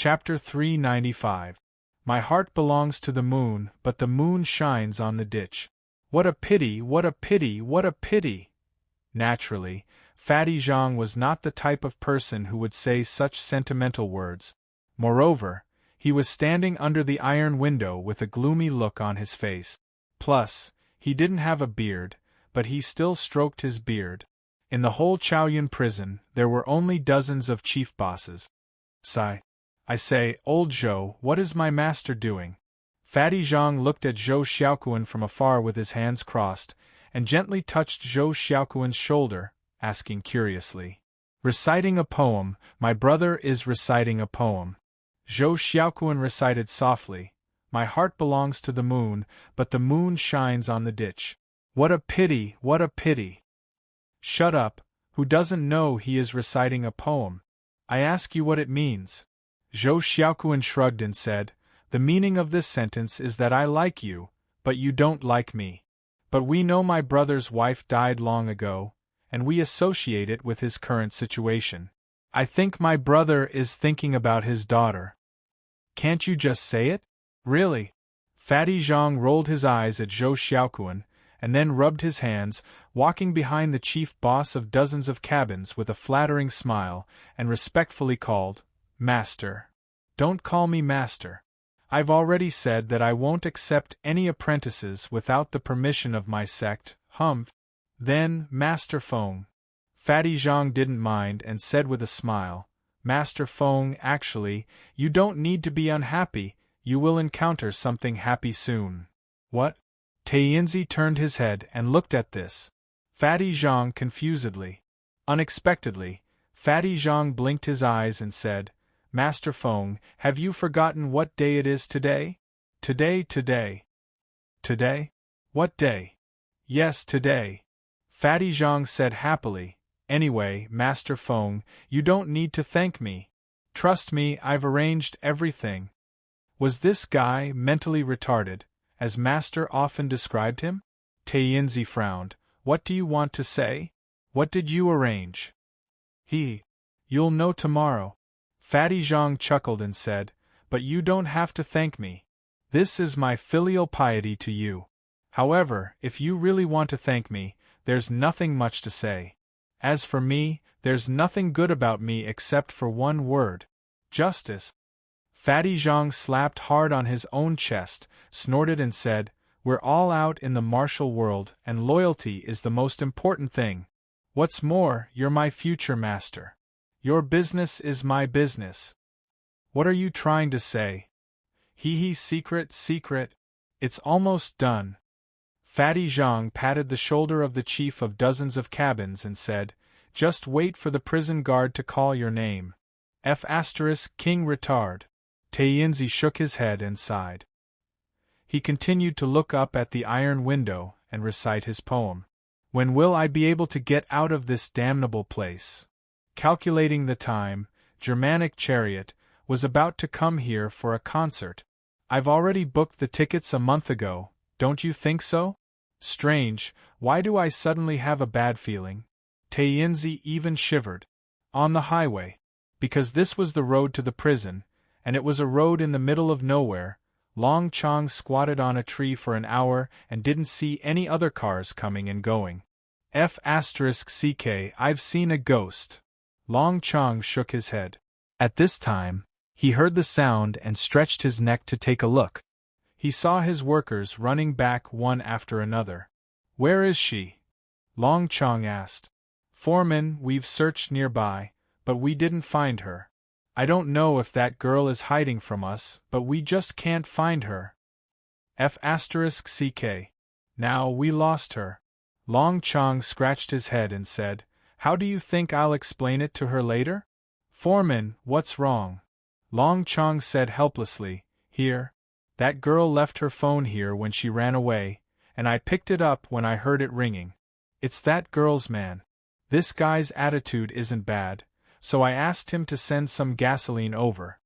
Chapter 395. My heart belongs to the moon, but the moon shines on the ditch. What a pity, what a pity, what a pity! Naturally, Fatty Jean was not the type of person who would say such sentimental words. Moreover, he was standing under the iron window with a gloomy look on his face. Plus, he didn't have a beard, but he still stroked his beard. In the whole Chaoyun prison, there were only dozens of chief bosses. Sigh. I say, old Zhou, what is my master doing? Fatty Zhang looked at Zhou Xiaoquan from afar with his hands crossed, and gently touched Zhou Xiaoquan's shoulder, asking curiously. Reciting a poem, my brother is reciting a poem. Zhou Xiaoquan recited softly, my heart belongs to the moon, but the moon shines on the ditch. What a pity, what a pity! Shut up, who doesn't know he is reciting a poem? I ask you what it means. Zhou Xiaoquan shrugged and said, the meaning of this sentence is that I like you, but you don't like me. But we know my brother's wife died long ago, and we associate it with his current situation. I think my brother is thinking about his daughter. Can't you just say it? Really? Fatty Zhang rolled his eyes at Zhou Xiaoquan, and then rubbed his hands, walking behind the chief boss of dozens of cabins with a flattering smile, and respectfully called, Master. Don't call me Master. I've already said that I won't accept any apprentices without the permission of my sect, Humph. Then, Master Feng. Fatty Zhang didn't mind and said with a smile, Master Feng, actually, you don't need to be unhappy, you will encounter something happy soon. What? Taiyinzi turned his head and looked at this. Fatty Zhang confusedly. Unexpectedly, Fatty Zhang blinked his eyes and said, Master Feng, have you forgotten what day it is today? Today. Today? What day? Yes, today. Fatty Zhang said happily, anyway, Master Feng, you don't need to thank me. Trust me, I've arranged everything. Was this guy mentally retarded, as Master often described him? Taiyinzi frowned. What do you want to say? What did you arrange? You'll know tomorrow. Fatty Zhang chuckled and said, but you don't have to thank me. This is my filial piety to you. However, if you really want to thank me, there's nothing much to say. As for me, there's nothing good about me except for one word. Justice. Fatty Zhang slapped hard on his own chest, snorted and said, we're all out in the martial world and loyalty is the most important thing. What's more, you're my future master. Your business is my business. What are you trying to say? Secret. It's almost done. Fatty Zhang patted the shoulder of the chief of dozens of cabins and said, just wait for the prison guard to call your name. King retard. Taiyinzi shook his head and sighed. He continued to look up at the iron window and recite his poem. When will I be able to get out of this damnable place? Calculating the time, Germanic Chariot was about to come here for a concert. I've already booked the tickets a month ago, don't you think so? Strange, why do I suddenly have a bad feeling? Taiyinzi even shivered. On the highway. Because this was the road to the prison, and it was a road in the middle of nowhere. Long Chong squatted on a tree for an hour and didn't see any other cars coming and going. I've seen a ghost. Long Chong shook his head. At this time, he heard the sound and stretched his neck to take a look. He saw his workers running back one after another. Where is she? Long Chong asked. Foreman, we've searched nearby, but we didn't find her. I don't know if that girl is hiding from us, but we just can't find her. Now we lost her. Long Chong scratched his head and said, how do you think I'll explain it to her later? Foreman, what's wrong? Long Chong said helplessly, here. That girl left her phone here when she ran away, and I picked it up when I heard it ringing. It's that girl's man. This guy's attitude isn't bad, so I asked him to send some gasoline over.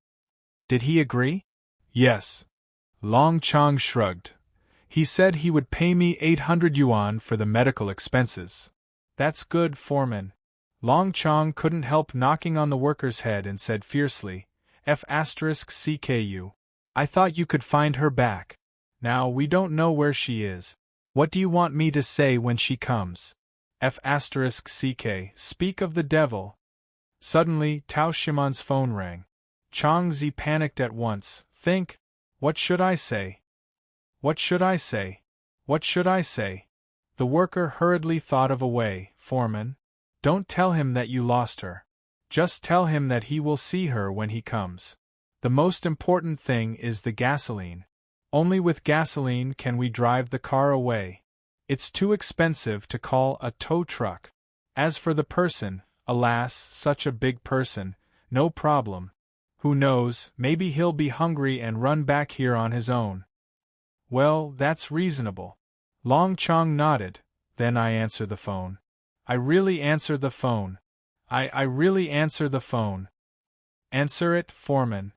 Did he agree? Yes. Long Chong shrugged. He said he would pay me 800 yuan for the medical expenses. That's good, Foreman. Long Chong couldn't help knocking on the worker's head and said fiercely, F***CKU. I thought you could find her back. Now we don't know where she is. What do you want me to say when she comes? F***CK. Speak of the devil. Suddenly, Tao Shimon's phone rang. Chang Zi panicked at once. Think. What should I say? What should I say? What should I say? The worker hurriedly thought of a way. Foreman. Don't tell him that you lost her. Just tell him that he will see her when he comes. The most important thing is the gasoline. Only with gasoline can we drive the car away. It's too expensive to call a tow truck. As for the person, alas, such a big person, no problem. Who knows, maybe he'll be hungry and run back here on his own. Well, that's reasonable. Long Chong nodded. Then I answer the phone. I really answer the phone. I really answer the phone. Answer it, foreman.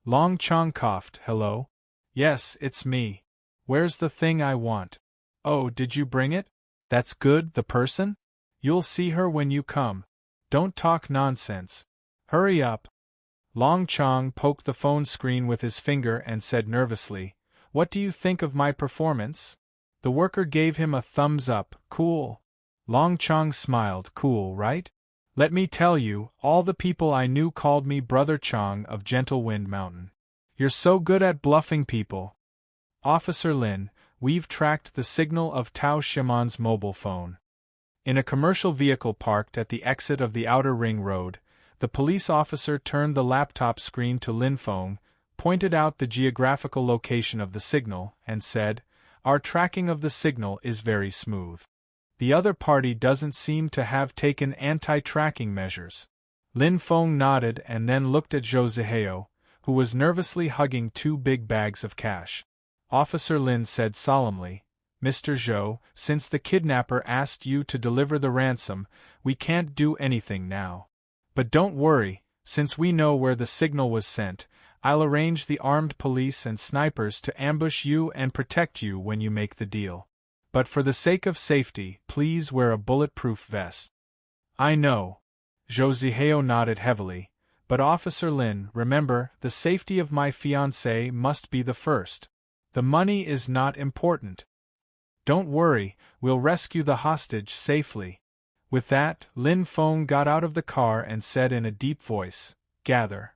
Long Chong coughed. Hello? Yes, it's me. Where's the thing I want? Oh, did you bring it? That's good, the person? You'll see her when you come. Don't talk nonsense. Hurry up. Long Chong poked the phone screen with his finger and said nervously, What do you think of my performance? The worker gave him a thumbs up. Cool. Long Chong smiled. Cool, right? Let me tell you, all the people I knew called me Brother Chong of Gentle Wind Mountain. You're so good at bluffing people. Officer Lin, we've tracked the signal of Tao Shimon's mobile phone. In a commercial vehicle parked at the exit of the Outer Ring Road, the police officer turned the laptop screen to Lin Feng, pointed out the geographical location of the signal, and said, Our tracking of the signal is very smooth. The other party doesn't seem to have taken anti-tracking measures. Lin Feng nodded and then looked at Zhou Zihao, who was nervously hugging 2 big bags of cash. Officer Lin said solemnly, Mr. Zhou, since the kidnapper asked you to deliver the ransom, we can't do anything now. But don't worry, since we know where the signal was sent, I'll arrange the armed police and snipers to ambush you and protect you when you make the deal. But for the sake of safety, please wear a bulletproof vest. I know. Zhou Zihao nodded heavily. But Officer Lin, remember, the safety of my fiancée must be the first. The money is not important. Don't worry, we'll rescue the hostage safely. With that, Lin Feng got out of the car and said in a deep voice, Gather.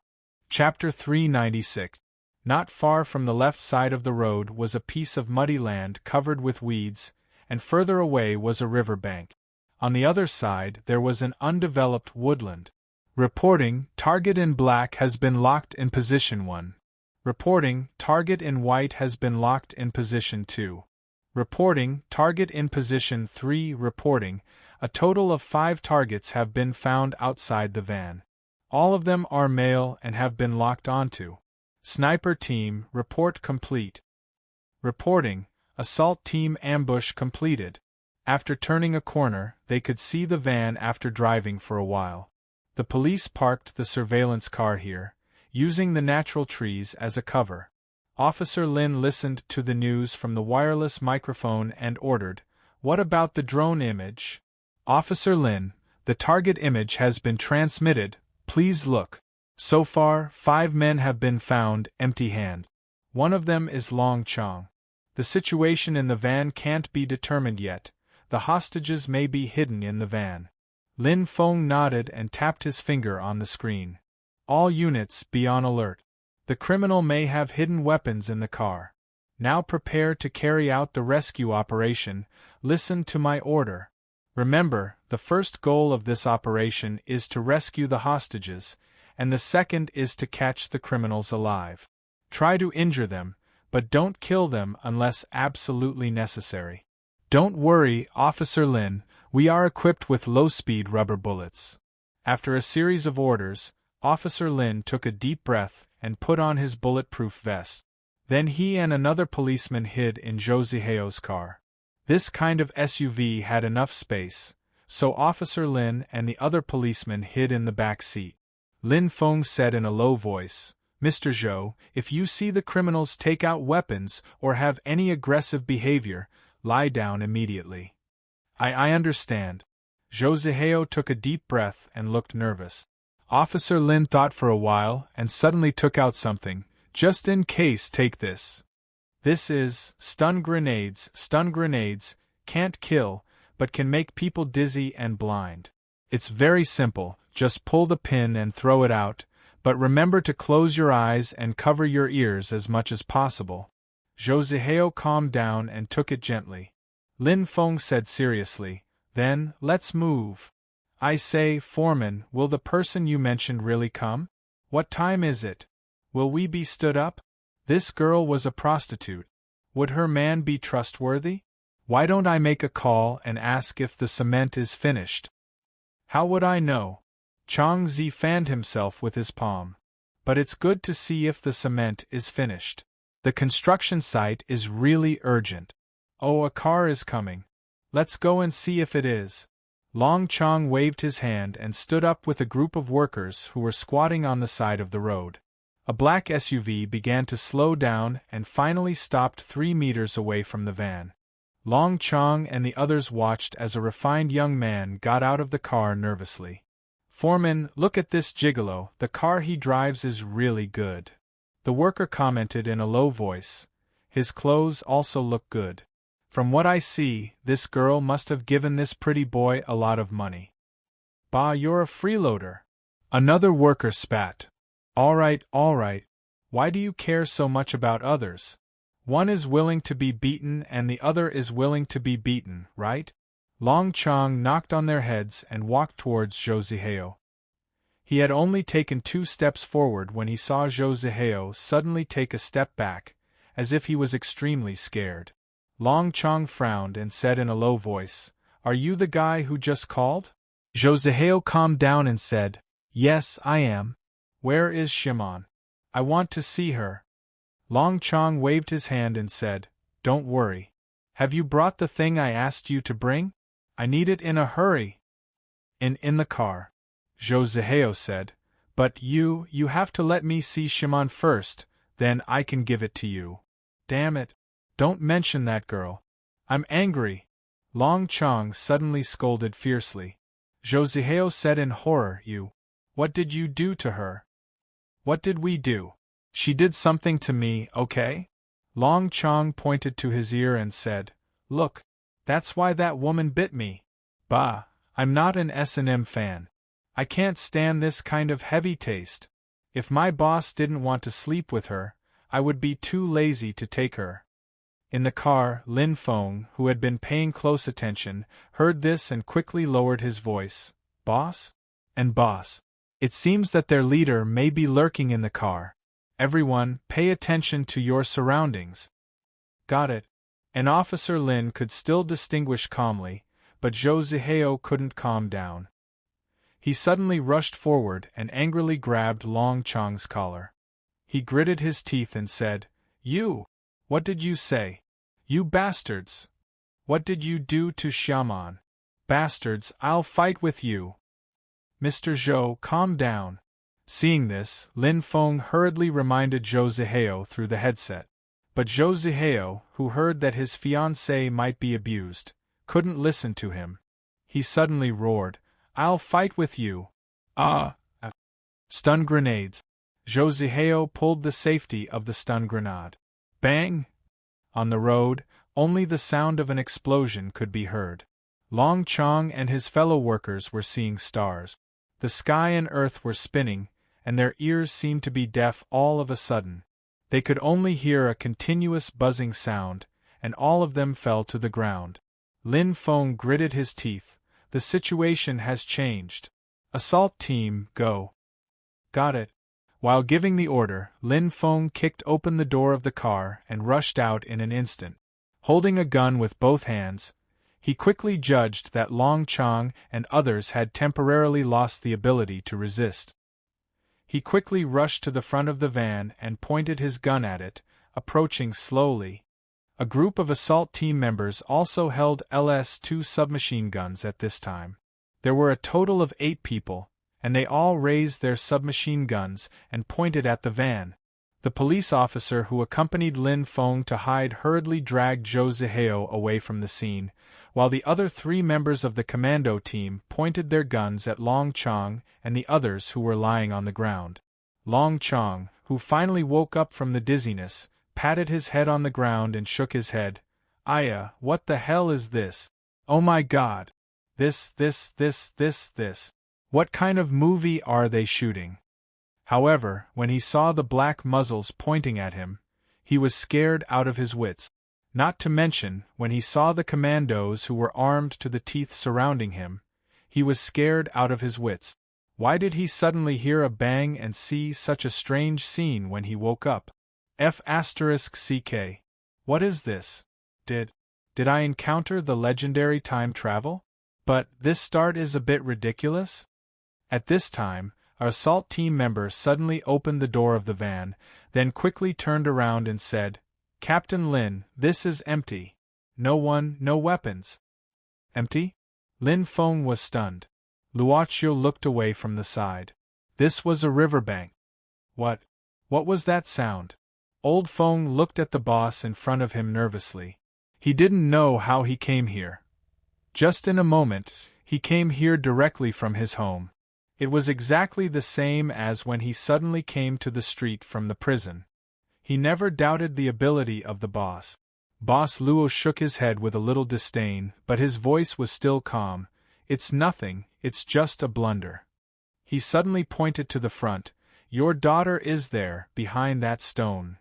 Chapter 396. Not far from the left side of the road was a piece of muddy land covered with weeds, and further away was a river bank. On the other side there was an undeveloped woodland. Reporting, target in black has been locked in position 1. Reporting, target in white has been locked in position 2. Reporting, target in position 3. Reporting, a total of 5 targets have been found outside the van. All of them are male and have been locked onto. Sniper team, report complete. Reporting, assault team ambush completed. After turning a corner, they could see the van after driving for a while. The police parked the surveillance car here, using the natural trees as a cover. Officer Lin listened to the news from the wireless microphone and ordered, What about the drone image? Officer Lin, the target image has been transmitted, please look. So far, 5 men have been found empty-handed. One of them is Long Chong. The situation in the van can't be determined yet. The hostages may be hidden in the van. Lin Feng nodded and tapped his finger on the screen. All units be on alert. The criminal may have hidden weapons in the car. Now prepare to carry out the rescue operation. Listen to my order. Remember, the first goal of this operation is to rescue the hostages, and the second is to catch the criminals alive. Try to injure them, but don't kill them unless absolutely necessary. Don't worry, Officer Lin, we are equipped with low-speed rubber bullets. After a series of orders, Officer Lin took a deep breath and put on his bulletproof vest. Then he and another policeman hid in Zhou Zihao's car. This kind of SUV had enough space, so Officer Lin and the other policeman hid in the back seat. Lin Feng said in a low voice, Mr. Zhou, if you see the criminals take out weapons or have any aggressive behavior, lie down immediately. I understand. Zhou Zihao took a deep breath and looked nervous. Officer Lin thought for a while and suddenly took out something. Just in case, take this. This is stun grenades. Stun grenades can't kill, but can make people dizzy and blind. It's very simple, just pull the pin and throw it out, but remember to close your eyes and cover your ears as much as possible. Zhou Zihao calmed down and took it gently. Lin Feng said seriously, then, let's move. I say, Foreman, will the person you mentioned really come? What time is it? Will we be stood up? This girl was a prostitute. Would her man be trustworthy? Why don't I make a call and ask if the cement is finished? How would I know? Chang Zi fanned himself with his palm. But it's good to see if the cement is finished. The construction site is really urgent. Oh, a car is coming. Let's go and see if it is. Long Chong waved his hand and stood up with a group of workers who were squatting on the side of the road. A black SUV began to slow down and finally stopped 3 meters away from the van. Long Chong and the others watched as a refined young man got out of the car nervously. Foreman, look at this gigolo, the car he drives is really good. The worker commented in a low voice. His clothes also look good. From what I see, this girl must have given this pretty boy a lot of money. Bah, you're a freeloader. Another worker spat. All right. Why do you care so much about others? One is willing to be beaten and the other is willing to be beaten, right? Long Chong knocked on their heads and walked towards Zhou Zihao. He had only taken 2 steps forward when he saw Zhou Zihao suddenly take a step back, as if he was extremely scared. Long Chong frowned and said in a low voice, Are you the guy who just called? Zhou Zihao calmed down and said, Yes, I am. Where is Shimon? I want to see her. Long Chong waved his hand and said, Don't worry. Have you brought the thing I asked you to bring? I need it in a hurry. In the car. Zhou Zihao said, But you have to let me see Shimon first, then I can give it to you. Damn it. Don't mention that girl. I'm angry. Long Chong suddenly scolded fiercely. Zhou Zihao said in horror, You. What did you do to her? What did we do? She did something to me, okay? Long Chong pointed to his ear and said, Look, that's why that woman bit me. Bah, I'm not an S&M fan. I can't stand this kind of heavy taste. If my boss didn't want to sleep with her, I would be too lazy to take her. In the car, Lin Feng, who had been paying close attention, heard this and quickly lowered his voice. Boss? And boss. It seems that their leader may be lurking in the car. Everyone, pay attention to your surroundings. Got it. And Officer Lin could still distinguish calmly, but Zhou Zihao couldn't calm down. He suddenly rushed forward and angrily grabbed Long Chong's collar. He gritted his teeth and said, You! What did you say? You bastards! What did you do to Xiaomon? Bastards, I'll fight with you! Mr. Zhou, calm down. Seeing this, Lin Feng hurriedly reminded Zhou Zihao through the headset. But Zhou Zihao, who heard that his fiancée might be abused, couldn't listen to him. He suddenly roared, I'll fight with you! Stun grenades. Zhou Zihao pulled the safety of the stun grenade. Bang! On the road, only the sound of an explosion could be heard. Long Chong and his fellow workers were seeing stars. The sky and earth were spinning, and their ears seemed to be deaf all of a sudden. They could only hear a continuous buzzing sound, and all of them fell to the ground. Lin Feng gritted his teeth. The situation has changed. Assault team, go. Got it. While giving the order, Lin Feng kicked open the door of the car and rushed out in an instant. Holding a gun with both hands, he quickly judged that Long Chong and others had temporarily lost the ability to resist. He quickly rushed to the front of the van and pointed his gun at it, approaching slowly. A group of assault team members also held LS-2 submachine guns at this time. There were a total of 8 people, and they all raised their submachine guns and pointed at the van. The police officer who accompanied Lin Feng to hide hurriedly dragged Zhou Zihao away from the scene, while the other 3 members of the commando team pointed their guns at Long Chong and the others who were lying on the ground. Long Chong, who finally woke up from the dizziness, patted his head on the ground and shook his head. Aya, what the hell is this? Oh my god! This. What kind of movie are they shooting? However, when he saw the black muzzles pointing at him, he was scared out of his wits. Not to mention, when he saw the commandos who were armed to the teeth surrounding him, he was scared out of his wits. Why did he suddenly hear a bang and see such a strange scene when he woke up? F***ck. What is this? Did I encounter the legendary time travel? But this start is a bit ridiculous. At this time, our assault team member suddenly opened the door of the van, then quickly turned around and said, Captain Lin, this is empty. No one, no weapons. Empty? Lin Feng was stunned. Luoqiu looked away from the side. This was a riverbank. What was that sound? Old Feng looked at the boss in front of him nervously. He didn't know how he came here. Just in a moment, he came here directly from his home. It was exactly the same as when he suddenly came to the street from the prison. He never doubted the ability of the boss. Boss Luo shook his head with a little disdain, but his voice was still calm. It's nothing, it's just a blunder. He suddenly pointed to the front. Your daughter is there, behind that stone.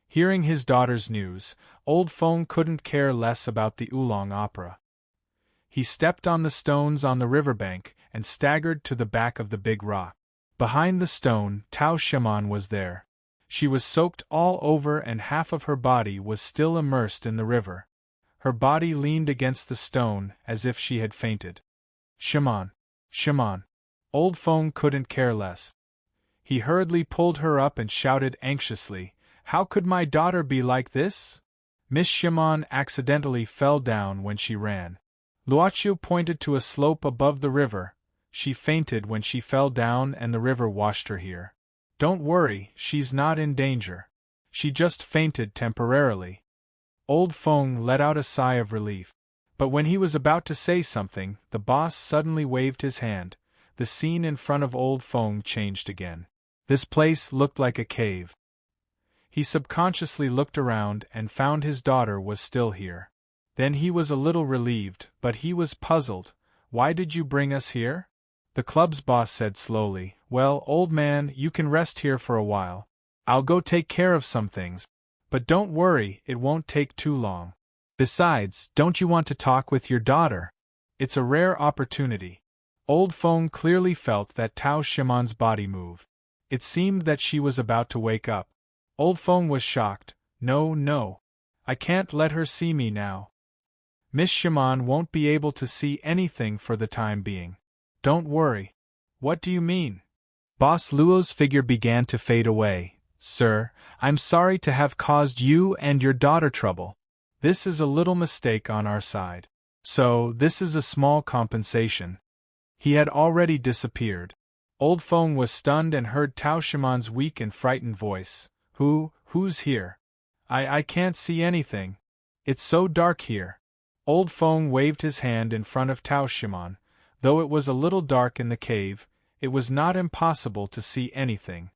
Hearing his daughter's news, Old Feng couldn't care less about the oolong opera. He stepped on the stones on the riverbank and staggered to the back of the big rock. Behind the stone, Tao Shiman was there. She was soaked all over and half of her body was still immersed in the river. Her body leaned against the stone as if she had fainted. Shiman. Old Feng couldn't care less. He hurriedly pulled her up and shouted anxiously, How could my daughter be like this? Miss Shiman accidentally fell down when she ran. Luoqiu pointed to a slope above the river. She fainted when she fell down and the river washed her here. Don't worry, she's not in danger. She just fainted temporarily. Old Feng let out a sigh of relief. But when he was about to say something, the boss suddenly waved his hand. The scene in front of Old Feng changed again. This place looked like a cave. He subconsciously looked around and found his daughter was still here. Then he was a little relieved, but he was puzzled. Why did you bring us here? The club's boss said slowly, Well, old man, you can rest here for a while. I'll go take care of some things. But don't worry, it won't take too long. Besides, don't you want to talk with your daughter? It's a rare opportunity. Old Feng clearly felt that Tao Shiman's body move. It seemed that she was about to wake up. Old Feng was shocked. No. I can't let her see me now. Miss Shiman won't be able to see anything for the time being. Don't worry. What do you mean? Boss Luo's figure began to fade away. Sir, I'm sorry to have caused you and your daughter trouble. This is a little mistake on our side. So, this is a small compensation. He had already disappeared. Old Feng was stunned and heard Tao Shiman's weak and frightened voice. Who's here? I can't see anything. It's so dark here. Old Feng waved his hand in front of Tao Shiman. Though it was a little dark in the cave, it was not impossible to see anything.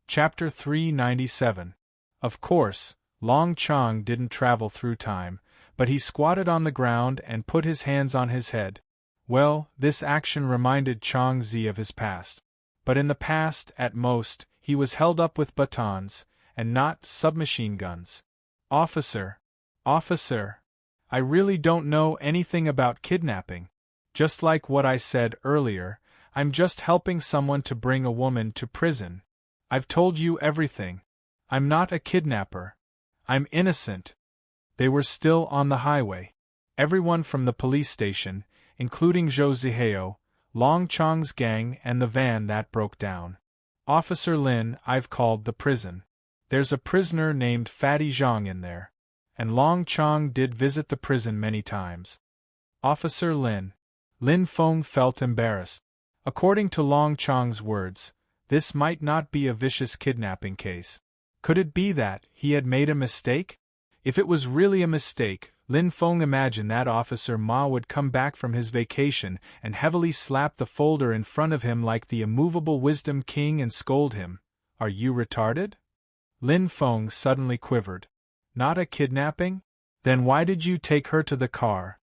Chapter 397. Of course, Long Chong didn't travel through time, but he squatted on the ground and put his hands on his head. Well, this action reminded Chong Zi of his past. But in the past, at most, he was held up with batons, and not submachine guns. Officer, I really don't know anything about kidnapping. Just like what I said earlier, I'm just helping someone to bring a woman to prison. I've told you everything. I'm not a kidnapper. I'm innocent. They were still on the highway. Everyone from the police station, including Zhou Zihao, Long Chong's gang and the van that broke down. Officer Lin, I've called the prison. There's a prisoner named Fatty Zhang in there. And Long Chong did visit the prison many times. Officer Lin. Lin Feng felt embarrassed. According to Long Chong's words, this might not be a vicious kidnapping case. Could it be that he had made a mistake? If it was really a mistake, Lin Feng imagined that Officer Ma would come back from his vacation and heavily slap the folder in front of him like the immovable wisdom king and scold him. Are you retarded? Lin Feng suddenly quivered. Not a kidnapping? Then why did you take her to the car?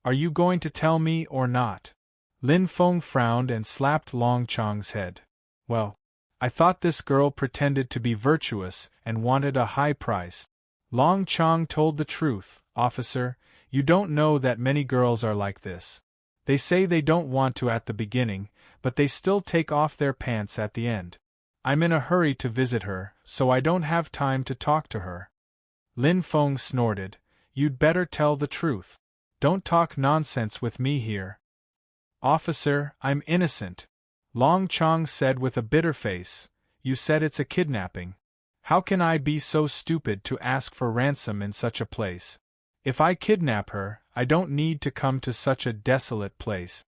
Are you going to tell me or not? Lin Feng frowned and slapped Long Chong's head. Well, I thought this girl pretended to be virtuous and wanted a high price. Long Chong told the truth. Officer, you don't know that many girls are like this. They say they don't want to at the beginning, but they still take off their pants at the end. I'm in a hurry to visit her, so I don't have time to talk to her. Lin Feng snorted. You'd better tell the truth. Don't talk nonsense with me here. Officer, I'm innocent. Long Chong said with a bitter face. You said it's a kidnapping. How can I be so stupid to ask for ransom in such a place? If I kidnap her, I don't need to come to such a desolate place.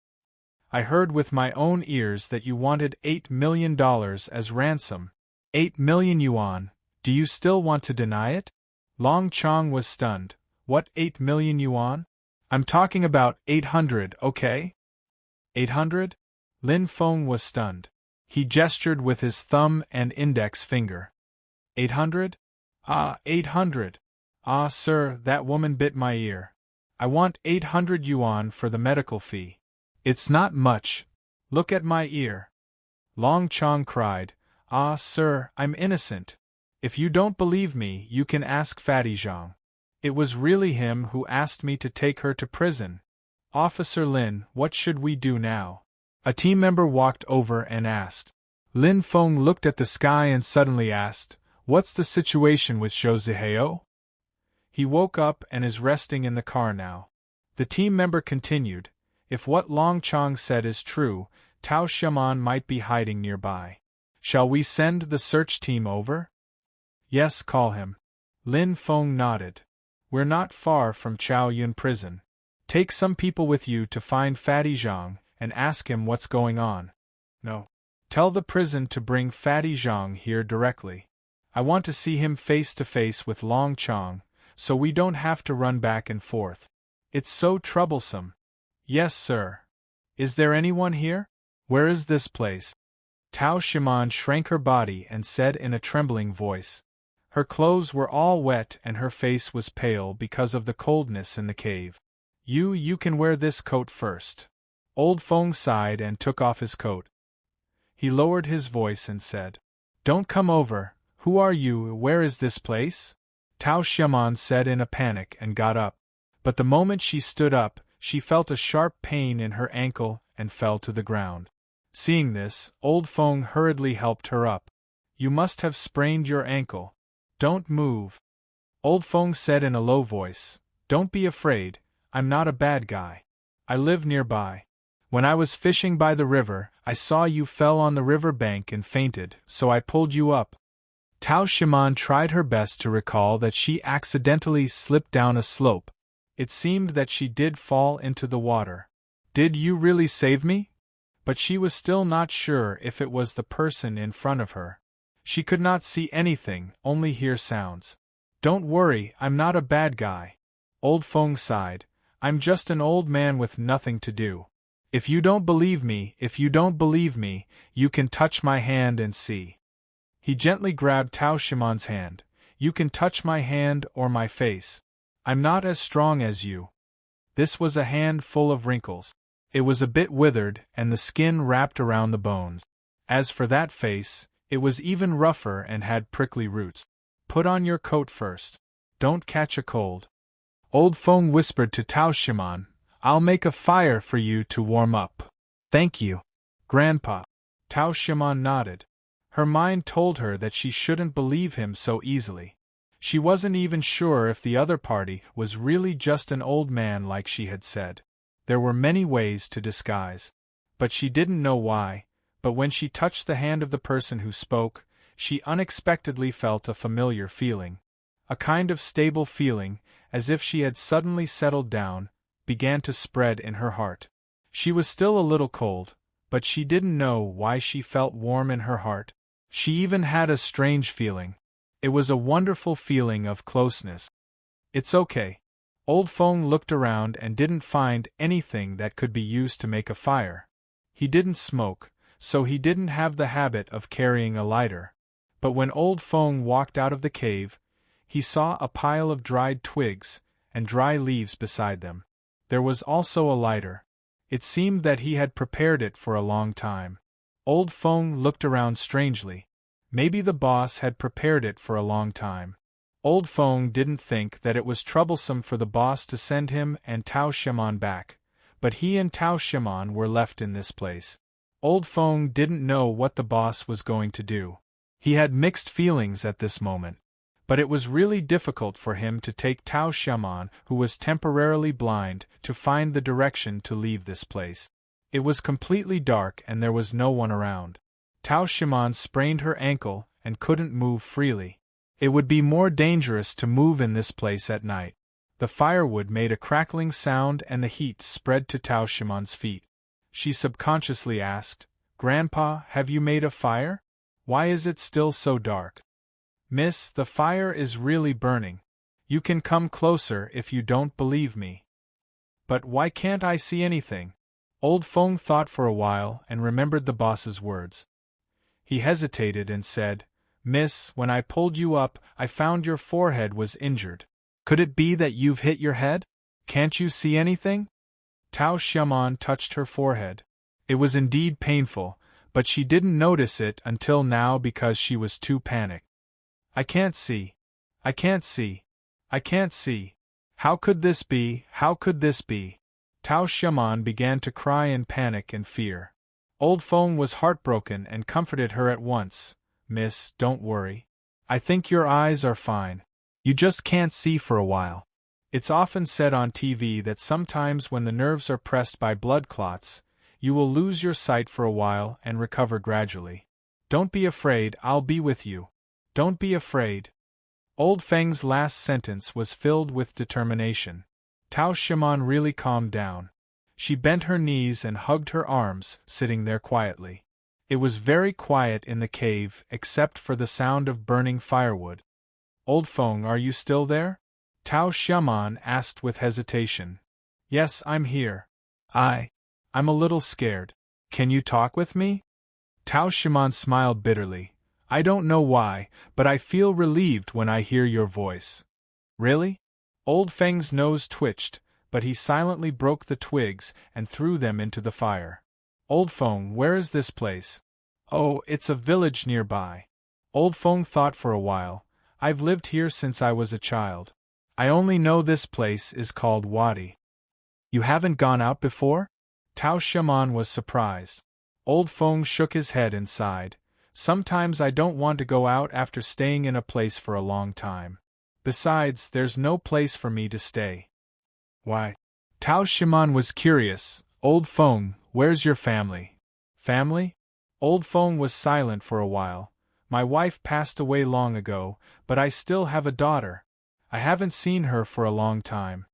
I heard with my own ears that you wanted $8 million as ransom. 8 million yuan, do you still want to deny it? Long Chong was stunned. What 8 million yuan? I'm talking about 800, okay? 800? Lin Feng was stunned. He gestured with his thumb and index finger. 800? Ah, 800. Ah, sir, that woman bit my ear. I want 800 yuan for the medical fee. It's not much. Look at my ear. Long Chong cried. Ah, sir, I'm innocent. If you don't believe me, you can ask Fatty Zhang. It was really him who asked me to take her to prison. Officer Lin, what should we do now? A team member walked over and asked. Lin Feng looked at the sky and suddenly asked, What's the situation with Zhou Zihao? He woke up and is resting in the car now. The team member continued, If what Long Chong said is true, Tao Xiaoman might be hiding nearby. Shall we send the search team over? Yes, call him. Lin Feng nodded. We're not far from Chao Yun prison. Take some people with you to find Fatty Zhang and ask him what's going on. No. Tell the prison to bring Fatty Zhang here directly. I want to see him face to face with Long Chong, so we don't have to run back and forth. It's so troublesome. Yes, sir. Is there anyone here? Where is this place? Tao Xiaoman shrank her body and said in a trembling voice. Her clothes were all wet and her face was pale because of the coldness in the cave. You can wear this coat first. Old Feng sighed and took off his coat. He lowered his voice and said, Don't come over. Who are you? Where is this place? Tao Xiaoman said in a panic and got up. But the moment she stood up, she felt a sharp pain in her ankle and fell to the ground. Seeing this, Old Feng hurriedly helped her up. You must have sprained your ankle. Don't move. Old Feng said in a low voice, Don't be afraid, I'm not a bad guy. I live nearby. When I was fishing by the river, I saw you fell on the river bank and fainted, so I pulled you up. Tao Xiaoman tried her best to recall that she accidentally slipped down a slope. It seemed that she did fall into the water. Did you really save me? But she was still not sure if it was the person in front of her. She could not see anything, only hear sounds. Don't worry, I'm not a bad guy. Old Feng sighed. I'm just an old man with nothing to do. If you don't believe me, you can touch my hand and see. He gently grabbed Tao Xiaoman's hand. You can touch my hand or my face. I'm not as strong as you. This was a hand full of wrinkles. It was a bit withered, and the skin wrapped around the bones. As for that face, it was even rougher and had prickly roots. Put on your coat first. Don't catch a cold. Old Feng whispered to Tao Xiaoman, I'll make a fire for you to warm up. Thank you, Grandpa. Tao Xiaoman nodded. Her mind told her that she shouldn't believe him so easily. She wasn't even sure if the other party was really just an old man like she had said. There were many ways to disguise. But she didn't know why, but when she touched the hand of the person who spoke, she unexpectedly felt a familiar feeling. A kind of stable feeling, as if she had suddenly settled down, began to spread in her heart. She was still a little cold, but she didn't know why she felt warm in her heart. She even had a strange feeling. It was a wonderful feeling of closeness. It's okay. Old Feng looked around and didn't find anything that could be used to make a fire. He didn't smoke, so he didn't have the habit of carrying a lighter. But when Old Feng walked out of the cave, he saw a pile of dried twigs and dry leaves beside them. There was also a lighter. It seemed that he had prepared it for a long time. Old Feng looked around strangely. Maybe the boss had prepared it for a long time. Old Feng didn't think that it was troublesome for the boss to send him and Tao Shimon back, but he and Tao Shimon were left in this place. Old Feng didn't know what the boss was going to do. He had mixed feelings at this moment. But it was really difficult for him to take Tao Shimon, who was temporarily blind, to find the direction to leave this place. It was completely dark and there was no one around. Tao Shimon sprained her ankle and couldn't move freely. It would be more dangerous to move in this place at night. The firewood made a crackling sound and the heat spread to Tao Shimon's feet. She subconsciously asked, "Grandpa, have you made a fire? Why is it still so dark?" "Miss, the fire is really burning. You can come closer if you don't believe me." "But why can't I see anything?" Old Feng thought for a while and remembered the boss's words. He hesitated and said, "Miss, when I pulled you up, I found your forehead was injured. Could it be that you've hit your head? Can't you see anything?" Tao Shimon touched her forehead. It was indeed painful, but she didn't notice it until now because she was too panicked. "I can't see. I can't see. I can't see. How could this be? How could this be?" Tao Shimon began to cry in panic and fear. Old Feng was heartbroken and comforted her at once. "Miss, don't worry. I think your eyes are fine. You just can't see for a while. It's often said on TV that sometimes when the nerves are pressed by blood clots, you will lose your sight for a while and recover gradually. Don't be afraid, I'll be with you. Don't be afraid." Old Feng's last sentence was filled with determination. Tao Shimon really calmed down. She bent her knees and hugged her arms, sitting there quietly. It was very quiet in the cave except for the sound of burning firewood. "Old Feng, are you still there?" Tao Shimon asked with hesitation. "Yes, I'm here. I'm a little scared. Can you talk with me?" Tao Shimon smiled bitterly. "I don't know why, but I feel relieved when I hear your voice." "Really?" Old Feng's nose twitched, but he silently broke the twigs and threw them into the fire. "Old Feng, where is this place?" "Oh, it's a village nearby." Old Feng thought for a while. "I've lived here since I was a child. I only know this place is called Wadi." "You haven't gone out before?" Tao Shimon was surprised. Old Feng shook his head and sighed. "Sometimes I don't want to go out after staying in a place for a long time. Besides, there's no place for me to stay." "Why?" Tao Shimon was curious. "Old Feng, where's your family?" "Family?" Old Feng was silent for a while. "My wife passed away long ago, but I still have a daughter. I haven't seen her for a long time."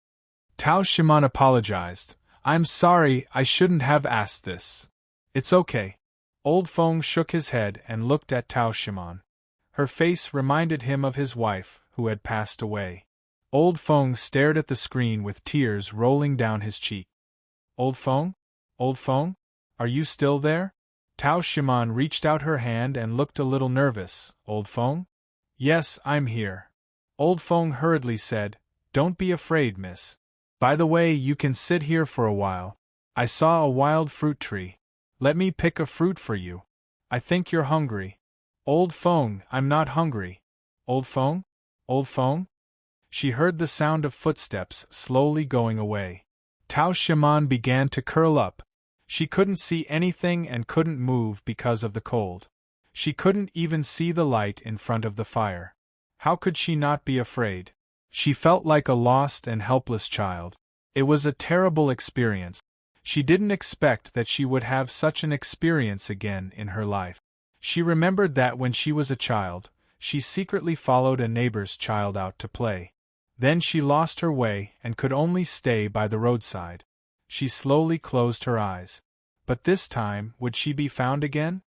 Tao Shimon apologized. "I'm sorry, I shouldn't have asked this." "It's okay." Old Feng shook his head and looked at Tao Shimon. Her face reminded him of his wife, who had passed away. Old Feng stared at the screen with tears rolling down his cheek. "Old Feng? Old Feng? Are you still there?" Tao Shimon reached out her hand and looked a little nervous. "Old Feng?" "Yes, I'm here." Old Feng hurriedly said, "Don't be afraid, miss. By the way, you can sit here for a while. I saw a wild fruit tree. Let me pick a fruit for you. I think you're hungry." "Old Feng, I'm not hungry." "Old Feng? Old Feng?" She heard the sound of footsteps slowly going away. Tao Shimon began to curl up. She couldn't see anything and couldn't move because of the cold. She couldn't even see the light in front of the fire. How could she not be afraid? She felt like a lost and helpless child. It was a terrible experience. She didn't expect that she would have such an experience again in her life. She remembered that when she was a child, she secretly followed a neighbor's child out to play. Then she lost her way and could only stay by the roadside. She slowly closed her eyes. But this time, would she be found again?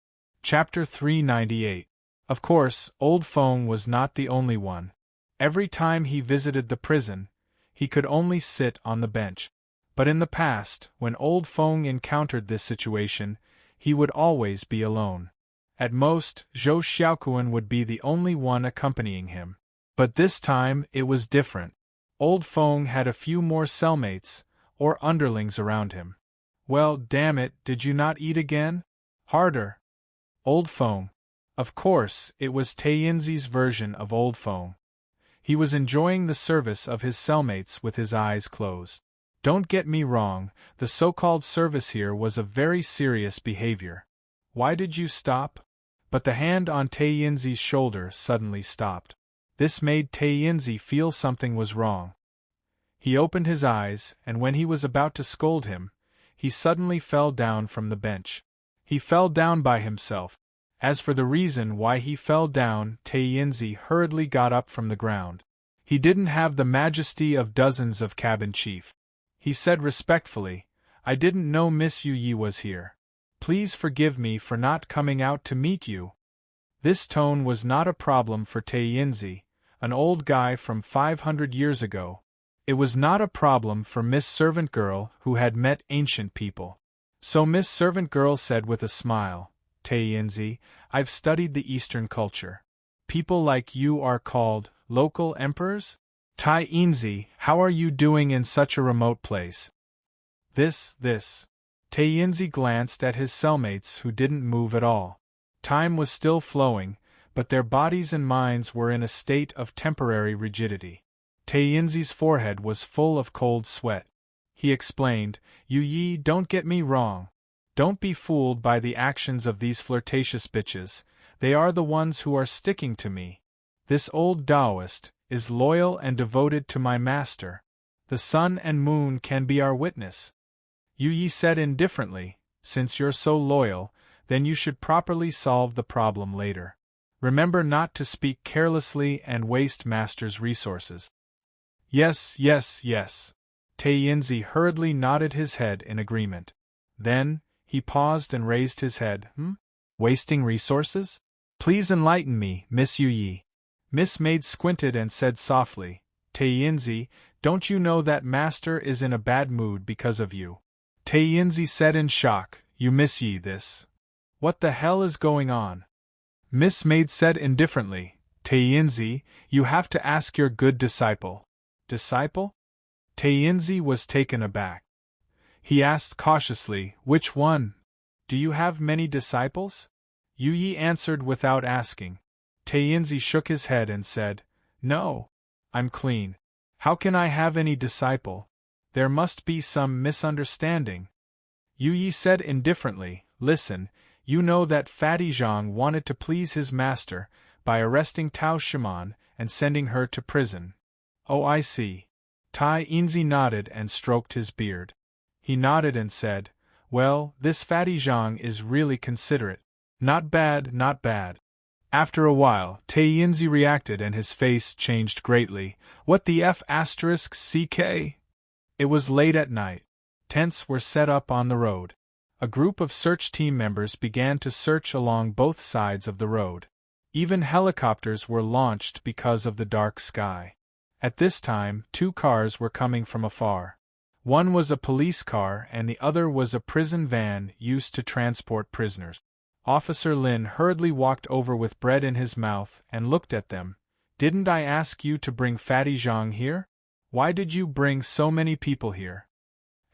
Chapter 398. Of course, old Feng was not the only one. Every time he visited the prison, he could only sit on the bench. But in the past, when old Feng encountered this situation, he would always be alone. At most, Zhou Xiaoquan would be the only one accompanying him. But this time, it was different. Old Feng had a few more cellmates, or underlings around him. Well, damn it, did you not eat again? Harder. Old Feng. Of course, it was Taiyinzi's version of Old Feng. He was enjoying the service of his cellmates with his eyes closed. Don't get me wrong, the so-called service here was of very serious behavior. Why did you stop? But the hand on Taiyinzi's shoulder suddenly stopped. This made Taiyinzi feel something was wrong. He opened his eyes, and when he was about to scold him, he suddenly fell down from the bench. He fell down by himself. As for the reason why he fell down, Taiyinzi hurriedly got up from the ground. He didn't have the majesty of dozens of cabin chief. He said respectfully, "I didn't know Miss Yu Yi was here. Please forgive me for not coming out to meet you." This tone was not a problem for Taiyinzi, an old guy from 500 years ago. It was not a problem for Miss Servant Girl, who had met ancient people. So Miss Servant Girl said with a smile, "Taiyinzi, I've studied the Eastern culture. People like you are called local emperors? Taiyinzi, how are you doing in such a remote place?" This. Taiyinzi glanced at his cellmates who didn't move at all. Time was still flowing, but their bodies and minds were in a state of temporary rigidity. Taiyinzi's forehead was full of cold sweat. He explained, "Yu Yi, don't get me wrong. Don't be fooled by the actions of these flirtatious bitches, they are the ones who are sticking to me. This old Taoist is loyal and devoted to my master. The sun and moon can be our witness." Yu Yi said indifferently, "Since you're so loyal, then you should properly solve the problem later. Remember not to speak carelessly and waste master's resources." Yes. Taiyinzi hurriedly nodded his head in agreement. Then, he paused and raised his head. Wasting resources? Please enlighten me, Miss Yu Yi. Miss Maid squinted and said softly, "Taiyinzi, don't you know that master is in a bad mood because of you?" Taiyinzi said in shock, "You Miss Yi this? What the hell is going on?" Miss Maid said indifferently, "Taiyinzi, you have to ask your good disciple." Disciple? Taiyinzi was taken aback. He asked cautiously, "Which one? Do you have many disciples?" Yu Yi answered without asking. Taiyinzi shook his head and said, "No. I'm clean. How can I have any disciple? There must be some misunderstanding." Yu Yi said indifferently, "Listen, you know that Fatty Zhang wanted to please his master by arresting Tao Shiman and sending her to prison." "Oh, I see." Taiyinzi nodded and stroked his beard. He nodded and said, "Well, this Fatty Zhang is really considerate. Not bad. After a while, Taiyinzi reacted and his face changed greatly. What the F***ck? It was late at night. Tents were set up on the road. A group of search team members began to search along both sides of the road. Even helicopters were launched because of the dark sky. At this time, 2 cars were coming from afar. One was a police car and the other was a prison van used to transport prisoners. Officer Lin hurriedly walked over with bread in his mouth and looked at them. "Didn't I ask you to bring Fatty Zhang here? Why did you bring so many people here?"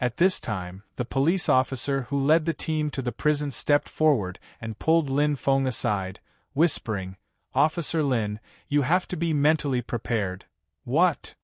At this time, the police officer who led the team to the prison stepped forward and pulled Lin Feng aside, whispering, "Officer Lin, you have to be mentally prepared." "What?"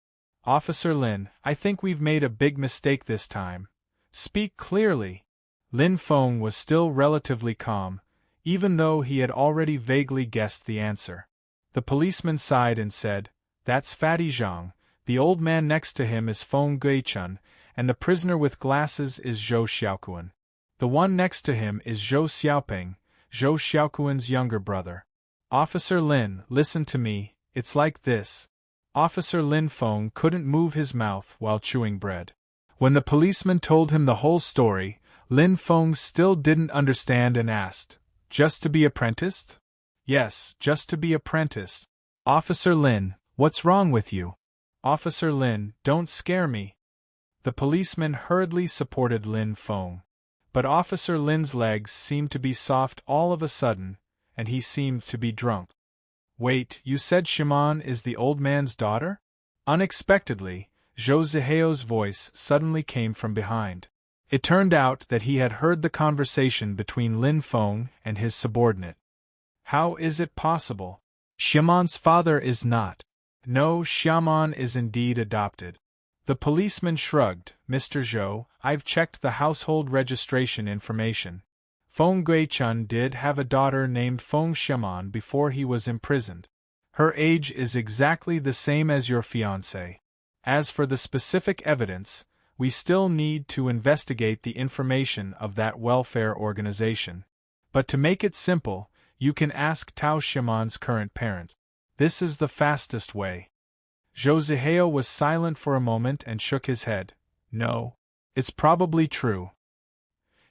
"Officer Lin, I think we've made a big mistake this time. Speak clearly." Lin Feng was still relatively calm, even though he had already vaguely guessed the answer. The policeman sighed and said, "That's Fatty Zhang, the old man next to him is Feng Guichun, and the prisoner with glasses is Zhou Xiaoquan. The one next to him is Zhou Xiaoping, Zhou Xiaoquan's younger brother. Officer Lin, listen to me, it's like this." Officer Lin Feng couldn't move his mouth while chewing bread. When the policeman told him the whole story, Lin Feng still didn't understand and asked, "Just to be apprenticed?" Yes, just to be apprenticed. Officer Lin, what's wrong with you? Officer Lin, don't scare me. The policeman hurriedly supported Lin Feng. But Officer Lin's legs seemed to be soft all of a sudden, and he seemed to be drunk. Wait, you said Shimon is the old man's daughter? Unexpectedly, Zhou Zihao's voice suddenly came from behind. It turned out that he had heard the conversation between Lin Feng and his subordinate. How is it possible? Shimon's father is not. No, Shimon is indeed adopted. The policeman shrugged. Mr. Zhou, I've checked the household registration information. Feng Guichun did have a daughter named Feng Shimon before he was imprisoned. Her age is exactly the same as your fiancé. As for the specific evidence, we still need to investigate the information of that welfare organization. But to make it simple, you can ask Tao Shimon's current parent. This is the fastest way. Zhou Zihao was silent for a moment and shook his head. No. It's probably true.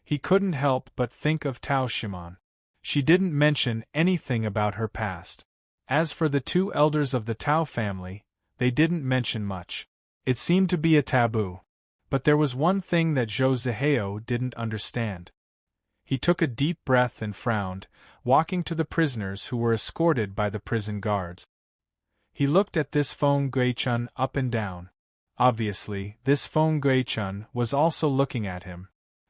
He couldn't help but think of Tao Shimon. She didn't mention anything about her past. As for the two elders of the Tao family, they didn't mention much. It seemed to be a taboo. But there was one thing that Zhou Zihao didn't understand. He took a deep breath and frowned, walking to the prisoners who were escorted by the prison guards. He looked at this Feng Guichun up and down. Obviously, this Feng Guichun was also looking at him.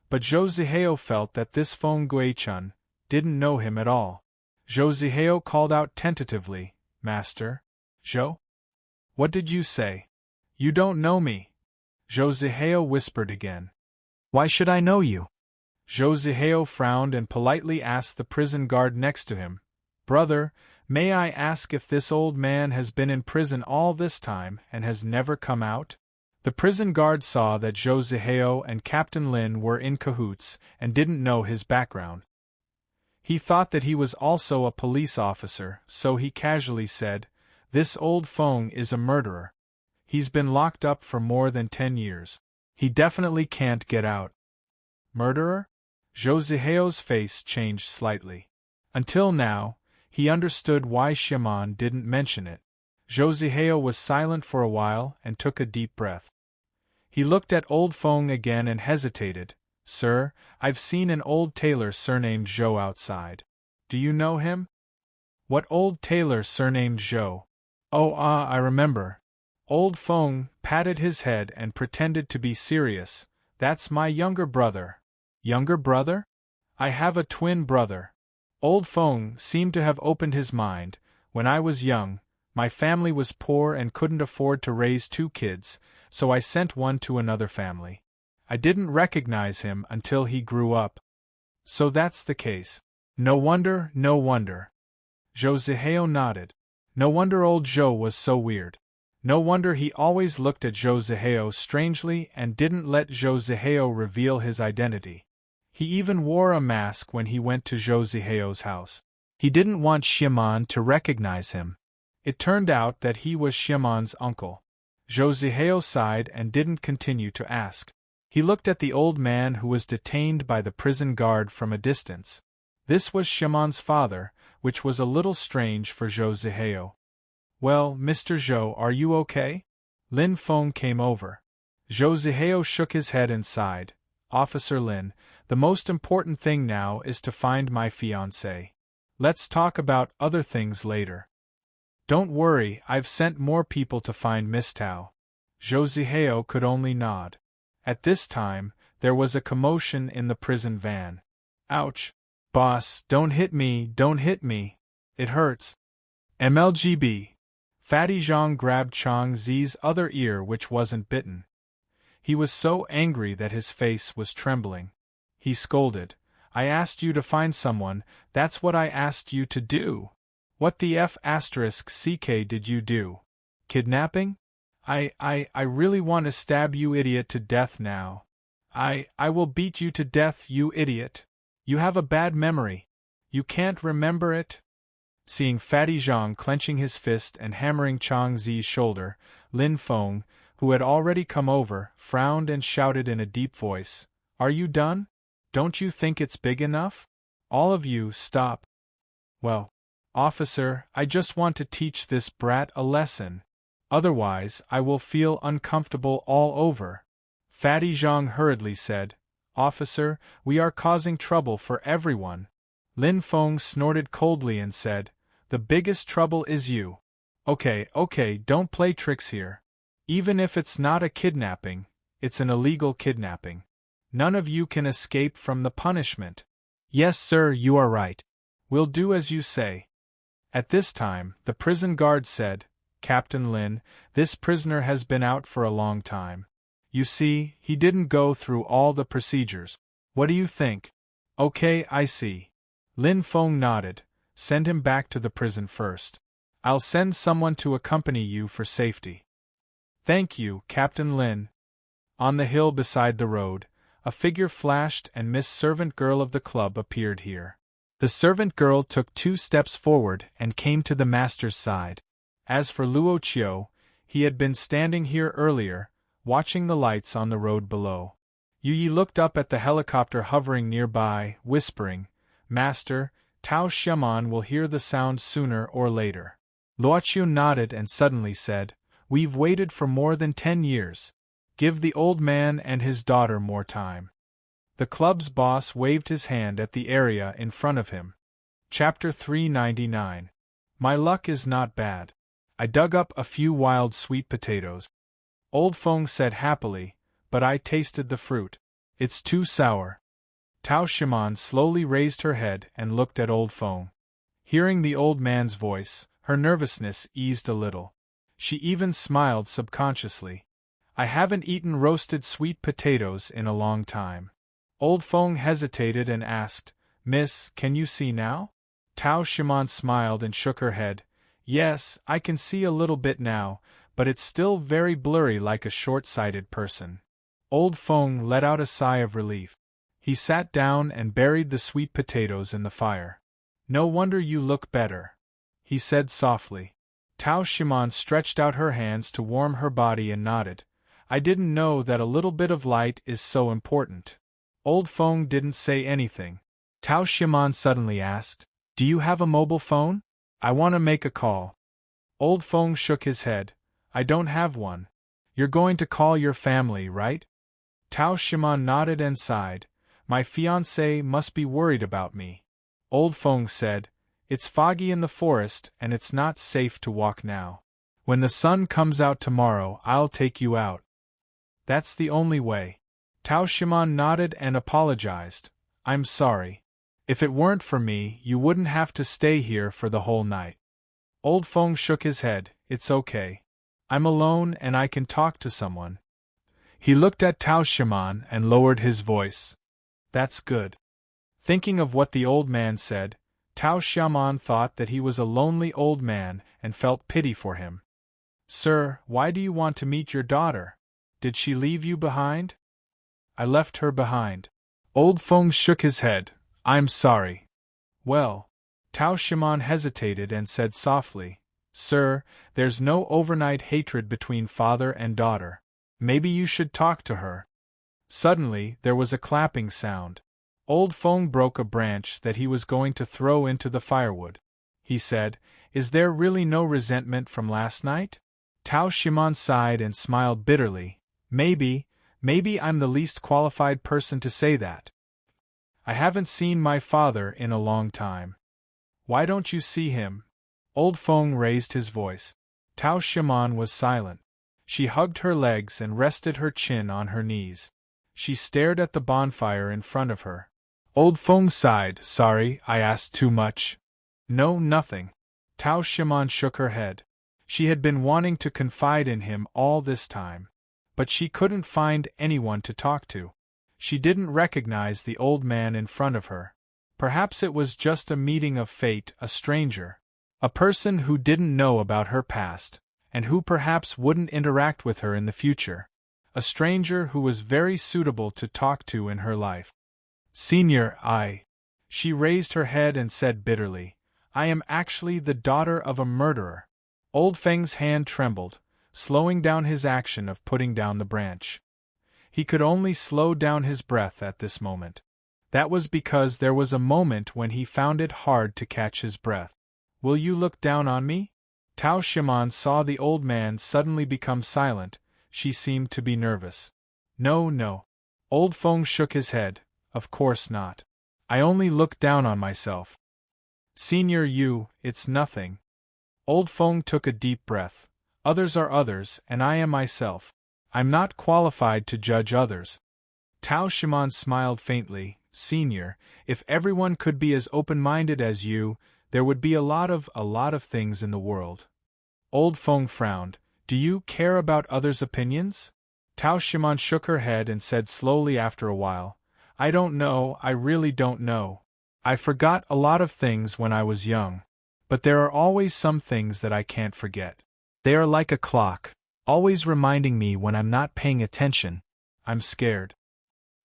But Zhou Zihao felt that this Feng Guichun didn't know him at all. Zhou Zihao called out tentatively, Master? Zhou? What did you say? You don't know me. Zhou Zihao whispered again. Why should I know you? Zhou Zihao frowned and politely asked the prison guard next to him, Brother, may I ask if this old man has been in prison all this time and has never come out? The prison guard saw that Zhou Zihao and Captain Lin were in cahoots and didn't know his background. He thought that he was also a police officer, so he casually said, This old Feng is a murderer. He's been locked up for more than 10 years. He definitely can't get out. Murderer? Zhou Zihao's face changed slightly. Until now, he understood why Shimon didn't mention it. Zhou Zihao was silent for a while and took a deep breath. He looked at old Feng again and hesitated. Sir, I've seen an old tailor surnamed Zhou outside. Do you know him? What old tailor surnamed Zhou? Oh, I remember. Old Feng patted his head and pretended to be serious. That's my younger brother. Younger brother? I have a twin brother. Old Feng seemed to have opened his mind. When I was young, my family was poor and couldn't afford to raise 2 kids, so I sent one to another family. I didn't recognize him until he grew up. So that's the case. No wonder, no wonder. Zhou Zihao nodded. No wonder old Zhou was so weird. No wonder he always looked at Zhou Zihao strangely and didn't let Zhou Zihao reveal his identity. He even wore a mask when he went to Zhou Zihao's house. He didn't want Shimon to recognize him. It turned out that he was Shimon's uncle. Zhou Zihao sighed and didn't continue to ask. He looked at the old man who was detained by the prison guard from a distance. This was Shimon's father, which was a little strange for Zhou Zihao. Well, Mr. Zhou, are you okay? Lin Feng came over. Zhou Zihao shook his head and sighed. Officer Lin, the most important thing now is to find my fiancé. Let's talk about other things later. Don't worry, I've sent more people to find Miss Tao. Zhou Zihao could only nod. At this time, there was a commotion in the prison van. Ouch! Boss, don't hit me, don't hit me. It hurts. MLGB. Fatty Zhang grabbed Chang Zi's other ear which wasn't bitten. He was so angry that his face was trembling. He scolded, I asked you to find someone, that's what I asked you to do. What the F***ck did you do? Kidnapping? I really want to stab you idiot to death now. I will beat you to death, you idiot. You have a bad memory. You can't remember it? Seeing Fatty Zhang clenching his fist and hammering Chang Zi's shoulder, Lin Feng, who had already come over, frowned and shouted in a deep voice, Are you done? Don't you think it's big enough? All of you, stop. Well, Officer, I just want to teach this brat a lesson. Otherwise, I will feel uncomfortable all over. Fatty Zhang hurriedly said, Officer, we are causing trouble for everyone. Lin Feng snorted coldly and said, The biggest trouble is you. Okay, don't play tricks here. Even if it's not a kidnapping, it's an illegal kidnapping. None of you can escape from the punishment. Yes, sir, you are right. We'll do as you say. At this time, the prison guard said, Captain Lin, this prisoner has been out for a long time. You see, he didn't go through all the procedures. What do you think? Okay, I see. Lin Feng nodded. Send him back to the prison first. I'll send someone to accompany you for safety. Thank you, Captain Lin. On the hill beside the road, a figure flashed and Miss Servant Girl of the club appeared here. The servant girl took 2 steps forward and came to the master's side. As for Luo Qiu, he had been standing here earlier, watching the lights on the road below. Yu Yi looked up at the helicopter hovering nearby, whispering, Master, Tao Xiaman will hear the sound sooner or later. Luo Qiu nodded and suddenly said, We've waited for more than 10 years. Give the old man and his daughter more time. The club's boss waved his hand at the area in front of him. Chapter 399. My luck is not bad. I dug up a few wild sweet potatoes. Old Feng said happily, but I tasted the fruit. It's too sour. Tao Xiaman slowly raised her head and looked at Old Feng. Hearing the old man's voice, her nervousness eased a little. She even smiled subconsciously. I haven't eaten roasted sweet potatoes in a long time. Old Feng hesitated and asked, Miss, can you see now? Tao Xiaman smiled and shook her head. Yes, I can see a little bit now, but it's still very blurry like a short-sighted person. Old Feng let out a sigh of relief. He sat down and buried the sweet potatoes in the fire. No wonder you look better, he said softly. Tao Xiaman stretched out her hands to warm her body and nodded. I didn't know that a little bit of light is so important. Old Feng didn't say anything. Tao Xiaman suddenly asked, Do you have a mobile phone? I want to make a call. Old Feng shook his head. I don't have one. You're going to call your family, right? Tao Xiaman nodded and sighed. My fiancé must be worried about me. Old Feng said, It's foggy in the forest and it's not safe to walk now. When the sun comes out tomorrow, I'll take you out. That's the only way. Tao Xiaman nodded and apologized. I'm sorry. If it weren't for me, you wouldn't have to stay here for the whole night. Old Feng shook his head. It's okay. I'm alone and I can talk to someone. He looked at Tao Xiaman and lowered his voice. That's good. Thinking of what the old man said, Tao Xiaman thought that he was a lonely old man and felt pity for him. Sir, why do you want to meet your daughter? Did she leave you behind? I left her behind. Old Feng shook his head. I'm sorry. Well, Tao Xiaman hesitated and said softly, Sir, there's no overnight hatred between father and daughter. Maybe you should talk to her. Suddenly, there was a clapping sound. Old Feng broke a branch that he was going to throw into the firewood. He said, Is there really no resentment from last night? Tao Xiaman sighed and smiled bitterly. Maybe I'm the least qualified person to say that. I haven't seen my father in a long time. Why don't you see him? Old Feng raised his voice. Tao Xiaman was silent. She hugged her legs and rested her chin on her knees. She stared at the bonfire in front of her. Old Feng sighed. Sorry, I asked too much. No, nothing. Tao Xiaman shook her head. She had been wanting to confide in him all this time. But she couldn't find anyone to talk to. She didn't recognize the old man in front of her. Perhaps it was just a meeting of fate, a stranger. A person who didn't know about her past, and who perhaps wouldn't interact with her in the future. A stranger who was very suitable to talk to in her life. Senior, She raised her head and said bitterly, I am actually the daughter of a murderer. Old Feng's hand trembled, slowing down his action of putting down the branch. He could only slow down his breath at this moment. That was because there was a moment when he found it hard to catch his breath. Will you look down on me? Tao Shiman saw the old man suddenly become silent. She seemed to be nervous. No, no. Old Feng shook his head. Of course not. I only look down on myself. Senior it's nothing. Old Feng took a deep breath. Others are others, and I am myself. I'm not qualified to judge others. Tao Shiman smiled faintly. Senior, if everyone could be as open-minded as you, there would be a lot of things in the world. Old Feng frowned. Do you care about others' opinions? Tao Shiman shook her head and said slowly after a while, I don't know, I really don't know. I forgot a lot of things when I was young. But there are always some things that I can't forget. They are like a clock, always reminding me when I'm not paying attention. I'm scared.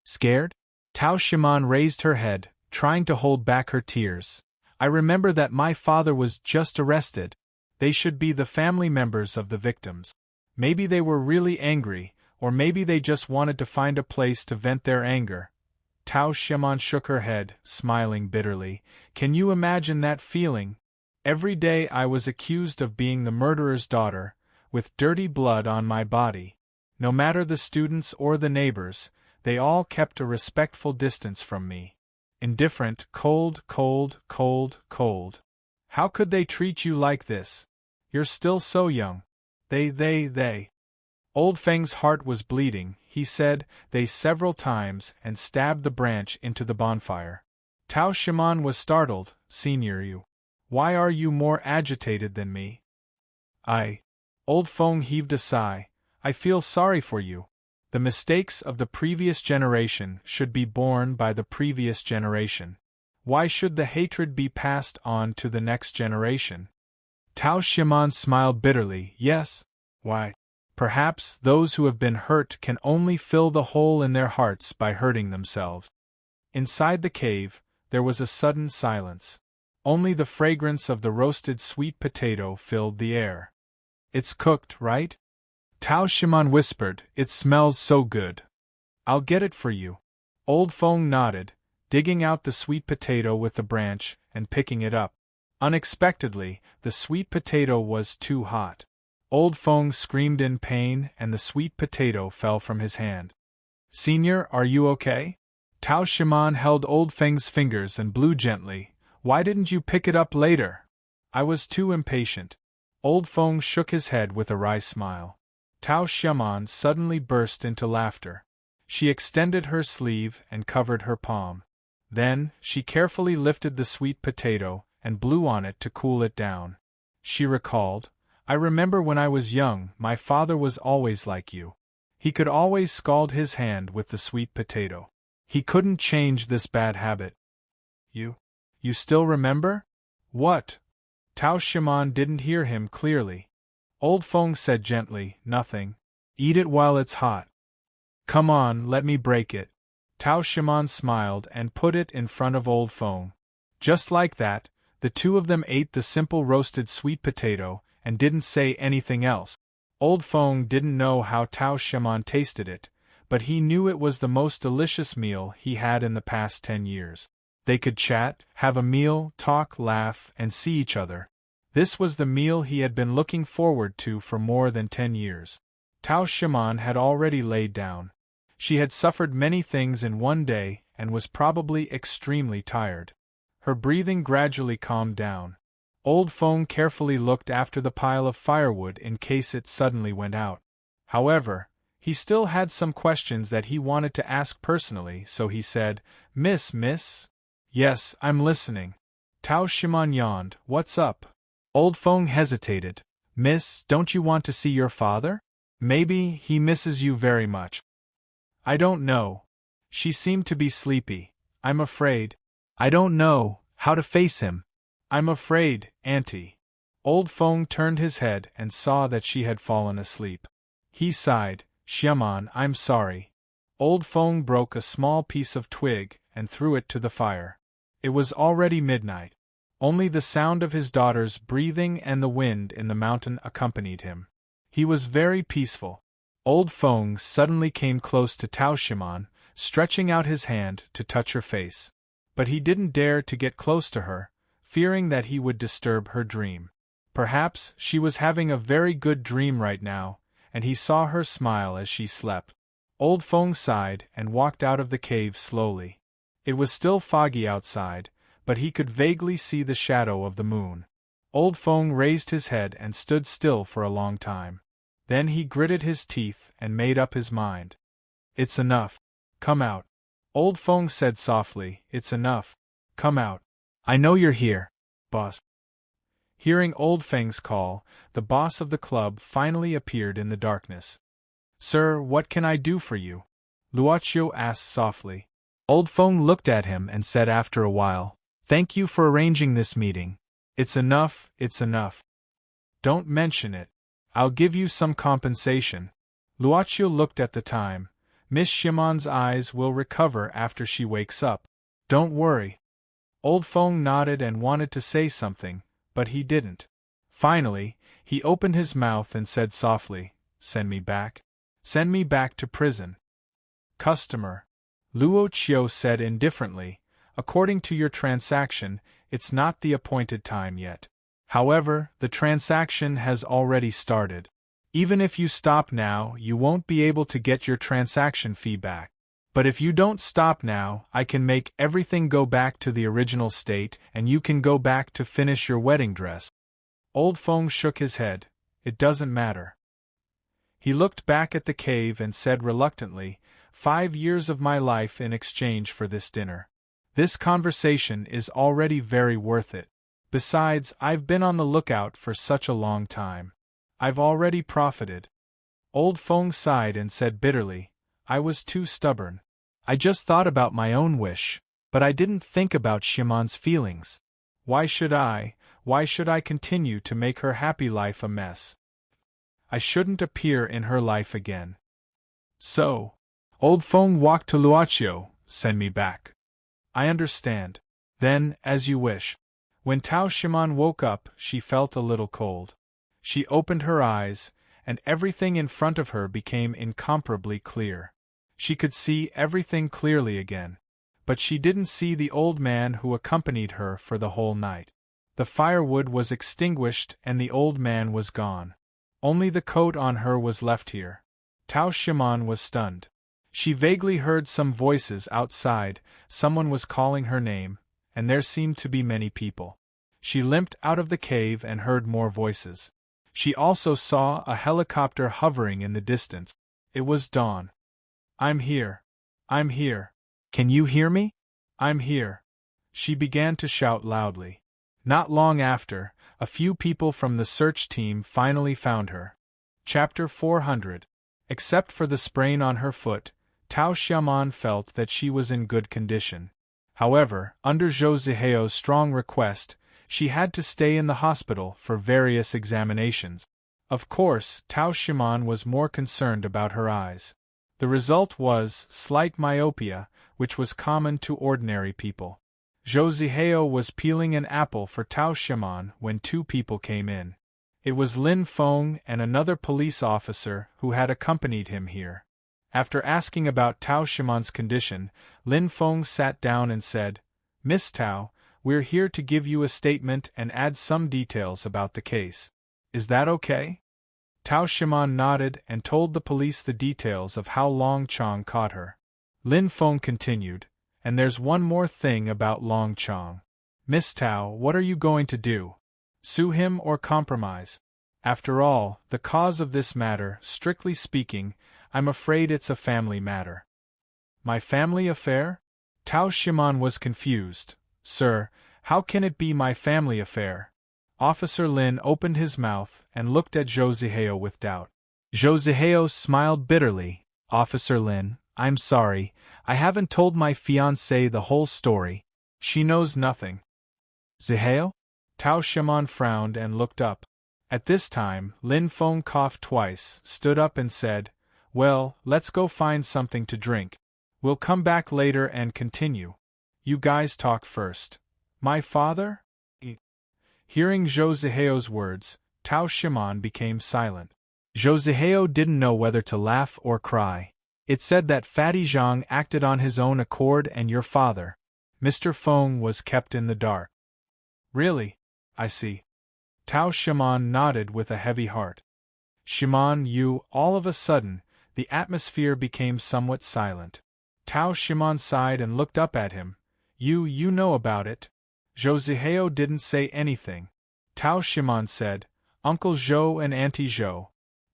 Scared? Tao Shiman raised her head, trying to hold back her tears. I remember that my father was just arrested. They should be the family members of the victims. Maybe they were really angry, or maybe they just wanted to find a place to vent their anger. Tao Shiman shook her head, smiling bitterly. Can you imagine that feeling? Every day I was accused of being the murderer's daughter, with dirty blood on my body. No matter the students or the neighbors, they all kept a respectful distance from me. Indifferent, cold, cold, cold, cold. How could they treat you like this? You're still so young. They. Old Feng's heart was bleeding. He said they several times and stabbed the branch into the bonfire. Tao Shiman was startled. Senior, why are you more agitated than me? Old Feng heaved a sigh. I feel sorry for you. The mistakes of the previous generation should be borne by the previous generation. Why should the hatred be passed on to the next generation? Tao Shiman smiled bitterly. Yes. Why? Perhaps those who have been hurt can only fill the hole in their hearts by hurting themselves. Inside the cave, there was a sudden silence. Only the fragrance of the roasted sweet potato filled the air. It's cooked, right? Tao Shiman whispered, it smells so good. I'll get it for you. Old Feng nodded, digging out the sweet potato with the branch and picking it up. Unexpectedly, the sweet potato was too hot. Old Feng screamed in pain and the sweet potato fell from his hand. Senior, are you okay? Tao Shiman held Old Feng's fingers and blew gently. Why didn't you pick it up later? I was too impatient. Old Feng shook his head with a wry smile. Tao Shiman suddenly burst into laughter. She extended her sleeve and covered her palm. Then, she carefully lifted the sweet potato and blew on it to cool it down. She recalled, I remember when I was young, my father was always like you. He could always scald his hand with the sweet potato. He couldn't change this bad habit. You still remember? What? Tao Shiman didn't hear him clearly. Old Feng said gently, nothing. Eat it while it's hot. Come on, let me break it. Tao Shiman smiled and put it in front of Old Feng. Just like that, the two of them ate the simple roasted sweet potato and didn't say anything else. Old Feng didn't know how Tao Shiman tasted it, but he knew it was the most delicious meal he had in the past 10 years. They could chat, have a meal, talk, laugh, and see each other. This was the meal he had been looking forward to for more than 10 years. Tao Shiman had already laid down. She had suffered many things in one day and was probably extremely tired. Her breathing gradually calmed down. Old Feng carefully looked after the pile of firewood in case it suddenly went out. However, he still had some questions that he wanted to ask personally, so he said, Miss? Yes, I'm listening. Tao Shiman yawned. What's up? Old Feng hesitated. Miss, don't you want to see your father? Maybe he misses you very much. I don't know. She seemed to be sleepy. I'm afraid. I don't know how to face him. I'm afraid, Auntie. Old Feng turned his head and saw that she had fallen asleep. He sighed. Shiman, I'm sorry. Old Feng broke a small piece of twig and threw it to the fire. It was already midnight. Only the sound of his daughter's breathing and the wind in the mountain accompanied him. He was very peaceful. Old Feng suddenly came close to Tao Shiman, stretching out his hand to touch her face. But he didn't dare to get close to her, fearing that he would disturb her dream. Perhaps she was having a very good dream right now, and he saw her smile as she slept. Old Feng sighed and walked out of the cave slowly. It was still foggy outside, but he could vaguely see the shadow of the moon. Old Feng raised his head and stood still for a long time. Then he gritted his teeth and made up his mind. It's enough. Come out. Old Feng said softly, It's enough. Come out. I know you're here, boss. Hearing Old Feng's call, the boss of the club finally appeared in the darkness. Sir, what can I do for you? Luochio asked softly. Old Feng looked at him and said after a while, Thank you for arranging this meeting. It's enough, it's enough. Don't mention it. I'll give you some compensation. Luochio looked at the time. Miss Shimon's eyes will recover after she wakes up. Don't worry. Old Feng nodded and wanted to say something, but he didn't. Finally, he opened his mouth and said softly, Send me back. Send me back to prison. Customer. Luochio said indifferently, According to your transaction, it's not the appointed time yet. However, the transaction has already started. Even if you stop now, you won't be able to get your transaction fee back. But if you don't stop now, I can make everything go back to the original state and you can go back to finish your wedding dress. Old Feng shook his head. It doesn't matter. He looked back at the cave and said reluctantly, 5 years of my life in exchange for this dinner. This conversation is already very worth it. Besides, I've been on the lookout for such a long time. I've already profited. Old Feng sighed and said bitterly, I was too stubborn. I just thought about my own wish, but I didn't think about Shimon's feelings. Why should I continue to make her happy life a mess? I shouldn't appear in her life again. So, Old Feng walked to Luochio, Send me back. I understand. Then, as you wish. When Tao Shimon woke up, she felt a little cold. She opened her eyes, and everything in front of her became incomparably clear. She could see everything clearly again. But she didn't see the old man who accompanied her for the whole night. The firewood was extinguished and the old man was gone. Only the coat on her was left here. Tao Shimon was stunned. She vaguely heard some voices outside, someone was calling her name, and there seemed to be many people. She limped out of the cave and heard more voices. She also saw a helicopter hovering in the distance. It was dawn. I'm here. I'm here. Can you hear me? I'm here. She began to shout loudly. Not long after, a few people from the search team finally found her. Chapter 400. Except for the sprain on her foot, Tao Xiaomon felt that she was in good condition. However, under Zhou Ziheo's strong request, she had to stay in the hospital for various examinations. Of course, Tao Xiaomon was more concerned about her eyes. The result was slight myopia, which was common to ordinary people. Zhou Ziheo was peeling an apple for Tao Xiaomon when 2 people came in. It was Lin Feng and another police officer who had accompanied him here. After asking about Tao Xiaomon's condition, Lin Feng sat down and said, Miss Tao, we're here to give you a statement and add some details about the case. Is that okay? Tao Xiaomon nodded and told the police the details of how Long Chong caught her. Lin Feng continued, and there's one more thing about Long Chong. Miss Tao, what are you going to do? Sue him or compromise? After all, the cause of this matter, strictly speaking, I'm afraid it's a family matter. My family affair? Tao Xiaomon was confused. Sir, how can it be my family affair? Officer Lin opened his mouth and looked at Zhou Ziheo with doubt. Zhou Ziheo smiled bitterly. Officer Lin, I'm sorry, I haven't told my fiancée the whole story. She knows nothing. Ziheo? Tao Xiaomon frowned and looked up. At this time, Lin Feng coughed twice, stood up and said, Well, let's go find something to drink. We'll come back later and continue. You guys talk first. My father? Hearing Zhou Ziheo's words, Tao Xiaomon became silent. Zhou Ziheo didn't know whether to laugh or cry. It said that Fatty Zhang acted on his own accord and your father, Mr. Feng, was kept in the dark. Really? I see. Tao Shimon nodded with a heavy heart. Shimon, all of a sudden, the atmosphere became somewhat silent. Tao Shimon sighed and looked up at him. You know about it. Joseheo didn't say anything. Tao Shimon said, Uncle Zhou and Auntie Zhou.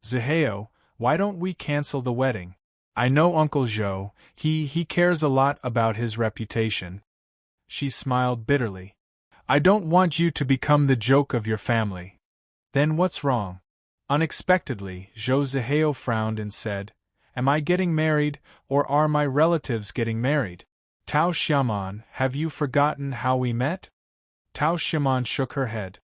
Zeheo, why don't we cancel the wedding? I know Uncle Zhou, he cares a lot about his reputation. She smiled bitterly. I don't want you to become the joke of your family. Then what's wrong? Unexpectedly, Joseheo frowned and said, Am I getting married, or are my relatives getting married? Tao Shimon, have you forgotten how we met? Tao Shimon shook her head.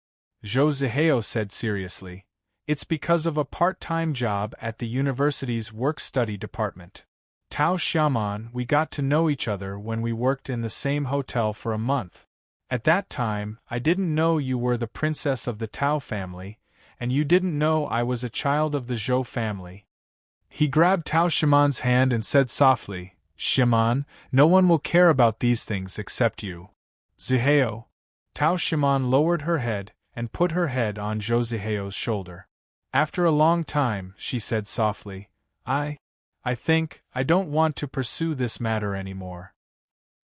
Joseheo said seriously, It's because of a part-time job at the university's work-study department. Tao Shimon, we got to know each other when we worked in the same hotel for a month. At that time, I didn't know you were the princess of the Tao family, and you didn't know I was a child of the Zhou family. He grabbed Tao Shimon's hand and said softly, Shimon, no one will care about these things except you. Zeheo. Tao Shimon lowered her head and put her head on Joseheo's shoulder. After a long time, she said softly, I think I don't want to pursue this matter anymore.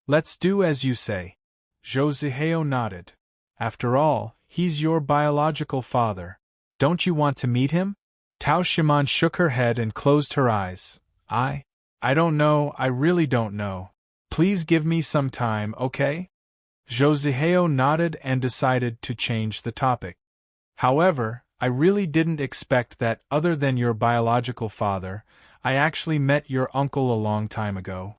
Let's do as you say. Joseheo nodded. After all, he's your biological father. Don't you want to meet him? Tao Shimon shook her head and closed her eyes. I don't know, I really don't know. Please give me some time, okay? Joseheo nodded and decided to change the topic. However, I really didn't expect that other than your biological father, I actually met your uncle a long time ago.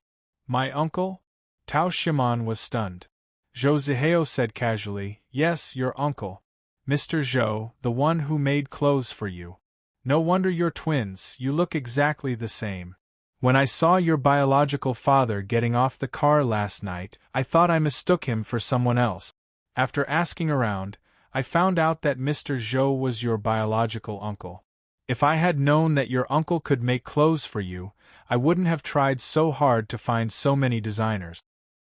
My uncle? Tao Shimon was stunned. Joseheo said casually, Yes, your uncle. Mr. Zhou, the one who made clothes for you. No wonder you're twins, you look exactly the same. When I saw your biological father getting off the car last night, I thought I mistook him for someone else. After asking around, I found out that Mr. Zhou was your biological uncle. If I had known that your uncle could make clothes for you, I wouldn't have tried so hard to find so many designers.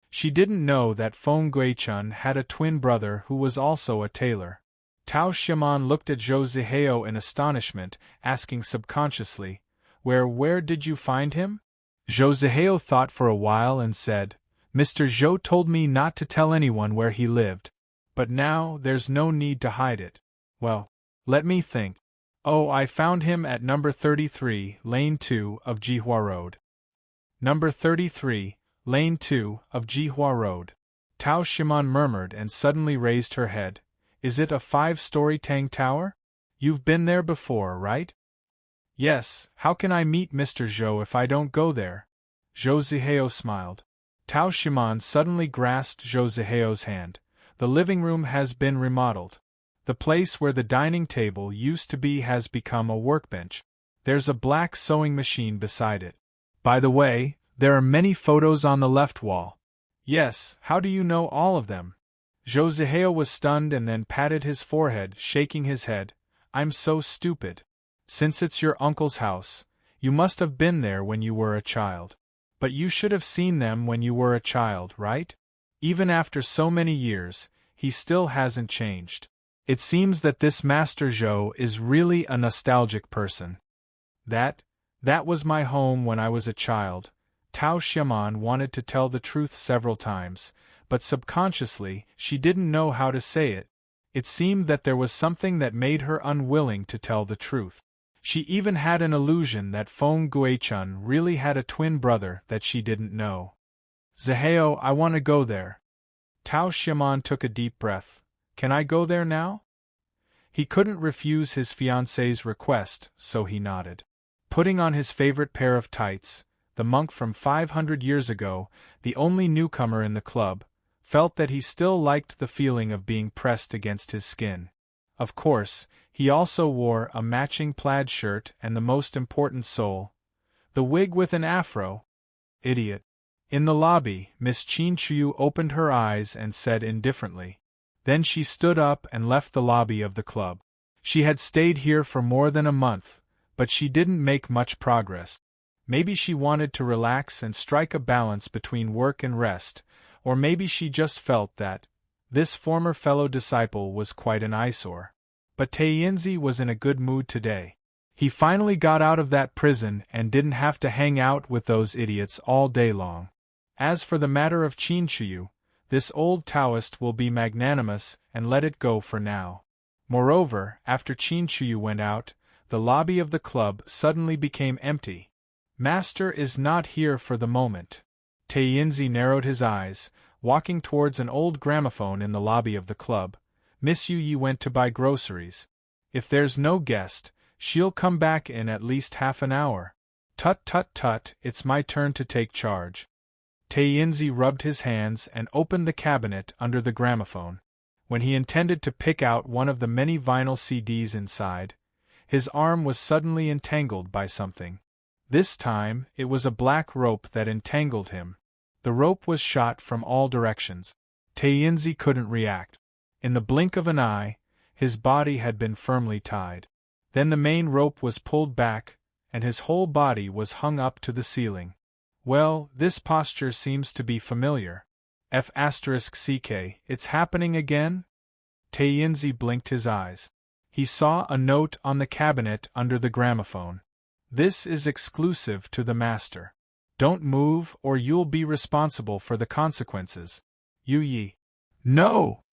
She didn't know that Feng Guichun had a twin brother who was also a tailor. Tao Shimon looked at Joseheo in astonishment, asking subconsciously, Where did you find him? Joseheo thought for a while and said, Mr. Zhou told me not to tell anyone where he lived. But now, there's no need to hide it. Well, let me think. Oh, I found him at number 33, Lane 2 of Jihua Road. Number 33, Lane 2 of Jihua Road. Tao Shimon murmured and suddenly raised her head. Is it a 5-story Tang Tower? You've been there before, right? Yes, how can I meet Mr. Zhou if I don't go there? Joseheo smiled. Tao Shimon suddenly grasped Joseheo's hand. The living room has been remodeled. The place where the dining table used to be has become a workbench. There's a black sewing machine beside it. By the way, there are many photos on the left wall. Yes, how do you know all of them? Joseheo was stunned and then patted his forehead, shaking his head. I'm so stupid. Since it's your uncle's house, you must have been there when you were a child. But you should have seen them when you were a child, right? Even after so many years, he still hasn't changed. It seems that this Master Zhou is really a nostalgic person. That was my home when I was a child. Tao Shimon wanted to tell the truth several times, but subconsciously, she didn't know how to say it. It seemed that there was something that made her unwilling to tell the truth. She even had an illusion that Feng Guichun really had a twin brother that she didn't know. Zeheo, I want to go there. Tao Shimon took a deep breath. Can I go there now? He couldn't refuse his fiancée's request, so he nodded. Putting on his favorite pair of tights, the monk from 500 years ago, the only newcomer in the club, felt that he still liked the feeling of being pressed against his skin. Of course, he also wore a matching plaid shirt and the most important soul, the wig with an afro. Idiot. In the lobby, Miss Qin Chu opened her eyes and said indifferently. Then she stood up and left the lobby of the club. She had stayed here for more than a month, but she didn't make much progress. Maybe she wanted to relax and strike a balance between work and rest, or maybe she just felt that This former fellow disciple was quite an eyesore. But Taiyinzi was in a good mood today. He finally got out of that prison and didn't have to hang out with those idiots all day long. As for the matter of Qinchuyu, this old Taoist will be magnanimous and let it go for now. Moreover, after Qinchuyu went out, the lobby of the club suddenly became empty. Master is not here for the moment. Taiyinzi narrowed his eyes, walking towards an old gramophone in the lobby of the club. Miss Yu went to buy groceries. If there's no guest, she'll come back in at least half an hour. Tut tut tut, it's my turn to take charge. Taiyinzi rubbed his hands and opened the cabinet under the gramophone. When he intended to pick out one of the many vinyl CDs inside, his arm was suddenly entangled by something. This time, it was a black rope that entangled him. The rope was shot from all directions. Taiyinzi couldn't react. In the blink of an eye, his body had been firmly tied. Then the main rope was pulled back, and his whole body was hung up to the ceiling. Well, this posture seems to be familiar. F***ck, it's happening again? Taiyinzi blinked his eyes. He saw a note on the cabinet under the gramophone. This is exclusive to the master. Don't move or you'll be responsible for the consequences. Yu Yi. No!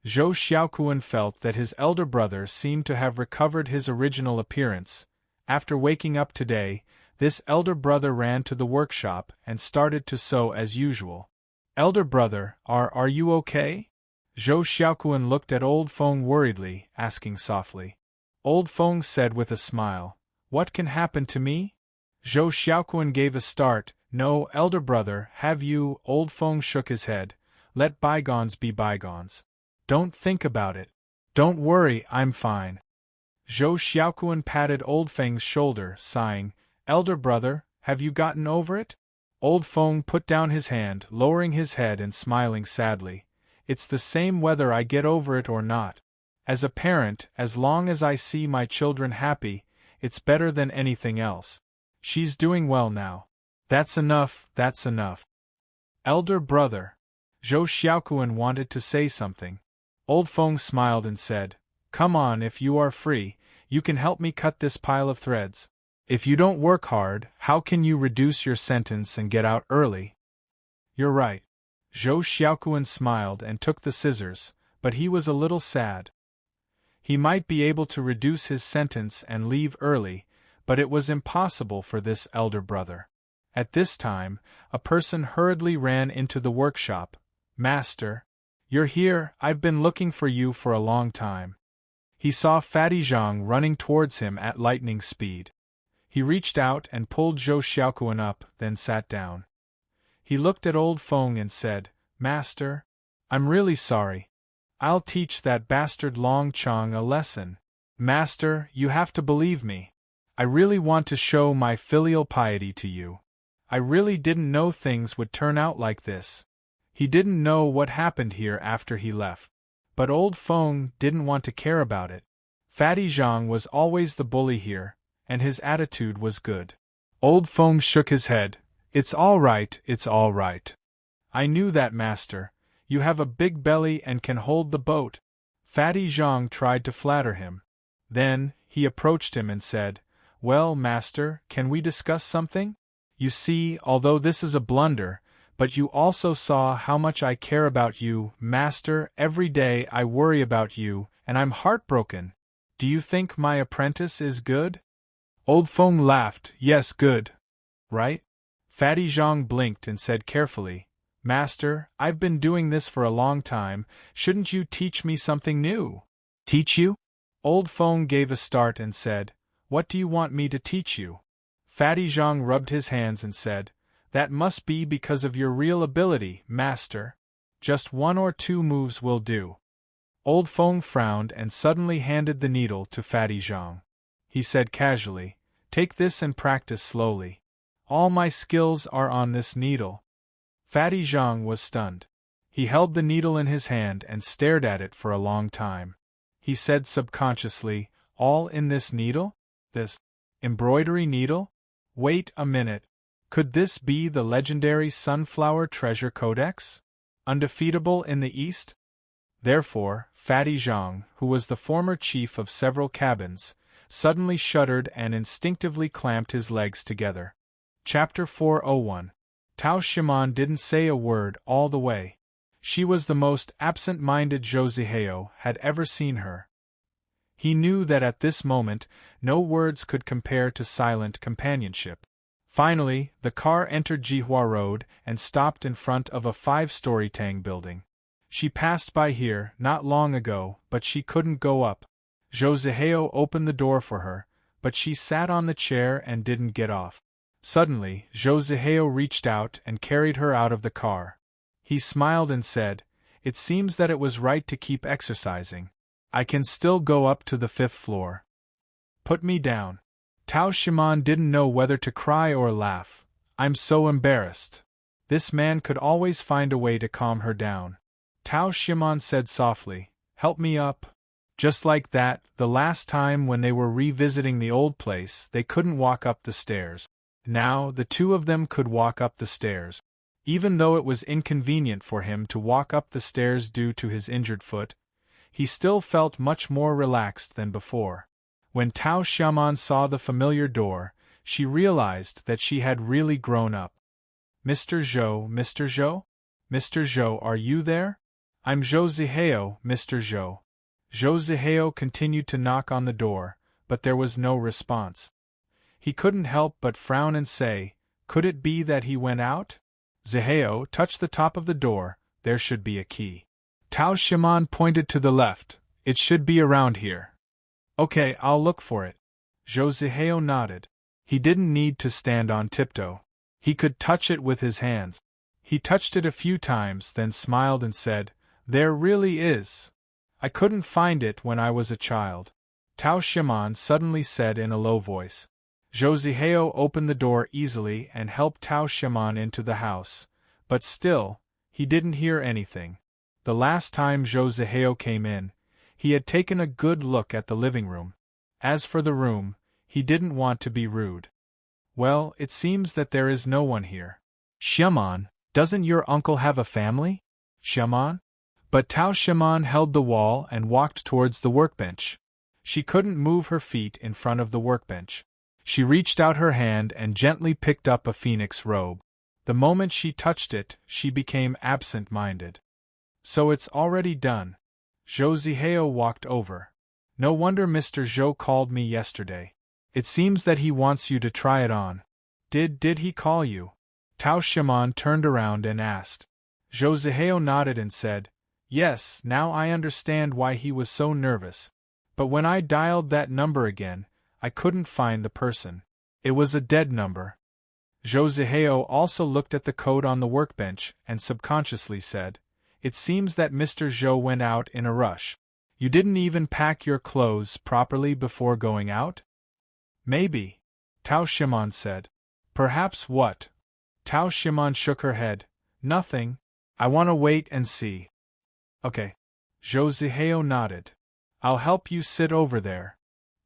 Zhou Xiaoquan felt that his elder brother seemed to have recovered his original appearance. After waking up today, this elder brother ran to the workshop and started to sew as usual. Elder brother, are you okay? Zhou Xiaoquan looked at Old Feng worriedly, asking softly. Old Feng said with a smile, What can happen to me? Zhou Xiaoquan gave a start. No, elder brother, have you? Old Feng shook his head. Let bygones be bygones. Don't think about it. Don't worry, I'm fine. Zhou Xiaoquan patted Old Feng's shoulder, sighing. Elder brother, have you gotten over it? Old Feng put down his hand, lowering his head and smiling sadly. It's the same whether I get over it or not. As a parent, as long as I see my children happy, it's better than anything else. She's doing well now. That's enough, that's enough. Elder brother. Zhou Xiaoquan wanted to say something. Old Feng smiled and said, Come on, if you are free, you can help me cut this pile of threads. If you don't work hard, how can you reduce your sentence and get out early? You're right. Zhou Xiaoquan smiled and took the scissors, but he was a little sad. He might be able to reduce his sentence and leave early, but it was impossible for this elder brother. At this time, a person hurriedly ran into the workshop. Master, you're here, I've been looking for you for a long time. He saw Fatty Zhang running towards him at lightning speed. He reached out and pulled Zhou Xiaoquan up, then sat down. He looked at Old Feng and said, Master, I'm really sorry. I'll teach that bastard Long Chong a lesson. Master, you have to believe me. I really want to show my filial piety to you. I really didn't know things would turn out like this. He didn't know what happened here after he left. But Old Feng didn't want to care about it. Fatty Zhang was always the bully here, and his attitude was good. Old Feng shook his head. It's all right, it's all right. I knew that, master. You have a big belly and can hold the boat. Fatty Zhang tried to flatter him. Then, he approached him and said, Well, master, can we discuss something? You see, although this is a blunder, but you also saw how much I care about you, master. Every day I worry about you, and I'm heartbroken. Do you think my apprentice is good? Old Feng laughed. Yes, good. Right? Fatty Zhang blinked and said carefully, Master, I've been doing this for a long time, shouldn't you teach me something new? Teach you? Old Feng gave a start and said, What do you want me to teach you? Fatty Zhang rubbed his hands and said, That must be because of your real ability, master. Just 1 or 2 moves will do. Old Feng frowned and suddenly handed the needle to Fatty Zhang. He said casually, Take this and practice slowly. All my skills are on this needle. Fatty Zhang was stunned. He held the needle in his hand and stared at it for a long time. He said subconsciously, All in this needle? This embroidery needle? Wait a minute. Could this be the legendary Sunflower Treasure Codex? Undefeatable in the East? Therefore, Fatty Zhang, who was the former chief of several cabins, suddenly shuddered and instinctively clamped his legs together. Chapter 401. Tao Shiman didn't say a word all the way. She was the most absent-minded Zhou Zihao had ever seen her. He knew that at this moment, no words could compare to silent companionship. Finally, the car entered Jihua Road and stopped in front of a 5-story Tang building. She passed by here not long ago, but she couldn't go up. Zhou Zihao opened the door for her, but she sat on the chair and didn't get off. Suddenly, Zhou Zihao reached out and carried her out of the car. He smiled and said, "It seems that it was right to keep exercising. I can still go up to the 5th floor. Put me down." Tao Shiman didn't know whether to cry or laugh. "I'm so embarrassed." This man could always find a way to calm her down. Tao Shiman said softly, "Help me up." Just like that, the last time when they were revisiting the old place, they couldn't walk up the stairs. Now, the two of them could walk up the stairs. Even though it was inconvenient for him to walk up the stairs due to his injured foot, he still felt much more relaxed than before. When Tao Shiman saw the familiar door, she realized that she had really grown up. "Mr. Zhou, Mr. Zhou? Mr. Zhou, are you there?" "I'm Zhou Zihao, Mr. Zhou." Zhou Zihao continued to knock on the door, but there was no response. He couldn't help but frown and say, "Could it be that he went out?" Zihao touched the top of the door. "There should be a key." Tao Shiman pointed to the left. "It should be around here." "Okay, I'll look for it." Zhou Zihao nodded. He didn't need to stand on tiptoe. He could touch it with his hands. He touched it a few times, then smiled and said, "There really is. I couldn't find it when I was a child." Tao Shiman suddenly said in a low voice. Zhou Zihao opened the door easily and helped Tao Shiman into the house, but still, he didn't hear anything. The last time Zhou Zihao came in, he had taken a good look at the living room. As for the room, he didn't want to be rude. "Well, it seems that there is no one here." "Shiman, doesn't your uncle have a family?" "Shiman?" But Tao Shiman held the wall and walked towards the workbench. She couldn't move her feet in front of the workbench. She reached out her hand and gently picked up a phoenix robe. The moment she touched it, she became absent-minded. "So it's already done." Zhou Zihao walked over. "No wonder Mr. Zhou called me yesterday. It seems that he wants you to try it on." Did he call you?" Tao Shiman turned around and asked. Zhou Zihao nodded and said, "Yes, now I understand why he was so nervous. But when I dialed that number again, I couldn't find the person. It was a dead number." Zhou Zihao also looked at the code on the workbench and subconsciously said, "It seems that Mr. Zhou went out in a rush. You didn't even pack your clothes properly before going out?" "Maybe," Tao Shiman said. "Perhaps what?" Tao Shiman shook her head. "Nothing. I want to wait and see." "Okay." Zhou Zihao nodded. "I'll help you sit over there."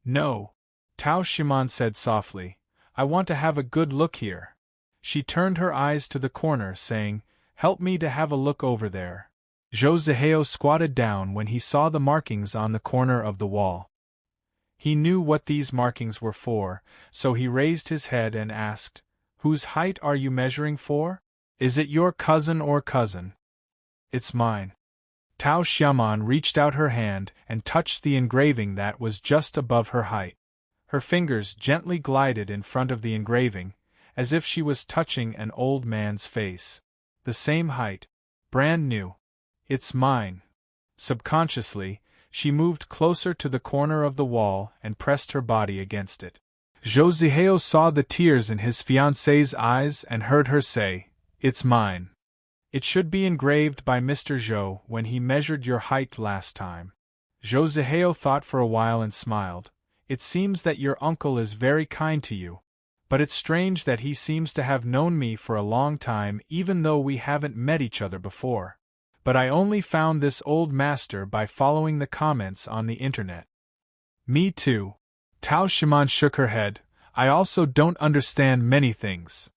"No." Tao Shiman said softly. "I want to have a good look here." She turned her eyes to the corner, saying, "Help me to have a look over there." Zhou Zihao squatted down when he saw the markings on the corner of the wall. He knew what these markings were for, so he raised his head and asked, "Whose height are you measuring for? Is it your cousin or cousin?" "It's mine." Tao Shiman reached out her hand and touched the engraving that was just above her height. Her fingers gently glided in front of the engraving, as if she was touching an old man's face. "The same height. Brand new. It's mine." Subconsciously, she moved closer to the corner of the wall and pressed her body against it. Zhou Zihao saw the tears in his fiancée's eyes and heard her say, "It's mine. It should be engraved by Mr. Zhou when he measured your height last time." Zhou Zihao thought for a while and smiled. "It seems that your uncle is very kind to you. But it's strange that he seems to have known me for a long time even though we haven't met each other before. But I only found this old master by following the comments on the internet." "Me too." Tao Shiman shook her head. "I also don't understand many things."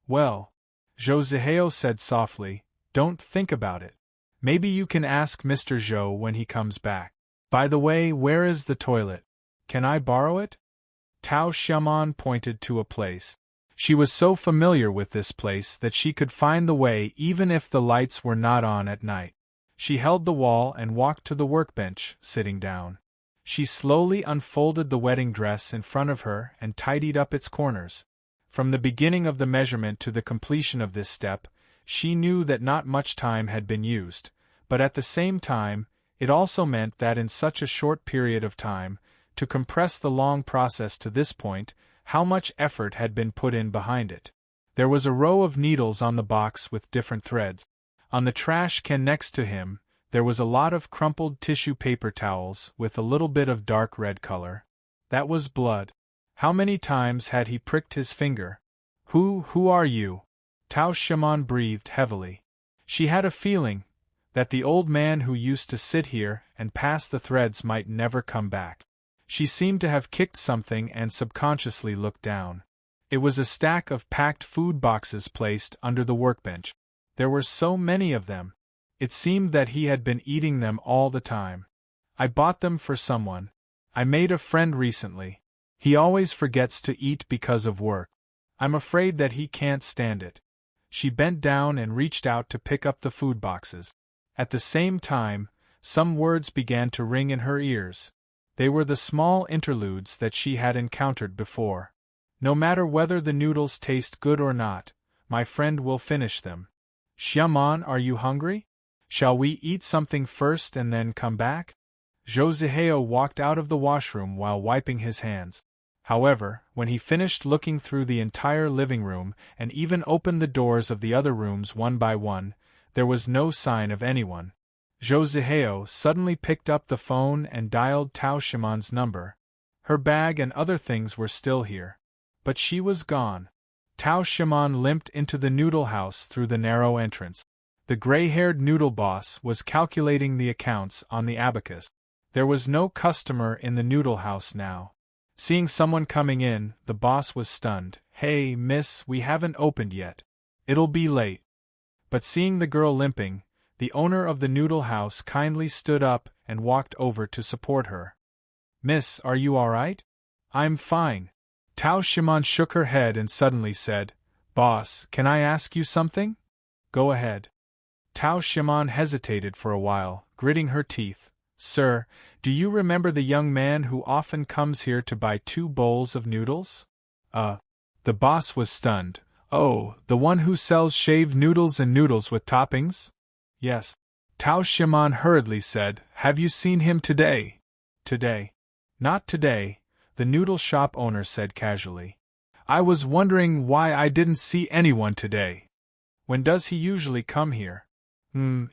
"Well," Zhou Zihao said softly, "don't think about it. Maybe you can ask Mr. Zhou when he comes back. By the way, where is the toilet? Can I borrow it? Tao Xiaomon pointed to a place. She was so familiar with this place that she could find the way even if the lights were not on at night. She held the wall and walked to the workbench, sitting down. She slowly unfolded the wedding dress in front of her and tidied up its corners. From the beginning of the measurement to the completion of this step, she knew that not much time had been used, but at the same time, it also meant that in such a short period of time, to compress the long process to this point, how much effort had been put in behind it. There was a row of needles on the box with different threads. On the trash can next to him, there was a lot of crumpled tissue paper towels with a little bit of dark red color. That was blood. How many times had he pricked his finger? Who are you? Tao Xiaomon breathed heavily. She had a feeling that the old man who used to sit here and pass the threads might never come back. She seemed to have kicked something and subconsciously looked down. It was a stack of packed food boxes placed under the workbench. There were so many of them. It seemed that he had been eating them all the time. I bought them for someone. I made a friend recently. He always forgets to eat because of work. I'm afraid that he can't stand it. She bent down and reached out to pick up the food boxes. At the same time, some words began to ring in her ears. They were the small interludes that she had encountered before. No matter whether the noodles taste good or not, my friend will finish them. Xiaomon, are you hungry? Shall we eat something first and then come back? Zhou Zihao walked out of the washroom while wiping his hands. However, when he finished looking through the entire living room and even opened the doors of the other rooms one by one, there was no sign of anyone. Zhou Zihao suddenly picked up the phone and dialed Tao Xiaomon's number. Her bag and other things were still here. But she was gone. Tao Xiaomon limped into the noodle house through the narrow entrance. The gray-haired noodle boss was calculating the accounts on the abacus. There was no customer in the noodle house now. Seeing someone coming in, the boss was stunned. Hey, miss, we haven't opened yet. It'll be late. But seeing the girl limping, the owner of the noodle house kindly stood up and walked over to support her. Miss, are you all right? I'm fine. Tao Xiaomon shook her head and suddenly said, Boss, can I ask you something? Go ahead. Tao Xiaomon hesitated for a while, gritting her teeth. Sir, do you remember the young man who often comes here to buy 2 bowls of noodles? The boss was stunned. Oh, the one who sells shaved noodles and noodles with toppings? Yes. Tao Xiaomon hurriedly said, Have you seen him today? Today. Not today, the noodle shop owner said casually. I was wondering why I didn't see anyone today. When does he usually come here?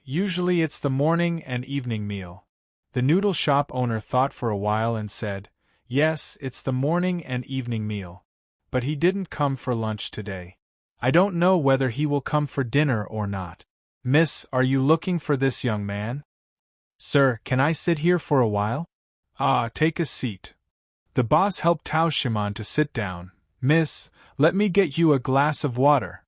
Usually it's the morning and evening meal. The noodle shop owner thought for a while and said, Yes, it's the morning and evening meal. But he didn't come for lunch today. I don't know whether he will come for dinner or not. Miss, are you looking for this young man? Sir, can I sit here for a while? Take a seat. The boss helped Tao Xiaomon to sit down. Miss, let me get you a glass of water.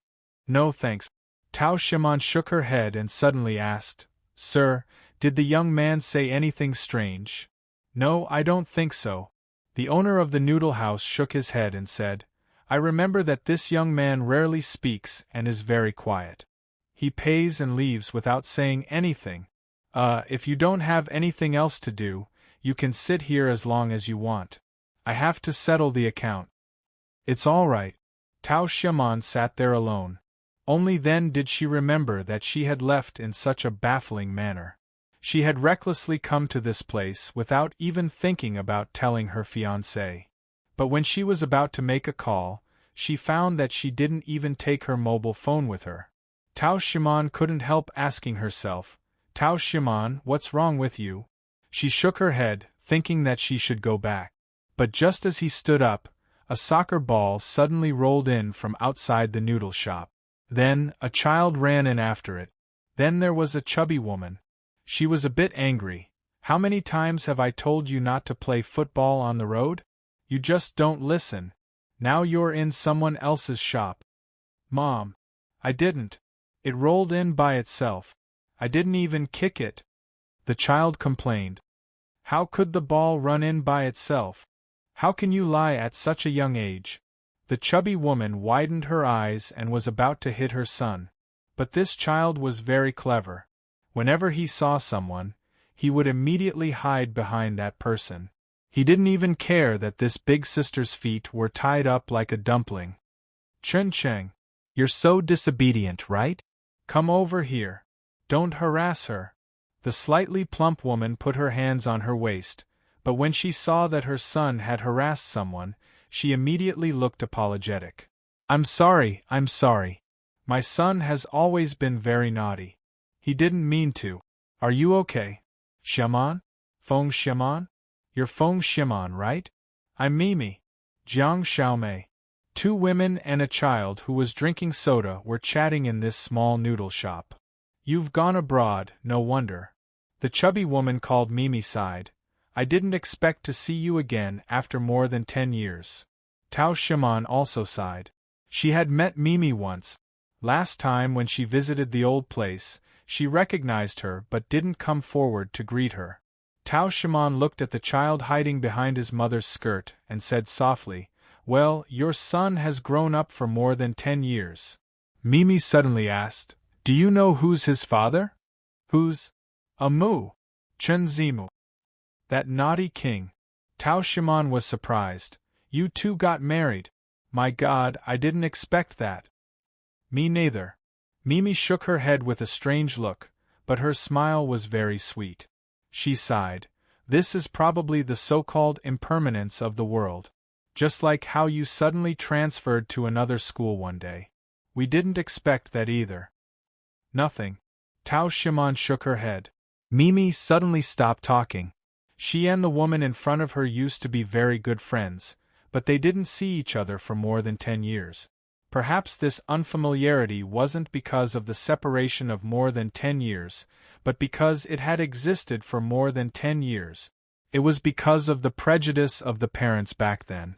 No thanks. Tao Xiaomon shook her head and suddenly asked, Sir, did the young man say anything strange? No, I don't think so. The owner of the noodle house shook his head and said, I remember that this young man rarely speaks and is very quiet. He pays and leaves without saying anything. If you don't have anything else to do, you can sit here as long as you want. I have to settle the account. It's all right. Tao Xiaomon sat there alone. Only then did she remember that she had left in such a baffling manner. She had recklessly come to this place without even thinking about telling her fiancé. But when she was about to make a call, she found that she didn't even take her mobile phone with her. Tao Xiaomon couldn't help asking herself, Tao Xiaomon, what's wrong with you? She shook her head, thinking that she should go back. But just as he stood up, a soccer ball suddenly rolled in from outside the noodle shop. Then, a child ran in after it. Then there was a chubby woman. She was a bit angry. How many times have I told you not to play football on the road? You just don't listen. Now you're in someone else's shop. Mom. I didn't. It rolled in by itself. I didn't even kick it," the child complained. "How could the ball run in by itself? How can you lie at such a young age?" The chubby woman widened her eyes and was about to hit her son. But this child was very clever. Whenever he saw someone, he would immediately hide behind that person. He didn't even care that this big sister's feet were tied up like a dumpling. "Chen Cheng, you're so disobedient, right? Come over here. Don't harass her." The slightly plump woman put her hands on her waist, but when she saw that her son had harassed someone, she immediately looked apologetic. I'm sorry. My son has always been very naughty. He didn't mean to. Are you okay? Shimon? Feng Shimon? You're Feng Shimon, right? I'm Mimi. Jiang Xiaomei." 2 women and a child who was drinking soda were chatting in this small noodle shop. "You've gone abroad, no wonder." The chubby woman called Mimi sighed. "I didn't expect to see you again after more than 10 years. Tao Shimon also sighed. She had met Mimi once. Last time when she visited the old place, she recognized her but didn't come forward to greet her. Tao Shimon looked at the child hiding behind his mother's skirt and said softly, "Well, your son has grown up for more than 10 years. Mimi suddenly asked, "Do you know who's his father?" "Who's?" "Amu. Chen Zimu. That naughty king." Tao Shimon was surprised. "You two got married. My God, I didn't expect that." "Me neither." Mimi shook her head with a strange look, but her smile was very sweet. She sighed. "This is probably the so-called impermanence of the world. Just like how you suddenly transferred to another school one day. We didn't expect that either." "Nothing." Tao Shimon shook her head. Mimi suddenly stopped talking. She and the woman in front of her used to be very good friends, but they didn't see each other for more than 10 years. Perhaps this unfamiliarity wasn't because of the separation of more than 10 years, but because it had existed for more than 10 years. It was because of the prejudice of the parents back then.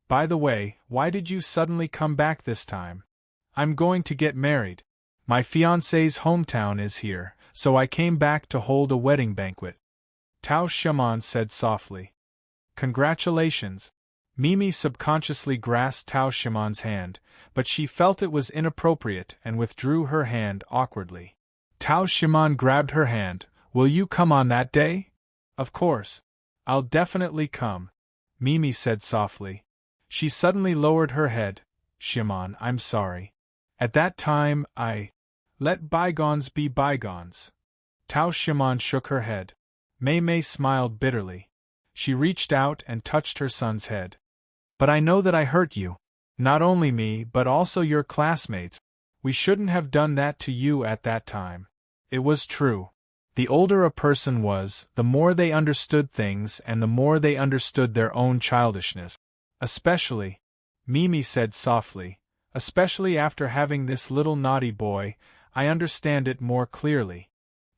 "By the way, why did you suddenly come back this time?" "I'm going to get married. My fiancé's hometown is here, so I came back to hold a wedding banquet," Tao Shimon said softly. "Congratulations." Mimi subconsciously grasped Tao Shimon's hand, but she felt it was inappropriate and withdrew her hand awkwardly. Tao Shimon grabbed her hand. "Will you come on that day?" "Of course. I'll definitely come," Mimi said softly. She suddenly lowered her head. "Shimon, I'm sorry. At that time, let bygones be bygones." Tao Shimon shook her head. Mei Mei smiled bitterly. She reached out and touched her son's head. "But I know that I hurt you. Not only me but also your classmates. We shouldn't have done that to you at that time." It was true. The older a person was, the more they understood things and the more they understood their own childishness. "Especially," Mimi said softly, "especially after having this little naughty boy, I understand it more clearly.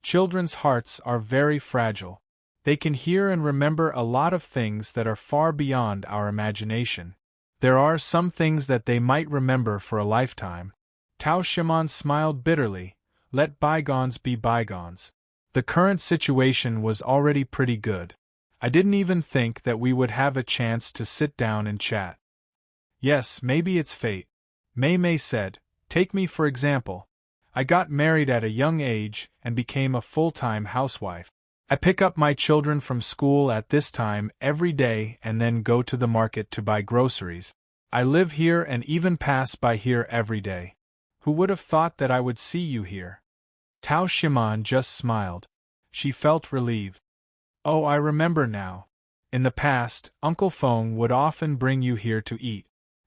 Children's hearts are very fragile. They can hear and remember a lot of things that are far beyond our imagination. There are some things that they might remember for a lifetime." Tao Shimon smiled bitterly. Let bygones be bygones. The current situation was already pretty good. I didn't even think that we would have a chance to sit down and chat. "Yes, maybe it's fate," Mei Mei said. "Take me for example. I got married at a young age and became a full-time housewife. I pick up my children from school at this time every day and then go to the market to buy groceries. I live here and even pass by here every day. Who would have thought that I would see you here?" Tao Shimon just smiled. She felt relieved. "Oh, I remember now. In the past, Uncle Feng would often bring you here to eat."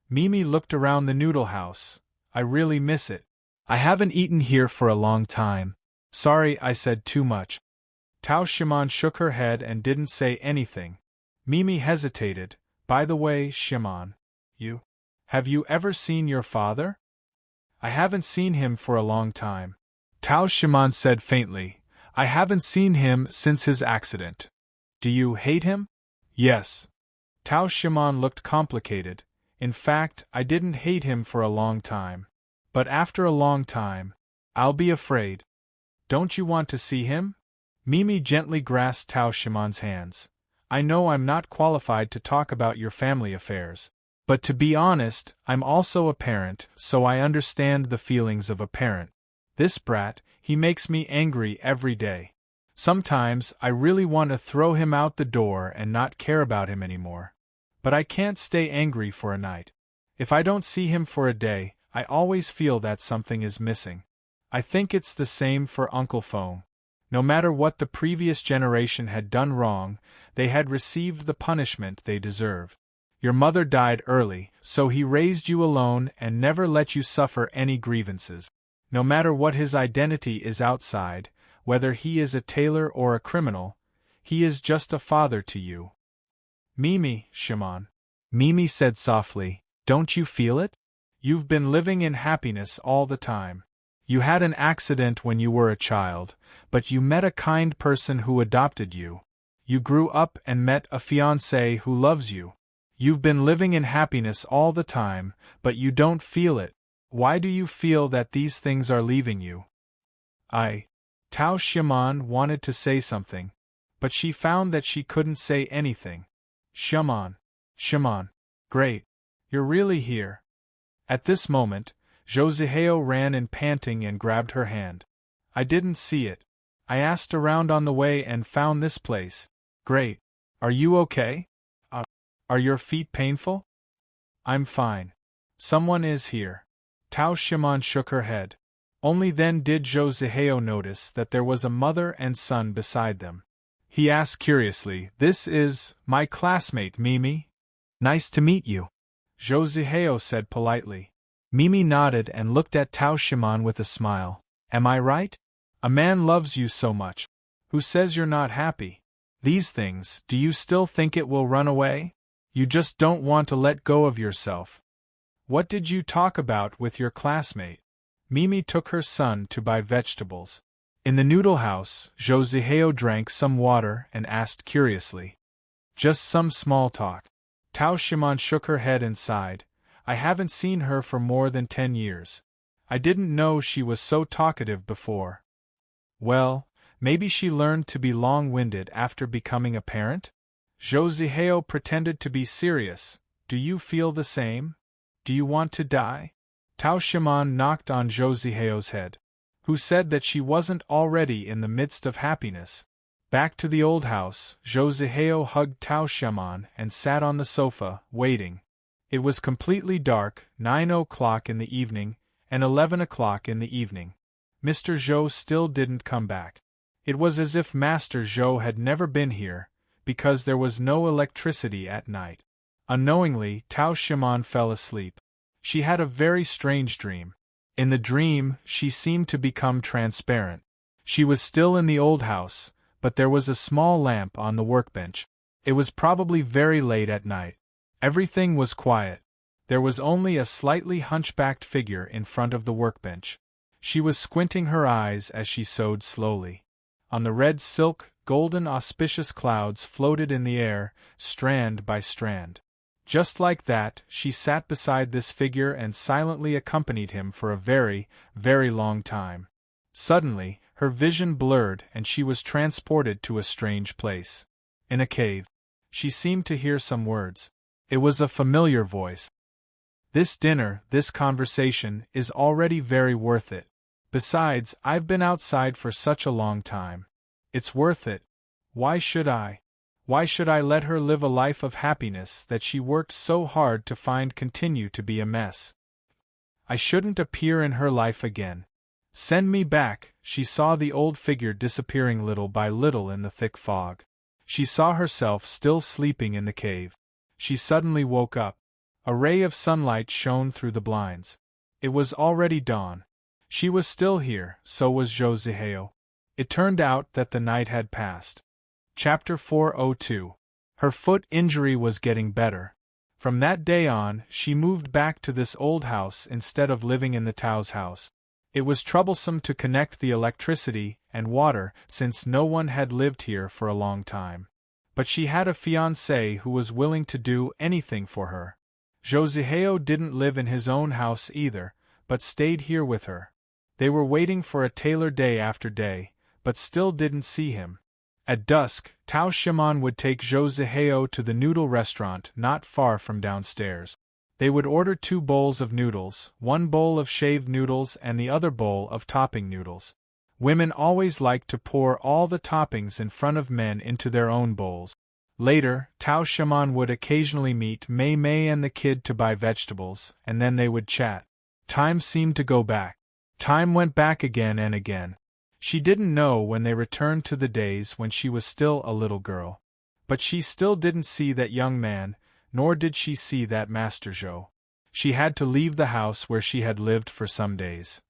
Mimi looked around the noodle house. "I really miss it. I haven't eaten here for a long time. Sorry I said too much." Tao Shimon shook her head and didn't say anything. Mimi hesitated. "By the way, Shimon, have you ever seen your father?" "I haven't seen him for a long time," Tao Shimon said faintly. "I haven't seen him since his accident." "Do you hate him?" "Yes." Tao Shimon looked complicated. "In fact, I didn't hate him for a long time. But after a long time, I'll be afraid." Don't you want to see him? Mimi gently grasped Tao Shimon's hands. I know I'm not qualified to talk about your family affairs. But to be honest, I'm also a parent, so I understand the feelings of a parent. This brat, he makes me angry every day. Sometimes I really want to throw him out the door and not care about him anymore. But I can't stay angry for a night. If I don't see him for a day, I always feel that something is missing. I think it's the same for Uncle Fong. No matter what the previous generation had done wrong, they had received the punishment they deserved. Your mother died early, so he raised you alone and never let you suffer any grievances. No matter what his identity is outside, whether he is a tailor or a criminal, he is just a father to you. Mimi, Shimon. Mimi said softly, don't you feel it? You've been living in happiness all the time. You had an accident when you were a child, but you met a kind person who adopted you. You grew up and met a fiancé who loves you. You've been living in happiness all the time, but you don't feel it. Why do you feel that these things are leaving you? Tao Shimon wanted to say something, but she found that she couldn't say anything. Shimon, great. You're really here. At this moment, Joseheo ran in panting and grabbed her hand. I didn't see it. I asked around on the way and found this place. Great. Are you okay? Are your feet painful? I'm fine. Someone is here. Tao Shimon shook her head. Only then did Joseheo notice that there was a mother and son beside them. He asked curiously, This is my classmate, Mimi. Nice to meet you. Joseheo said politely. Mimi nodded and looked at Tao Shimon with a smile. Am I right? A man loves you so much. Who says you're not happy? These things, do you still think it will run away? You just don't want to let go of yourself. What did you talk about with your classmate? Mimi took her son to buy vegetables. In the noodle house, Joseheo drank some water and asked curiously. Just some small talk. Tao Shimon shook her head and sighed. I haven't seen her for more than 10 years. I didn't know she was so talkative before. Well, maybe she learned to be long-winded after becoming a parent? Joseheo pretended to be serious. Do you feel the same? Do you want to die? Tao Shimon knocked on Joseheo's head. Who said that she wasn't already in the midst of happiness? Back to the old house, Joseheo hugged Tao Shimon and sat on the sofa, waiting. It was completely dark, 9 o'clock in the evening, and 11 o'clock in the evening. Mr. Zhou still didn't come back. It was as if Master Zhou had never been here, because there was no electricity at night. Unknowingly, Tao Shimon fell asleep. She had a very strange dream. In the dream, she seemed to become transparent. She was still in the old house, but there was a small lamp on the workbench. It was probably very late at night. Everything was quiet. There was only a slightly hunchbacked figure in front of the workbench. She was squinting her eyes as she sewed slowly. On the red silk, golden auspicious clouds floated in the air, strand by strand. Just like that, she sat beside this figure and silently accompanied him for a very, very long time. Suddenly, her vision blurred and she was transported to a strange place. In a cave. She seemed to hear some words. It was a familiar voice. This dinner, this conversation, is already very worth it. Besides, I've been outside for such a long time. It's worth it. Why should I? Why should I let her live a life of happiness that she worked so hard to find continue to be a mess? I shouldn't appear in her life again. Send me back. She saw the old figure disappearing little by little in the thick fog. She saw herself still sleeping in the cave. She suddenly woke up. A ray of sunlight shone through the blinds. It was already dawn. She was still here, so was Joseheo. It turned out that the night had passed. Chapter 402. Her foot injury was getting better. From that day on, she moved back to this old house instead of living in the Tao's house. It was troublesome to connect the electricity and water since no one had lived here for a long time. But she had a fiancé who was willing to do anything for her. Joseheo didn't live in his own house either, but stayed here with her. They were waiting for a tailor day after day, but still didn't see him. At dusk, Tao Shimon would take Zhou Zihao to the noodle restaurant not far from downstairs. They would order 2 bowls of noodles, 1 bowl of shaved noodles and the other bowl of topping noodles. Women always liked to pour all the toppings in front of men into their own bowls. Later, Tao Shimon would occasionally meet Mei Mei and the kid to buy vegetables, and then they would chat. Time seemed to go back. Time went back again and again. She didn't know when they returned to the days when she was still a little girl. But she still didn't see that young man, nor did she see that Master Zhou. She had to leave the house where she had lived for some days.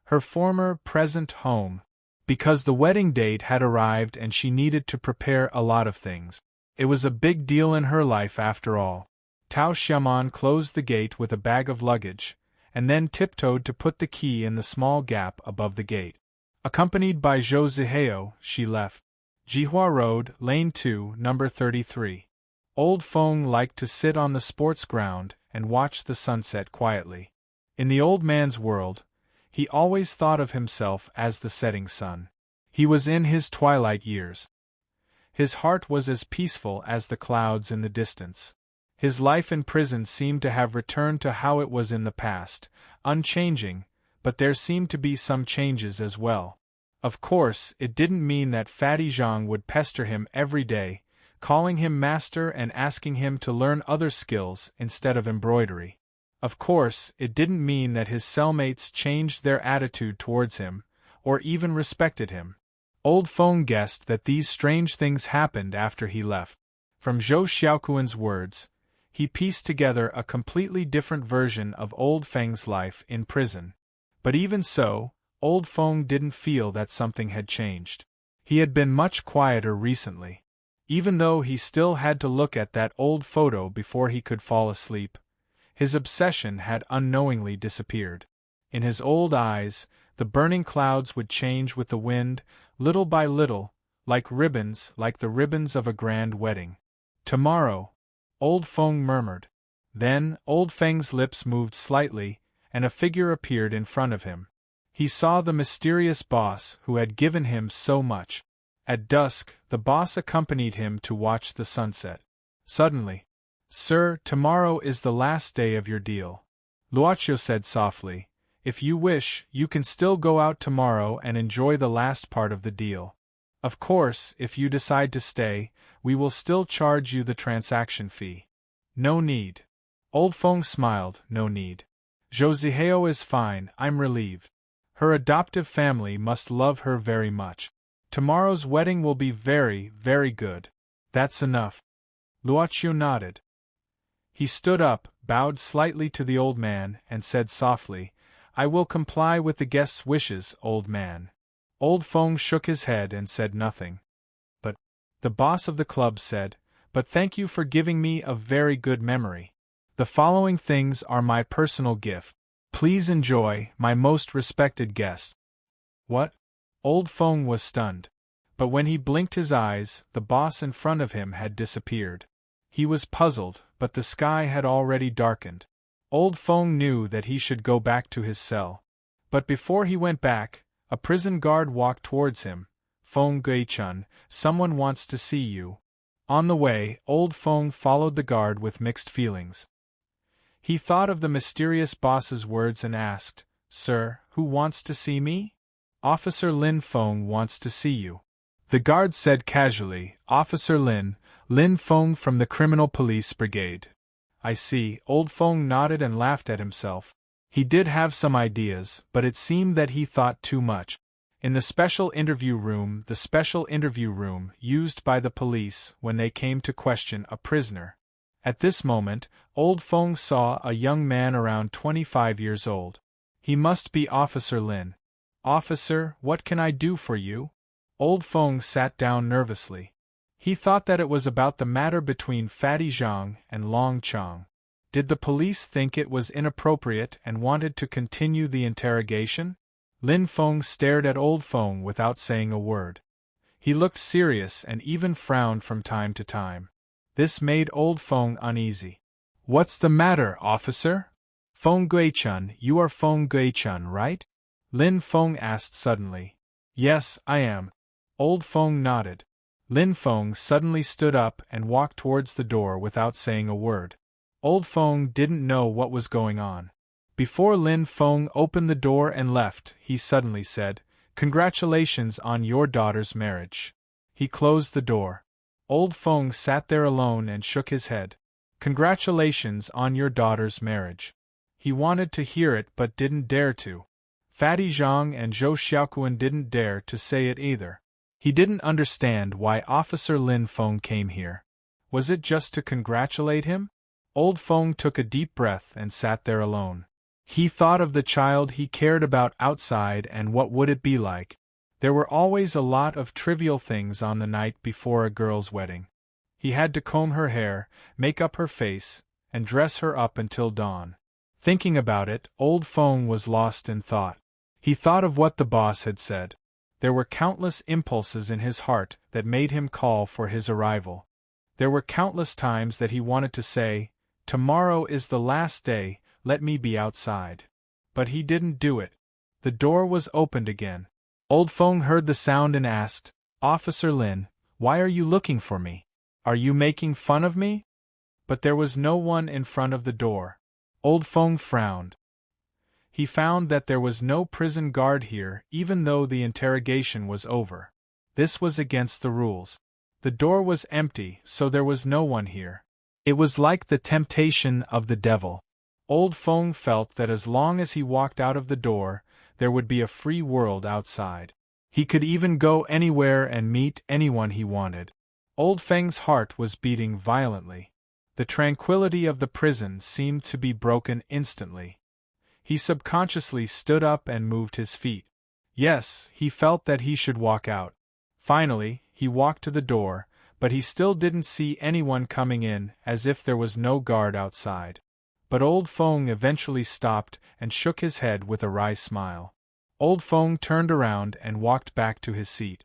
Her former, present home. Because the wedding date had arrived and she needed to prepare a lot of things. It was a big deal in her life after all. Tao Shimon closed the gate with a bag of luggage, and then tiptoed to put the key in the small gap above the gate. Accompanied by Zhou Zihao, she left. Jihua Road, Lane 2, number 33. Old Feng liked to sit on the sports ground and watch the sunset quietly. In the old man's world, he always thought of himself as the setting sun. He was in his twilight years. His heart was as peaceful as the clouds in the distance. His life in prison seemed to have returned to how it was in the past, unchanging, but there seemed to be some changes as well. Of course, it didn't mean that Fatty Zhang would pester him every day, calling him master and asking him to learn other skills instead of embroidery. Of course, it didn't mean that his cellmates changed their attitude towards him, or even respected him. Old Feng guessed that these strange things happened after he left. From Zhou Xiaokuan's words, he pieced together a completely different version of Old Feng's life in prison. But even so, Old Feng didn't feel that something had changed. He had been much quieter recently. Even though he still had to look at that old photo before he could fall asleep, his obsession had unknowingly disappeared. In his old eyes, the burning clouds would change with the wind, little by little, like the ribbons of a grand wedding. Tomorrow, Old Feng murmured. Then, Old Feng's lips moved slightly, and a figure appeared in front of him. He saw the mysterious boss who had given him so much. At dusk, the boss accompanied him to watch the sunset. Suddenly, "Sir, tomorrow is the last day of your deal," Luochio said softly. "If you wish, you can still go out tomorrow and enjoy the last part of the deal. Of course, if you decide to stay, we will still charge you the transaction fee." "No need." Old Feng smiled. "No need. Zhou Zihao is fine, I'm relieved. Her adoptive family must love her very much. Tomorrow's wedding will be very, very good. That's enough." Luochio nodded. He stood up, bowed slightly to the old man, and said softly, "I will comply with the guest's wishes, old man." Old Feng shook his head and said nothing. "But," the boss of the club said, "but thank you for giving me a very good memory. The following things are my personal gift. Please enjoy, my most respected guest." "What?" Old Feng was stunned. But when he blinked his eyes, the boss in front of him had disappeared. He was puzzled, but the sky had already darkened. Old Feng knew that he should go back to his cell. But before he went back, a prison guard walked towards him. "Feng Guichun, someone wants to see you." On the way, Old Feng followed the guard with mixed feelings. He thought of the mysterious boss's words and asked, "Sir, who wants to see me?" "Officer Lin Feng wants to see you." The guard said casually, "Officer Lin Feng from the Criminal Police Brigade." "I see." Old Feng nodded and laughed at himself. He did have some ideas, but it seemed that he thought too much. In the special interview room used by the police when they came to question a prisoner. At this moment, Old Feng saw a young man around 25 years old. He must be Officer Lin. "Officer, what can I do for you?" Old Feng sat down nervously. He thought that it was about the matter between Fatty Zhang and Long Chong. Did the police think it was inappropriate and wanted to continue the interrogation? Lin Feng stared at Old Feng without saying a word. He looked serious and even frowned from time to time. This made Old Feng uneasy. "What's the matter, officer?" "Feng Guichun, you are Feng Guichun, right?" Lin Feng asked suddenly. Yes, I am. Old Feng nodded. Lin Feng suddenly stood up and walked towards the door without saying a word. Old Feng didn't know what was going on. Before Lin Feng opened the door and left, he suddenly said, Congratulations on your daughter's marriage. He closed the door. Old Feng sat there alone and shook his head. Congratulations on your daughter's marriage. He wanted to hear it but didn't dare to. Fatty Zhang and Zhou Xiaoquan didn't dare to say it either. He didn't understand why Officer Lin Feng came here. Was it just to congratulate him? Old Feng took a deep breath and sat there alone. He thought of the child he cared about outside and what would it be like. There were always a lot of trivial things on the night before a girl's wedding. He had to comb her hair, make up her face, and dress her up until dawn. Thinking about it, Old Feng was lost in thought. He thought of what the boss had said. There were countless impulses in his heart that made him call for his arrival. There were countless times that he wanted to say, Tomorrow is the last day, let me be outside. But he didn't do it. The door was opened again. Old Feng heard the sound and asked, Officer Lin, why are you looking for me? Are you making fun of me? But there was no one in front of the door. Old Feng frowned. He found that there was no prison guard here even though the interrogation was over. This was against the rules. The door was empty, so there was no one here. It was like the temptation of the devil. Old Feng felt that as long as he walked out of the door, there would be a free world outside. He could even go anywhere and meet anyone he wanted. Old Feng's heart was beating violently. The tranquility of the prison seemed to be broken instantly. He subconsciously stood up and moved his feet. Yes, he felt that he should walk out. Finally, he walked to the door, but he still didn't see anyone coming in, as if there was no guard outside. But Old Feng eventually stopped and shook his head with a wry smile. Old Feng turned around and walked back to his seat.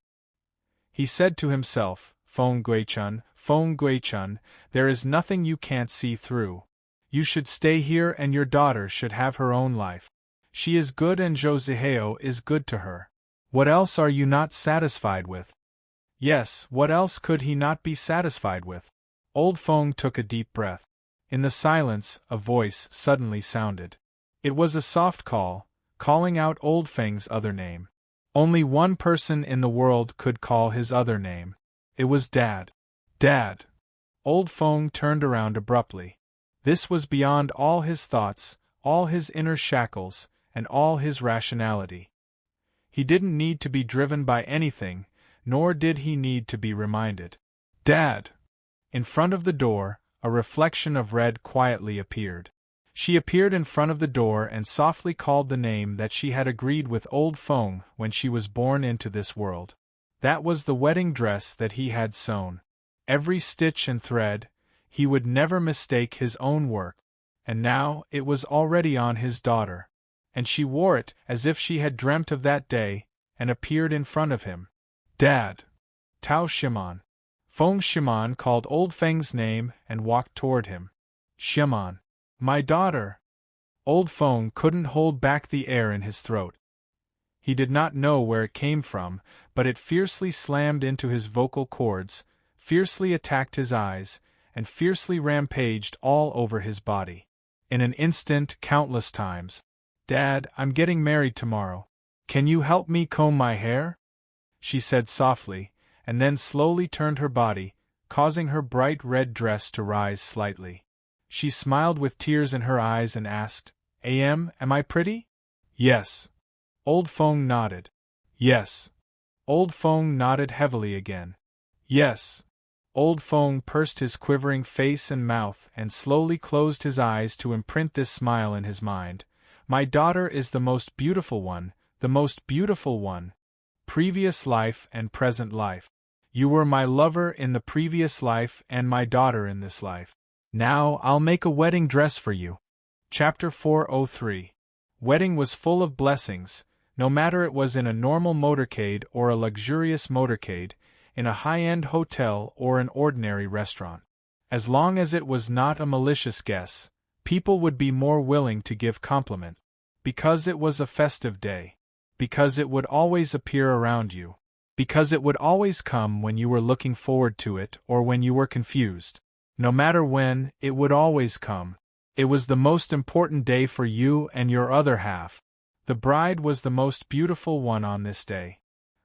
He said to himself, Feng Guichun, there is nothing you can't see through. You should stay here and your daughter should have her own life. She is good and Zhou Zihao is good to her. What else are you not satisfied with? Yes, what else could he not be satisfied with? Old Feng took a deep breath. In the silence, a voice suddenly sounded. It was a soft call, calling out Old Feng's other name. Only one person in the world could call his other name. It was Dad. Dad! Old Feng turned around abruptly. This was beyond all his thoughts, all his inner shackles, and all his rationality. He didn't need to be driven by anything, nor did he need to be reminded. Dad! In front of the door, a reflection of red quietly appeared. She appeared in front of the door and softly called the name that she had agreed with Old Feng when she was born into this world. That was the wedding dress that he had sewn. Every stitch and thread, he would never mistake his own work. And now, it was already on his daughter. And she wore it as if she had dreamt of that day, and appeared in front of him. Dad! Tao Shiman. Feng Shiman called Old Feng's name and walked toward him. Shiman. My daughter! Old Feng couldn't hold back the air in his throat. He did not know where it came from, but it fiercely slammed into his vocal cords, fiercely attacked his eyes, and fiercely rampaged all over his body. In an instant, countless times. Dad, I'm getting married tomorrow. Can you help me comb my hair? She said softly, and then slowly turned her body, causing her bright red dress to rise slightly. She smiled with tears in her eyes and asked, Am I pretty? Yes. Old Feng nodded. Yes. Old Feng nodded heavily again. Yes. Old Feng pursed his quivering face and mouth and slowly closed his eyes to imprint this smile in his mind. My daughter is the most beautiful one, the most beautiful one. Previous life and present life. You were my lover in the previous life and my daughter in this life. Now I'll make a wedding dress for you. Chapter 403. Wedding was full of blessings, no matter it was in a normal motorcade or a luxurious motorcade, in a high-end hotel or an ordinary restaurant. As long as it was not a malicious guess, people would be more willing to give compliment. Because it was a festive day. because it would always appear around you. Because it would always come when you were looking forward to it or when you were confused. No matter when, it would always come. It was the most important day for you and your other half. The bride was the most beautiful one on this day.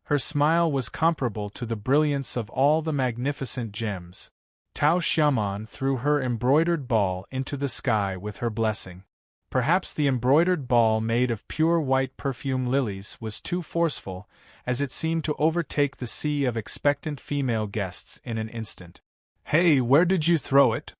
Her smile was comparable to the brilliance of all the magnificent gems. Tao Xiaoman threw her embroidered ball into the sky with her blessing. Perhaps the embroidered ball made of pure white perfume lilies was too forceful, as it seemed to overtake the sea of expectant female guests in an instant. "Hey, where did you throw it?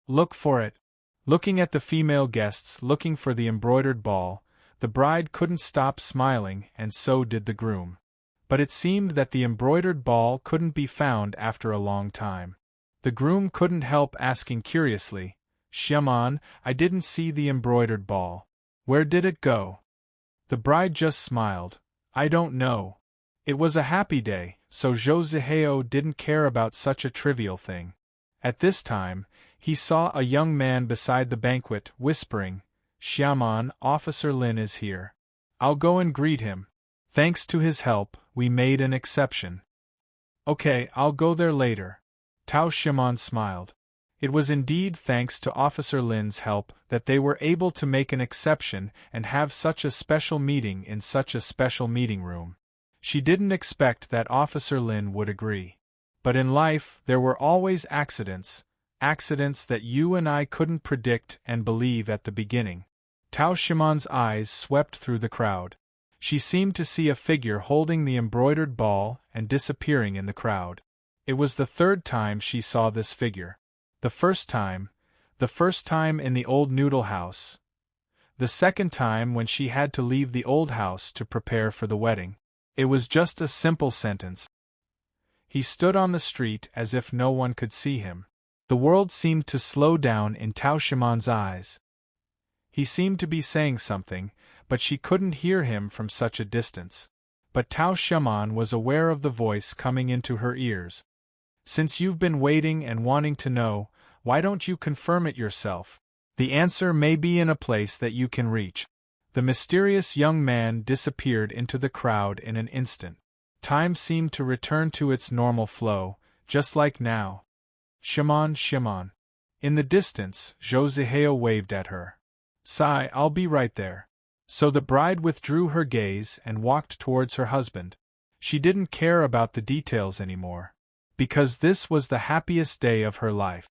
Look for it." Looking at the female guests looking for the embroidered ball, the bride couldn't stop smiling, and so did the groom. But it seemed that the embroidered ball couldn't be found after a long time. The groom couldn't help asking curiously, "Xiaoman, I didn't see the embroidered ball. Where did it go?" The bride just smiled. "I don't know. It was a happy day, so Zhou Zihao didn't care about such a trivial thing." At this time, he saw a young man beside the banquet, whispering, "Xiaoman, Officer Lin is here. I'll go and greet him. Thanks to his help, we made an exception." "Okay, I'll go there later." Tao Xiaoman smiled. It was indeed thanks to Officer Lin's help that they were able to make an exception and have such a special meeting in such a special meeting room. She didn't expect that Officer Lin would agree. But in life, there were always accidents that you and I couldn't predict and believe at the beginning. Tao Xiaoman's eyes swept through the crowd. She seemed to see a figure holding the embroidered ball and disappearing in the crowd. It was the third time she saw this figure. The first time in the old noodle house. The second time when she had to leave the old house to prepare for the wedding. It was just a simple sentence. He stood on the street as if no one could see him. The world seemed to slow down in Tao Xiaoman's eyes. He seemed to be saying something, but she couldn't hear him from such a distance. But Tao Xiaoman was aware of the voice coming into her ears. "Since you've been waiting and wanting to know, why don't you confirm it yourself? The answer may be in a place that you can reach." The mysterious young man disappeared into the crowd in an instant. Time seemed to return to its normal flow, just like now. "Xiaoman, Xiaoman." In the distance, Zhou Zihao waved at her. "Sai, I'll be right there." So the bride withdrew her gaze and walked towards her husband. She didn't care about the details anymore. Because this was the happiest day of her life.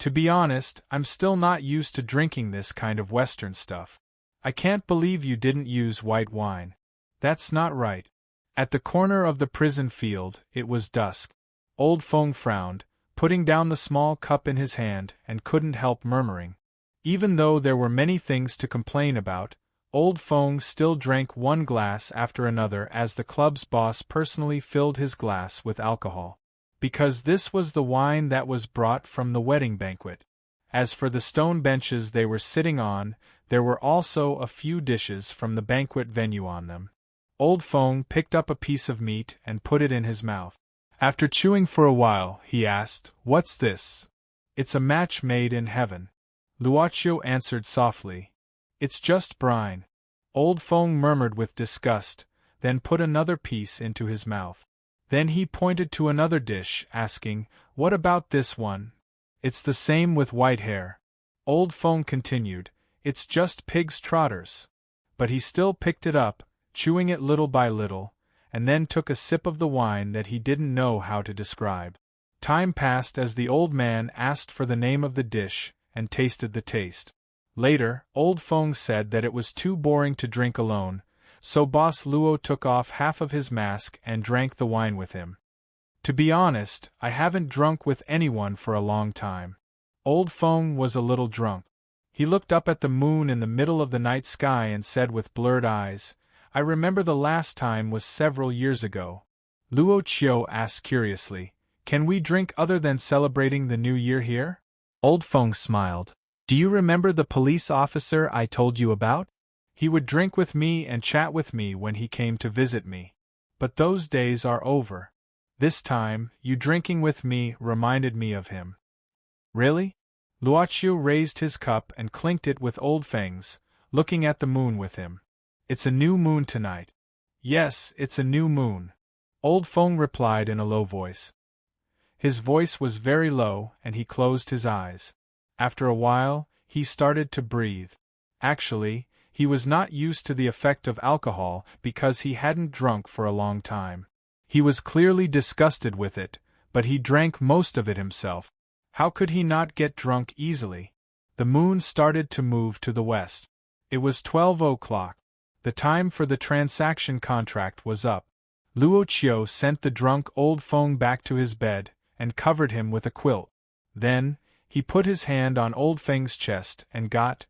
"To be honest, I'm still not used to drinking this kind of Western stuff. I can't believe you didn't use white wine. That's not right." At the corner of the prison field, it was dusk. Old Feng frowned, putting down the small cup in his hand, and couldn't help murmuring. Even though there were many things to complain about, Old Feng still drank one glass after another as the club's boss personally filled his glass with alcohol. Because this was the wine that was brought from the wedding banquet. As for the stone benches they were sitting on, there were also a few dishes from the banquet venue on them. Old Feng picked up a piece of meat and put it in his mouth. After chewing for a while, he asked, "What's this?" "It's a match made in heaven." Luochio answered softly, "It's just brine." Old Feng murmured with disgust, then put another piece into his mouth. Then he pointed to another dish, asking, "What about this one?" "It's the same with white hair." Old Feng continued, "It's just pig's trotters." But he still picked it up, chewing it little by little, and then took a sip of the wine that he didn't know how to describe. Time passed as the old man asked for the name of the dish, and tasted the taste. Later, Old Feng said that it was too boring to drink alone, so Boss Luo took off half of his mask and drank the wine with him. "To be honest, I haven't drunk with anyone for a long time." Old Feng was a little drunk. He looked up at the moon in the middle of the night sky and said with blurred eyes, "I remember the last time was several years ago." Luo Qiu asked curiously, "Can we drink other than celebrating the new year here?" Old Feng smiled. "Do you remember the police officer I told you about? He would drink with me and chat with me when he came to visit me. But those days are over. This time, you drinking with me reminded me of him." "Really?" Luochio raised his cup and clinked it with Old Feng's, looking at the moon with him. "It's a new moon tonight. Yes, it's a new moon. Old Feng replied in a low voice. His voice was very low, and he closed his eyes. After a while, he started to breathe. Actually, he was not used to the effect of alcohol because he hadn't drunk for a long time. He was clearly disgusted with it, but he drank most of it himself. How could he not get drunk easily? The moon started to move to the west. It was 12 o'clock. The time for the transaction contract was up. Luo Qiu sent the drunk old Feng back to his bed and covered him with a quilt. Then, he put his hand on old Feng's chest and got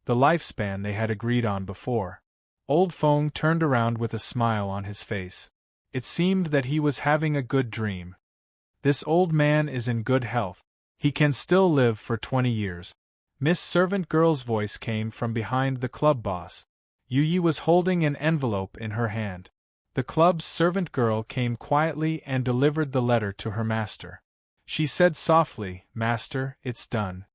the lifespan they had agreed on before. Old Feng turned around with a smile on his face. It seemed that he was having a good dream. This old man is in good health. He can still live for 20 years. Miss Servant Girl's voice came from behind the club boss. Yu Yi was holding an envelope in her hand. The club's servant girl came quietly and delivered the letter to her master. She said softly, "Master, it's done."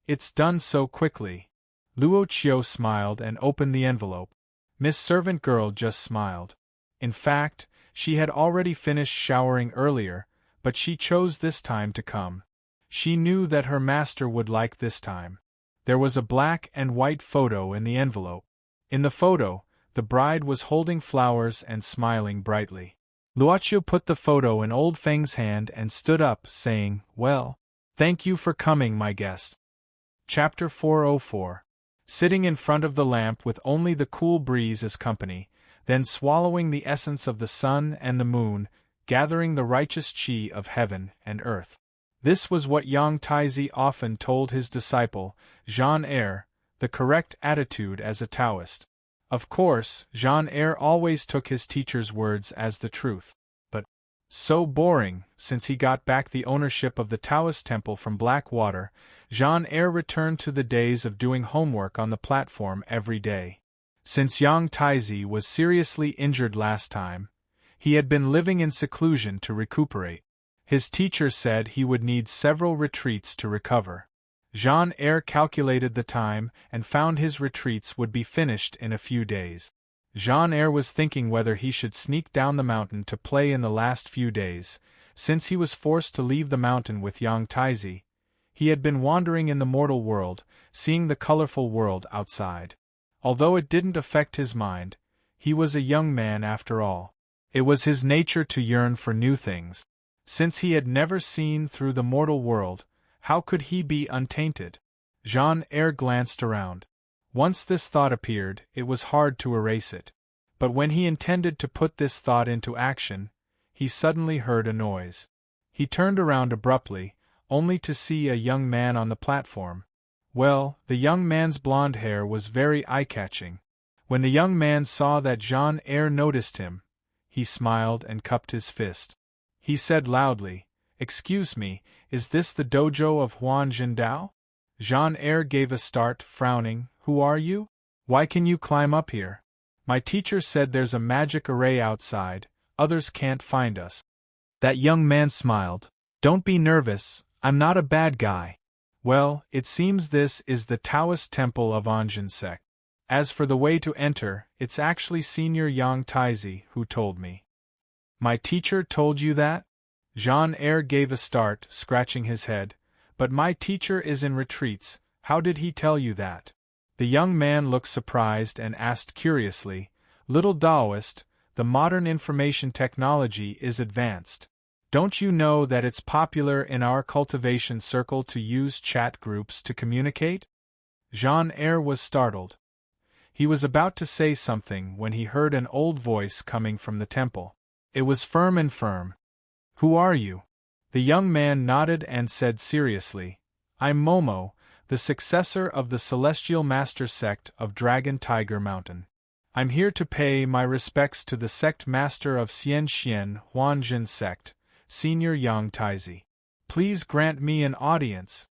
"It's done so quickly." Luo Qiu smiled and opened the envelope. Miss Servant Girl just smiled. In fact, she had already finished showering earlier, but she chose this time to come. She knew that her master would like this time. There was a black and white photo in the envelope. In the photo, the bride was holding flowers and smiling brightly. Luoqiu put the photo in old Feng's hand and stood up, saying, "Well, thank you for coming, my guest." Chapter 404. Sitting in front of the lamp with only the cool breeze as company, then swallowing the essence of the sun and the moon, gathering the righteous qi of heaven and earth. This was what Yang Taizi often told his disciple, Jean-Eyre, the correct attitude as a Taoist. Of course, Jean-Eyre always took his teacher's words as the truth. But so boring, since he got back the ownership of the Taoist temple from Blackwater, Jean-Eyre returned to the days of doing homework on the platform every day. Since Yang Taizi was seriously injured last time, he had been living in seclusion to recuperate. His teacher said he would need several retreats to recover. Jean-Eyre calculated the time and found his retreats would be finished in a few days. Jean-Eyre was thinking whether he should sneak down the mountain to play in the last few days, since he was forced to leave the mountain with Yang Taizi. He had been wandering in the mortal world, seeing the colorful world outside. Although it didn't affect his mind, he was a young man after all. It was his nature to yearn for new things. Since he had never seen through the mortal world, how could he be untainted? Jean-Eyre glanced around. Once this thought appeared, it was hard to erase it. But when he intended to put this thought into action, he suddenly heard a noise. He turned around abruptly, only to see a young man on the platform. Well, the young man's blonde hair was very eye-catching. When the young man saw that Jean-Eyre noticed him, he smiled and cupped his fist. He said loudly, "Excuse me, is this the dojo of Huan Jindao?" Jean-Eyre gave a start, frowning. "Who are you? Why can you climb up here?" "My teacher said there's a magic array outside, others can't find us." That young man smiled. "Don't be nervous, I'm not a bad guy." "Well, it seems this is the Taoist temple of Anjin sect. As for the way to enter, it's actually Senior Yang Taizi who told me." "My teacher told you that?" Jean-Eyre gave a start, scratching his head. "But my teacher is in retreats, how did he tell you that?" The young man looked surprised and asked curiously, "Little Taoist, the modern information technology is advanced. Don't you know that it's popular in our cultivation circle to use chat groups to communicate?" Jean-Eyre was startled. He was about to say something when he heard an old voice coming from the temple. It was firm and firm. "Who are you?" The young man nodded and said seriously, "I'm Momo, the successor of the Celestial Master sect of Dragon Tiger Mountain. I'm here to pay my respects to the sect master of Xianxian Huanjin sect, Senior Yang Taizi. Please grant me an audience."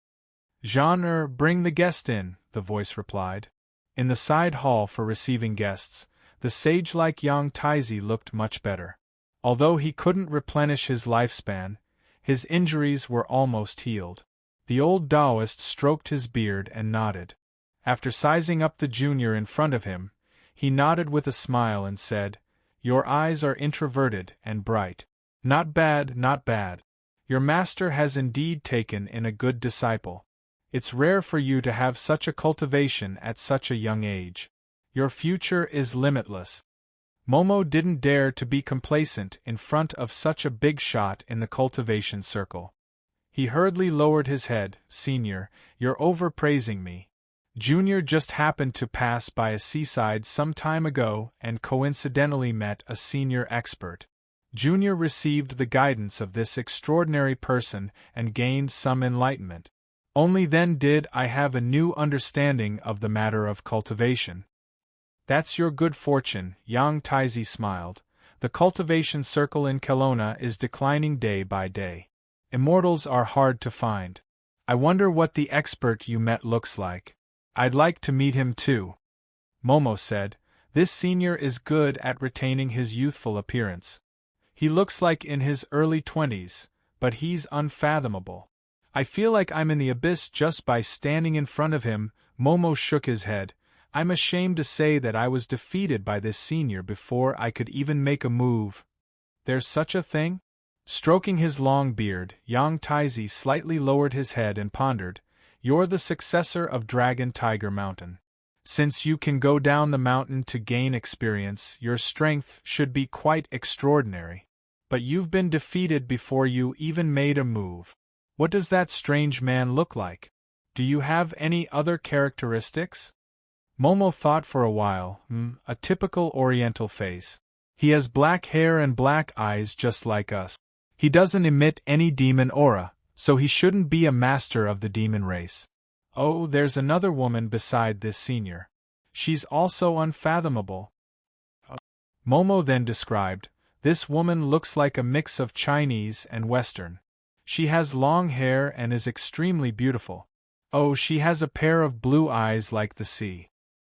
"Jean-Eyre, bring the guest in," the voice replied. In the side hall for receiving guests, the sage-like Yang Taizi looked much better. Although he couldn't replenish his lifespan, his injuries were almost healed. The old Taoist stroked his beard and nodded. After sizing up the junior in front of him, he nodded with a smile and said, Your eyes are introverted and bright. Not bad, not bad. Your master has indeed taken in a good disciple. It's rare for you to have such a cultivation at such a young age. Your future is limitless. Momo didn't dare to be complacent in front of such a big shot in the cultivation circle. He hurriedly lowered his head. Senior, you're overpraising me. Junior just happened to pass by a seaside some time ago and coincidentally met a senior expert. Junior received the guidance of this extraordinary person and gained some enlightenment. Only then did I have a new understanding of the matter of cultivation. That's your good fortune, Yang Taizi smiled. The cultivation circle in Kelowna is declining day by day. Immortals are hard to find. I wonder what the expert you met looks like. I'd like to meet him too. Momo said, this senior is good at retaining his youthful appearance. He looks like in his early 20s, but he's unfathomable. I feel like I'm in the abyss just by standing in front of him. Momo shook his head. I'm ashamed to say that I was defeated by this senior before I could even make a move. There's such a thing? Stroking his long beard, Yang Taizi slightly lowered his head and pondered. You're the successor of Dragon Tiger Mountain. Since you can go down the mountain to gain experience, your strength should be quite extraordinary. But you've been defeated before you even made a move. What does that strange man look like? Do you have any other characteristics? Momo thought for a while. A typical Oriental face. He has black hair and black eyes just like us. He doesn't emit any demon aura, so he shouldn't be a master of the demon race. Oh, there's another woman beside this senior. She's also unfathomable. Momo then described, this woman looks like a mix of Chinese and Western. She has long hair and is extremely beautiful. Oh, she has a pair of blue eyes like the sea.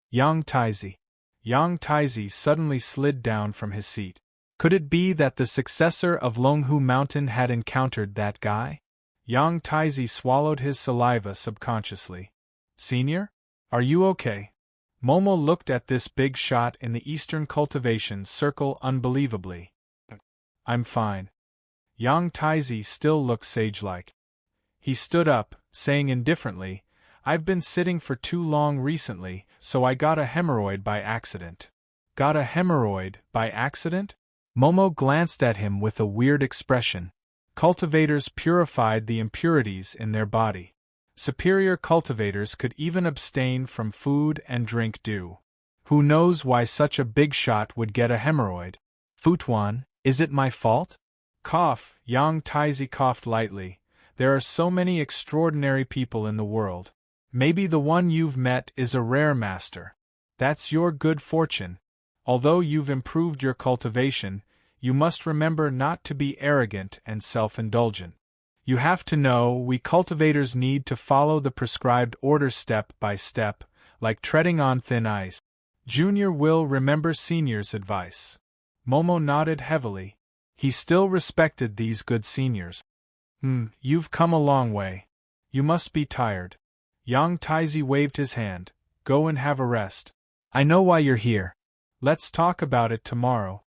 Yang Taizi suddenly slid down from his seat. Could it be that the successor of Longhu Mountain had encountered that guy? Yang Taizi swallowed his saliva subconsciously. Senior? Are you okay? Momo looked at this big shot in the Eastern cultivation circle unbelievably. I'm fine. Yang Taizi still looked sage-like. He stood up, saying indifferently, I've been sitting for too long recently, so I got a hemorrhoid by accident. Got a hemorrhoid by accident? Momo glanced at him with a weird expression. Cultivators purified the impurities in their body. Superior cultivators could even abstain from food and drink dew. Who knows why such a big shot would get a hemorrhoid? Futuan, is it my fault? Cough, Yang Taizi coughed lightly. There are so many extraordinary people in the world. Maybe the one you've met is a rare master. That's your good fortune. Although you've improved your cultivation, you must remember not to be arrogant and self-indulgent. You have to know we cultivators need to follow the prescribed order step by step, like treading on thin ice. Junior will remember senior's advice. Momo nodded heavily. He still respected these good seniors. You've come a long way. You must be tired. Yang Taizi waved his hand. Go and have a rest. I know why you're here. Let's talk about it tomorrow.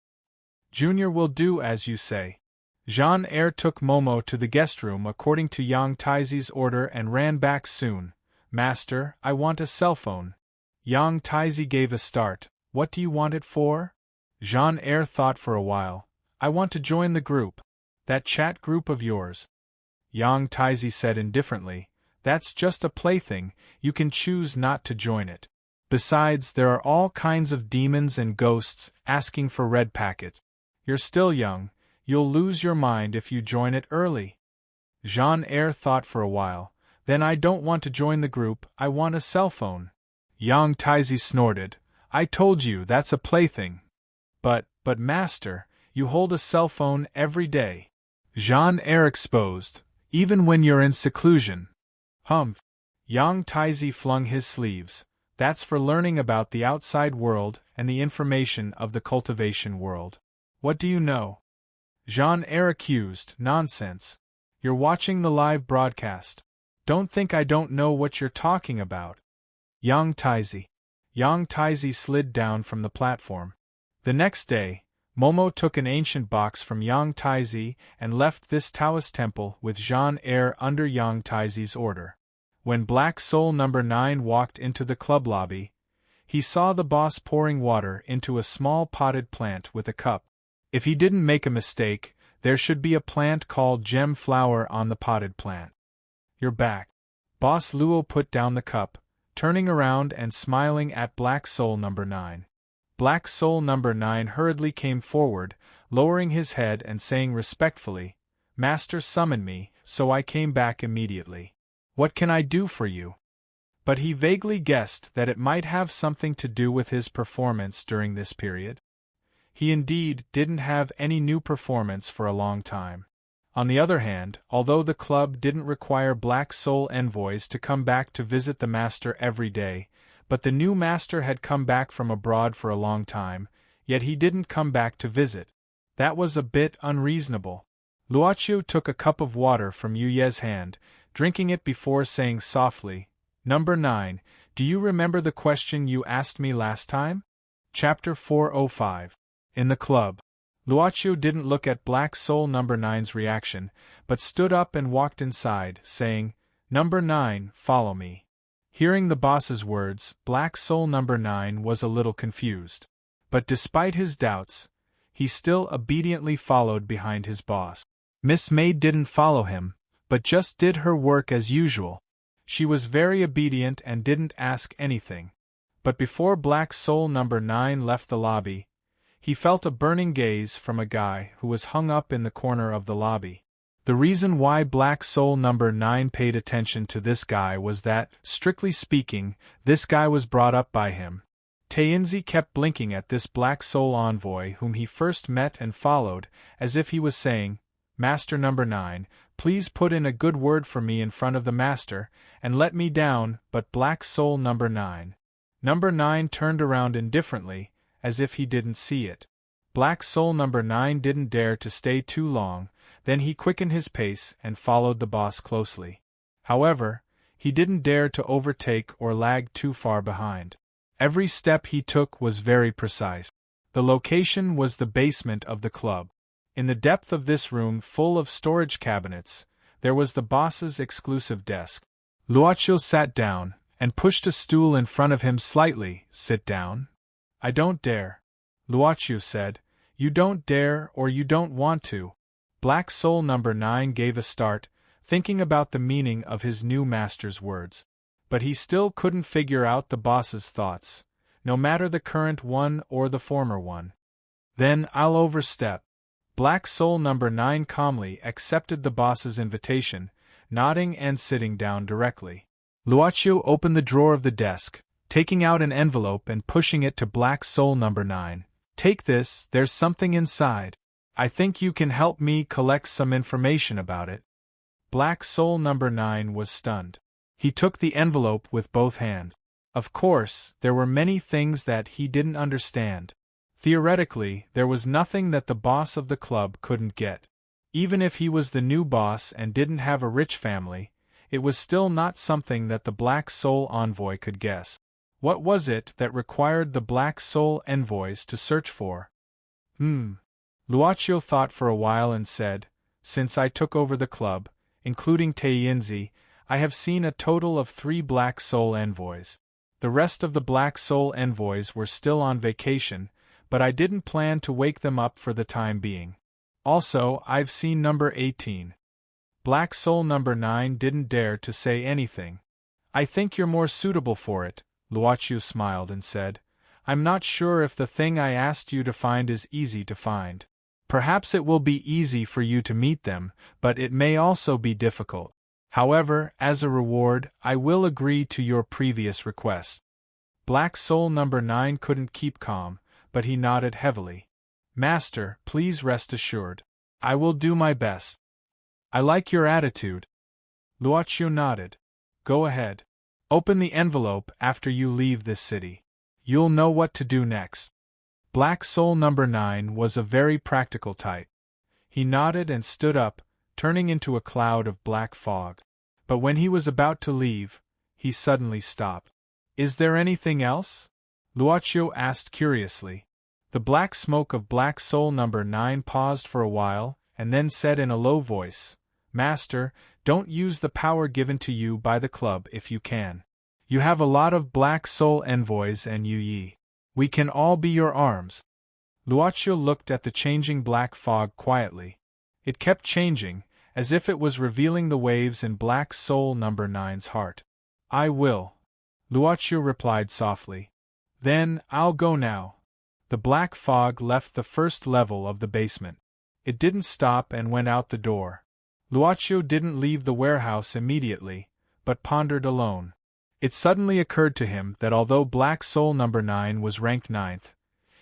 Junior will do as you say. Jean-Eyre took Momo to the guest room according to Yang Taizi's order and ran back soon. Master, I want a cell phone. Yang Taizi gave a start. What do you want it for? Jean-Eyre thought for a while. I want to join the group. That chat group of yours. Yang Taizi said indifferently. That's just a plaything, you can choose not to join it. Besides, there are all kinds of demons and ghosts asking for red packets. You're still young, you'll lose your mind if you join it early. Jean-Eyre thought for a while. Then I don't want to join the group, I want a cell phone. Yang Taizi snorted. I told you that's a plaything. But master, you hold a cell phone every day. Jean-Eyre exposed, even when you're in seclusion. Humph. Yang Taizi flung his sleeves. That's for learning about the outside world and the information of the cultivation world. What do you know? Jean-Eyre accused. Nonsense. You're watching the live broadcast. Don't think I don't know what you're talking about. Yang Taizi slid down from the platform. The next day, Momo took an ancient box from Yang Taizi and left this Taoist temple with Jean Eyre under Yang Taizi's order. When Black Soul number 9 walked into the club lobby, he saw the boss pouring water into a small potted plant with a cup. If he didn't make a mistake, there should be a plant called gem flower on the potted plant. "You're back." Boss Luo put down the cup, turning around and smiling at Black Soul number 9. Black Soul number 9 hurriedly came forward, lowering his head and saying respectfully, "Master summoned me, so I came back immediately. What can I do for you?" But he vaguely guessed that it might have something to do with his performance during this period. He indeed didn't have any new performance for a long time. On the other hand, although the club didn't require Black Soul envoys to come back to visit the master every day, but the new master had come back from abroad for a long time, yet he didn't come back to visit. That was a bit unreasonable. Luoqiu took a cup of water from Yu Ye's hand, drinking it before saying softly, "Number 9, do you remember the question you asked me last time?" Chapter 405. In the club. Luoqiu didn't look at Black Soul number 9's reaction, but stood up and walked inside, saying, "Number 9, follow me." Hearing the boss's words, Black Soul number 9 was a little confused. But despite his doubts, he still obediently followed behind his boss. Miss May didn't follow him, but just did her work as usual. She was very obedient and didn't ask anything. But before Black Soul number 9 left the lobby, he felt a burning gaze from a guy who was hung up in the corner of the lobby. The reason why Black Soul number 9 paid attention to this guy was that, strictly speaking, this guy was brought up by him. Tainzi kept blinking at this Black Soul envoy whom he first met and followed, as if he was saying, "Master number 9, please put in a good word for me in front of the master, and let me down." But Black Soul number 9. Number 9 turned around indifferently, as if he didn't see it. Black Soul number 9 didn't dare to stay too long, then he quickened his pace and followed the boss closely. However, he didn't dare to overtake or lag too far behind. Every step he took was very precise. The location was the basement of the club. In the depth of this room full of storage cabinets, there was the boss's exclusive desk. Luoqiu sat down, and pushed a stool in front of him slightly. "Sit down." "I don't dare." Luoqiu said. "You don't dare or you don't want to." Black Soul number 9 gave a start, thinking about the meaning of his new master's words. But he still couldn't figure out the boss's thoughts, no matter the current one or the former one. "Then I'll overstep." Black Soul number 9 calmly accepted the boss's invitation, nodding and sitting down directly. Luoqiu opened the drawer of the desk, taking out an envelope and pushing it to Black Soul number 9. "Take this, there's something inside. I think you can help me collect some information about it." Black Soul number 9 was stunned. He took the envelope with both hands. Of course, there were many things that he didn't understand. Theoretically, there was nothing that the boss of the club couldn't get. Even if he was the new boss and didn't have a rich family, it was still not something that the Black Soul envoy could guess. What was it that required the Black Soul envoys to search for? Luoqiu thought for a while and said, "Since I took over the club, including Tainzi, I have seen a total of 3 Black Soul envoys. The rest of the Black Soul envoys were still on vacation, but I didn't plan to wake them up for the time being. Also, I've seen number 18. Black Soul number 9 didn't dare to say anything. "I think you're more suitable for it," Luoqiu smiled and said. "I'm not sure if the thing I asked you to find is easy to find. Perhaps it will be easy for you to meet them, but it may also be difficult. However, as a reward, I will agree to your previous request." Black Soul number 9 couldn't keep calm, but he nodded heavily. "Master, please rest assured. I will do my best." "I like your attitude." Luoqiu nodded. "Go ahead. Open the envelope after you leave this city. You'll know what to do next." Black Soul number 9 was a very practical type. He nodded and stood up, turning into a cloud of black fog. But when he was about to leave, he suddenly stopped. "Is there anything else?" Luoqiu asked curiously. The black smoke of Black Soul number 9 paused for a while, and then said in a low voice, "Master, don't use the power given to you by the club if you can. You have a lot of Black Soul envoys and we can all be your arms." Luocio looked at the changing black fog quietly. It kept changing, as if it was revealing the waves in Black Soul number 9's heart. "I will," Luocio replied softly. "Then, I'll go now." The black fog left the first level of the basement. It didn't stop and went out the door. Luocio didn't leave the warehouse immediately, but pondered alone. It suddenly occurred to him that although Black Soul number 9 was ranked 9th,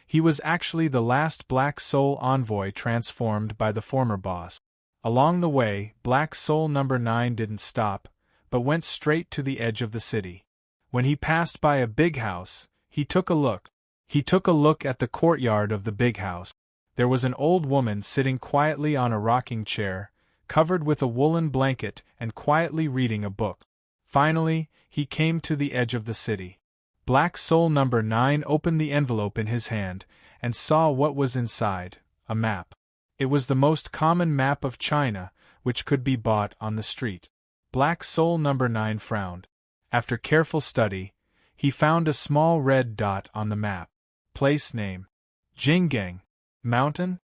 he was actually the last Black Soul envoy transformed by the former boss. Along the way, Black Soul number 9 didn't stop, but went straight to the edge of the city. When he passed by a big house, he took a look. He took a look at the courtyard of the big house. There was an old woman sitting quietly on a rocking chair, covered with a woolen blanket and quietly reading a book. Finally, he came to the edge of the city. Black Soul number 9 opened the envelope in his hand and saw what was inside: a map. It was the most common map of China, which could be bought on the street. Black Soul number 9 frowned. After careful study, he found a small red dot on the map. Place name: Jinggang. Mountain?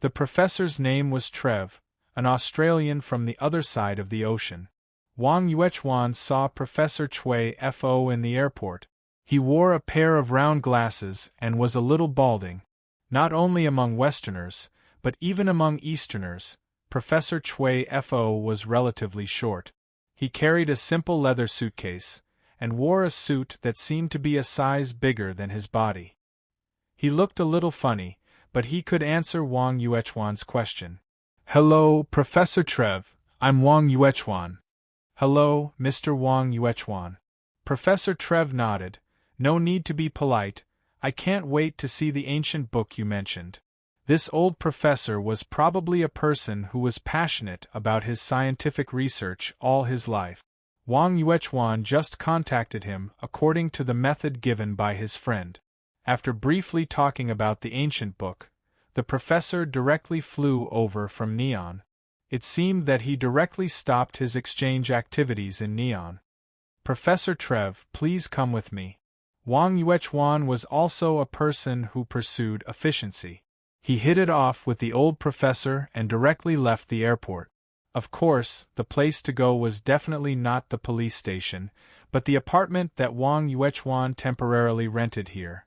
The professor's name was Trev, an Australian from the other side of the ocean. Wang Yuechuan saw Professor Chui Fo in the airport. He wore a pair of round glasses and was a little balding. Not only among Westerners, but even among Easterners, Professor Chui Fo was relatively short. He carried a simple leather suitcase, and wore a suit that seemed to be a size bigger than his body. He looked a little funny, but he could answer Wang Yuechuan's question. "Hello, Professor Trev, I'm Wang Yuechuan." "Hello, Mr. Wang Yuechuan." Professor Trev nodded. "No need to be polite, I can't wait to see the ancient book you mentioned." This old professor was probably a person who was passionate about his scientific research all his life. Wang Yuechuan just contacted him according to the method given by his friend. After briefly talking about the ancient book, the professor directly flew over from Neon. It seemed that he directly stopped his exchange activities in Neon. "Professor Trev, please come with me." Wang Yuechuan was also a person who pursued efficiency. He hit it off with the old professor and directly left the airport. Of course, the place to go was definitely not the police station, but the apartment that Wang Yuechuan temporarily rented here.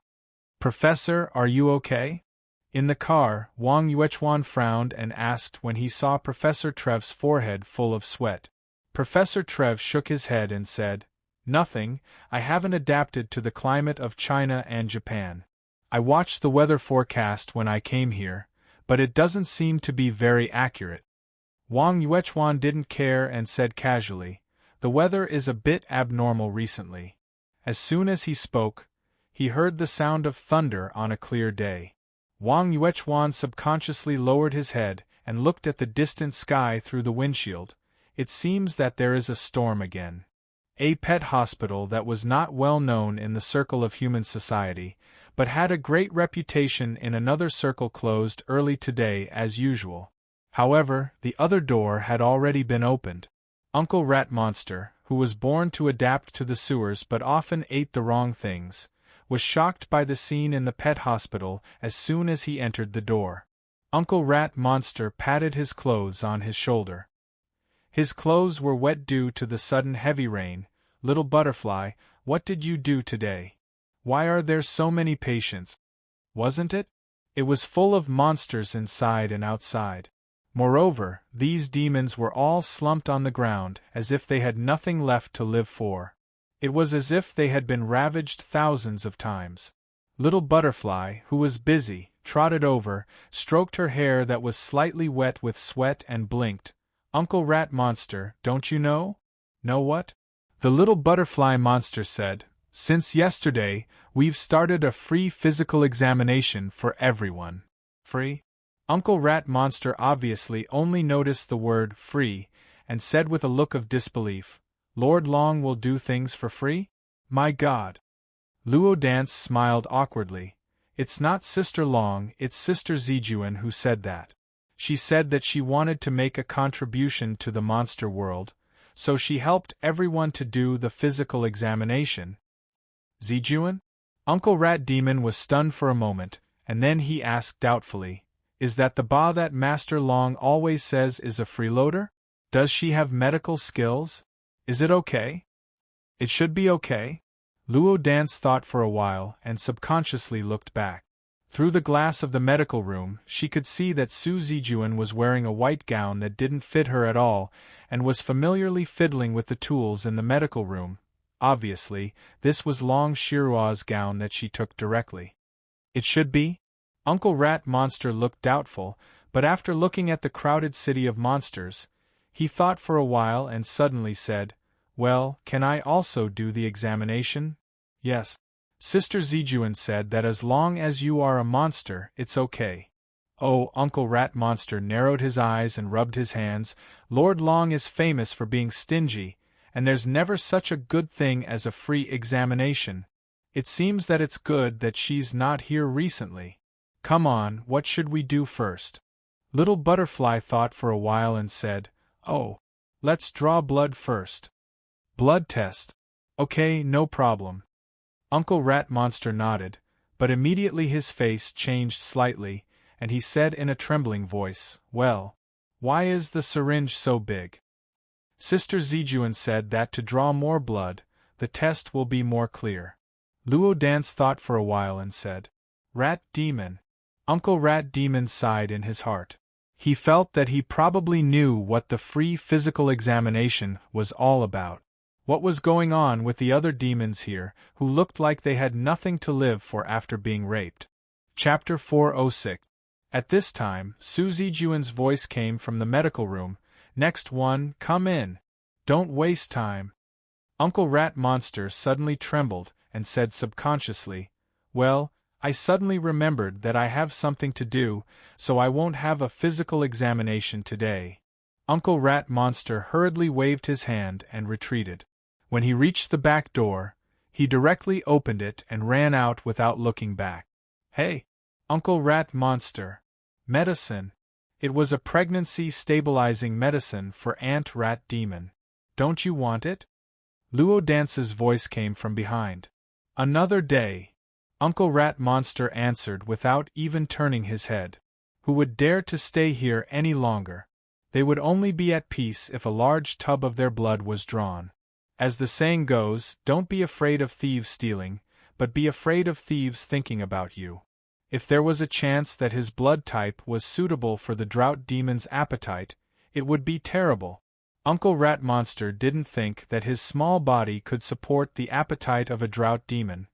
"Professor, are you okay?" In the car, Wang Yuechuan frowned and asked when he saw Professor Trev's forehead full of sweat. Professor Trev shook his head and said, "Nothing, I haven't adapted to the climate of China and Japan. I watched the weather forecast when I came here, but it doesn't seem to be very accurate." Wang Yuechuan didn't care and said casually, "The weather is a bit abnormal recently." As soon as he spoke, he heard the sound of thunder on a clear day. Wang Yuechuan subconsciously lowered his head and looked at the distant sky through the windshield. It seems that there is a storm again. A pet hospital that was not well known in the circle of human society, but had a great reputation in another circle closed early today as usual. However, the other door had already been opened. Uncle Rat Monster, who was born to adapt to the sewers but often ate the wrong things, was shocked by the scene in the pet hospital as soon as he entered the door. Uncle Rat Monster patted his clothes on his shoulder. His clothes were wet due to the sudden heavy rain. "Little butterfly, what did you do today? Why are there so many patients? Wasn't it? It was full of monsters inside and outside. Moreover, these demons were all slumped on the ground as if they had nothing left to live for. It was as if they had been ravaged thousands of times." Little Butterfly, who was busy, trotted over, stroked her hair that was slightly wet with sweat and blinked. "Uncle Rat Monster, don't you know?" "Know what?" The little butterfly monster said, "Since yesterday, we've started a free physical examination for everyone." "Free?" Uncle Rat Monster obviously only noticed the word free, and said with a look of disbelief, "Lord Long will do things for free? My God!" Luo Dance smiled awkwardly. It's not Sister Long, it's Sister Zijuan who said that. She said that she wanted to make a contribution to the monster world, so she helped everyone to do the physical examination. Zijuan? Uncle Rat Demon was stunned for a moment, and then he asked doubtfully, "Is that the ba that Master Long always says is a freeloader? Does she have medical skills? Is it okay?" "It should be okay." Luo Dance thought for a while and subconsciously looked back. Through the glass of the medical room, she could see that Su Zijuan was wearing a white gown that didn't fit her at all, and was familiarly fiddling with the tools in the medical room. Obviously, this was Long Shirua's gown that she took directly. "It should be?" Uncle Rat Monster looked doubtful, but after looking at the crowded city of monsters, he thought for a while and suddenly said, "Well, can I also do the examination?" "Yes." Sister Zijuan said that as long as you are a monster, it's okay. Oh, Uncle Rat Monster narrowed his eyes and rubbed his hands. Lord Long is famous for being stingy, and there's never such a good thing as a free examination. It seems that it's good that she's not here recently. Come on, what should we do first? Little Butterfly thought for a while and said, "Oh, let's draw blood first." "Blood test. Okay, no problem." Uncle Rat Monster nodded, but immediately his face changed slightly, and he said in a trembling voice, "Well, why is the syringe so big?" Sister Zijuan said that to draw more blood, the test will be more clear. Luo Dance thought for a while and said, "Rat Demon." Uncle Rat Demon sighed in his heart. He felt that he probably knew what the free physical examination was all about. What was going on with the other demons here, who looked like they had nothing to live for after being raped? Chapter 406. At this time, Su Zijuan's voice came from the medical room. "Next one, come in. Don't waste time." Uncle Rat Monster suddenly trembled, and said subconsciously, "Well, I suddenly remembered that I have something to do, so I won't have a physical examination today." Uncle Rat Monster hurriedly waved his hand and retreated. When he reached the back door, he directly opened it and ran out without looking back. "Hey, Uncle Rat Monster. Medicine." It was a pregnancy-stabilizing medicine for Aunt Rat Demon. "Don't you want it?" Luo Dance's voice came from behind. "Another day," Uncle Rat Monster answered without even turning his head. Who would dare to stay here any longer? They would only be at peace if a large tub of their blood was drawn. As the saying goes, don't be afraid of thieves stealing, but be afraid of thieves thinking about you. If there was a chance that his blood type was suitable for the drought demon's appetite, it would be terrible. Uncle Rat Monster didn't think that his small body could support the appetite of a drought demon,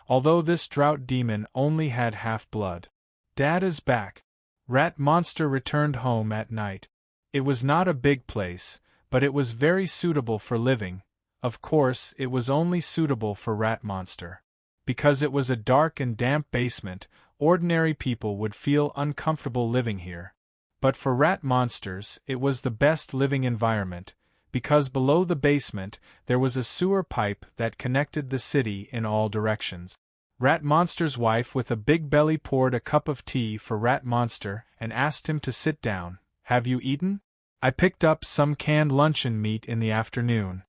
although this drought demon only had half blood. Dad is back. Rat Monster returned home at night. It was not a big place, but it was very suitable for living. Of course, it was only suitable for Rat Monster. Because it was a dark and damp basement, ordinary people would feel uncomfortable living here. But for rat monsters, it was the best living environment, because below the basement there was a sewer pipe that connected the city in all directions. Rat Monster's wife with a big belly poured a cup of tea for Rat Monster and asked him to sit down. "Have you eaten? I picked up some canned luncheon meat in the afternoon."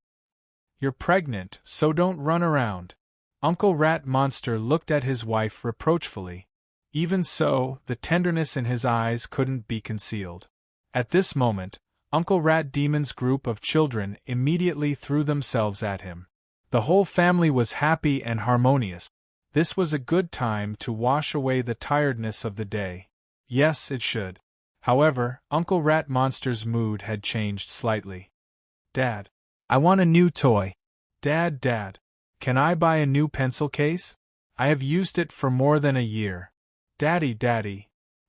"You're pregnant, so don't run around." Uncle Rat Monster looked at his wife reproachfully. Even so, the tenderness in his eyes couldn't be concealed. At this moment, Uncle Rat Demon's group of children immediately threw themselves at him. The whole family was happy and harmonious. This was a good time to wash away the tiredness of the day. Yes, it should. However, Uncle Rat Monster's mood had changed slightly. "Dad, I want a new toy." Dad, can I buy a new pencil case? I have used it for more than a year." Daddy.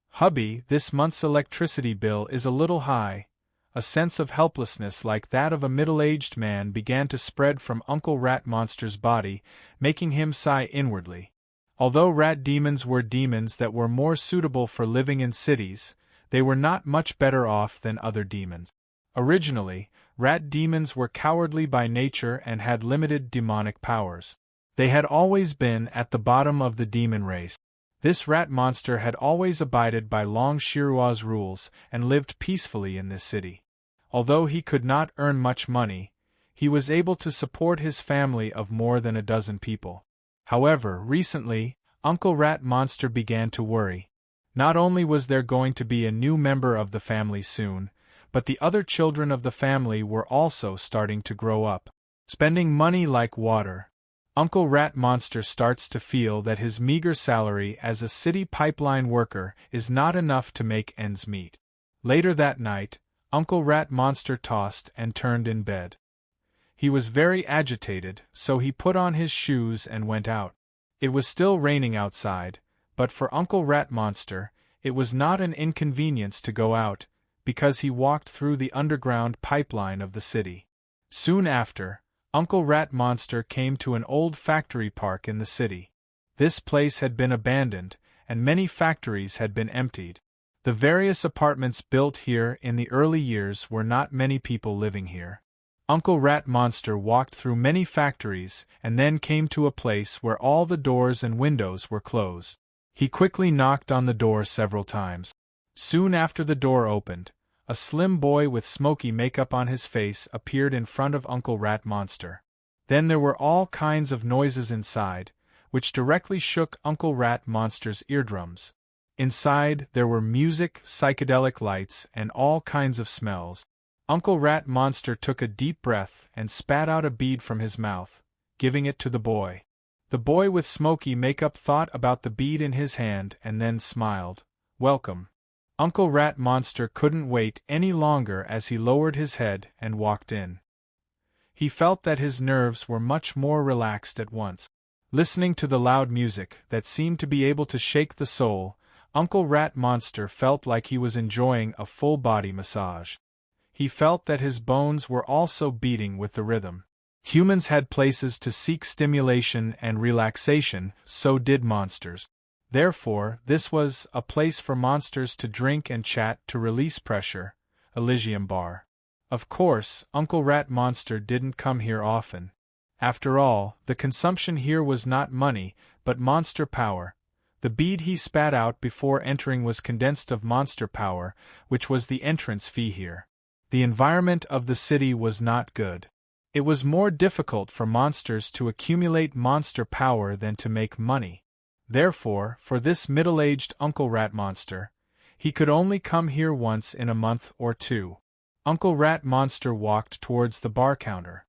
Hubby, this month's electricity bill is a little high." A sense of helplessness like that of a middle-aged man began to spread from Uncle Rat Monster's body, making him sigh inwardly. Although rat demons were demons that were more suitable for living in cities, they were not much better off than other demons. Originally, rat demons were cowardly by nature and had limited demonic powers. They had always been at the bottom of the demon race. This rat monster had always abided by Longshirua's rules and lived peacefully in this city. Although he could not earn much money, he was able to support his family of more than a dozen people. However, recently, Uncle Rat Monster began to worry. Not only was there going to be a new member of the family soon, but the other children of the family were also starting to grow up. Spending money like water. Uncle Rat Monster starts to feel that his meager salary as a city pipeline worker is not enough to make ends meet. Later that night, Uncle Rat Monster tossed and turned in bed. He was very agitated, so he put on his shoes and went out. It was still raining outside, but for Uncle Rat Monster, it was not an inconvenience to go out, because he walked through the underground pipeline of the city. Soon after, Uncle Rat Monster came to an old factory park in the city. This place had been abandoned, and many factories had been emptied. The various apartments built here in the early years were not many people living here. Uncle Rat Monster walked through many factories and then came to a place where all the doors and windows were closed. He quickly knocked on the door several times. Soon after the door opened, a slim boy with smoky makeup on his face appeared in front of Uncle Rat Monster. Then there were all kinds of noises inside, which directly shook Uncle Rat Monster's eardrums. Inside there were music, psychedelic lights, and all kinds of smells. Uncle Rat Monster took a deep breath and spat out a bead from his mouth, giving it to the boy. The boy with smoky makeup thought about the bead in his hand and then smiled. "Welcome." Uncle Rat Monster couldn't wait any longer as he lowered his head and walked in. He felt that his nerves were much more relaxed at once. Listening to the loud music that seemed to be able to shake the soul, Uncle Rat Monster felt like he was enjoying a full-body massage. He felt that his bones were also beating with the rhythm. Humans had places to seek stimulation and relaxation, so did monsters. Therefore, this was a place for monsters to drink and chat to release pressure, Elysium Bar. Of course, Uncle Rat Monster didn't come here often. After all, the consumption here was not money, but monster power. The bead he spat out before entering was condensed of monster power, which was the entrance fee here. The environment of the city was not good. It was more difficult for monsters to accumulate monster power than to make money. Therefore, for this middle-aged Uncle Rat Monster, he could only come here once in a month or two. Uncle Rat Monster walked towards the bar counter.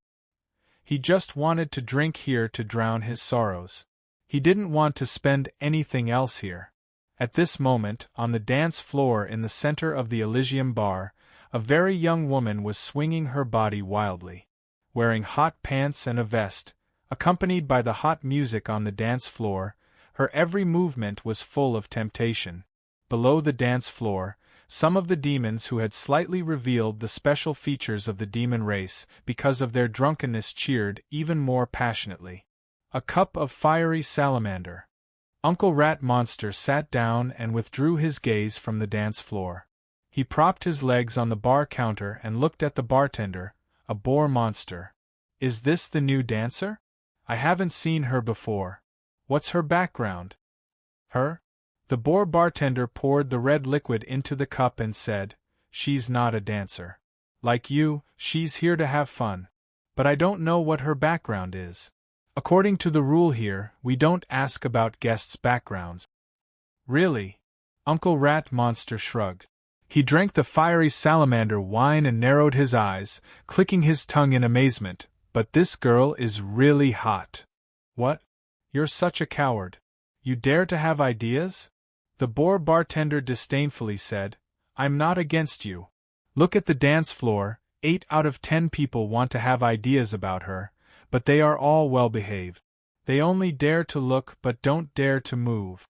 He just wanted to drink here to drown his sorrows. He didn't want to spend anything else here. At this moment, on the dance floor in the center of the Elysium Bar, a very young woman was swinging her body wildly. Wearing hot pants and a vest, accompanied by the hot music on the dance floor, her every movement was full of temptation. Below the dance floor, some of the demons who had slightly revealed the special features of the demon race because of their drunkenness cheered even more passionately. A cup of fiery salamander. Uncle Rat Monster sat down and withdrew his gaze from the dance floor. He propped his legs on the bar counter and looked at the bartender, a boar monster. "Is this the new dancer? I haven't seen her before. What's her background?" "Her?" The boar bartender poured the red liquid into the cup and said, "She's not a dancer. Like you, she's here to have fun. But I don't know what her background is. According to the rule here, we don't ask about guests' backgrounds." "Really?" Uncle Rat Monster shrugged. He drank the fiery salamander wine and narrowed his eyes, clicking his tongue in amazement. "But this girl is really hot." "What? You're such a coward. You dare to have ideas?" The boar bartender disdainfully said, "I'm not against you. Look at the dance floor, 8 out of 10 people want to have ideas about her, but they are all well behaved. They only dare to look but don't dare to move."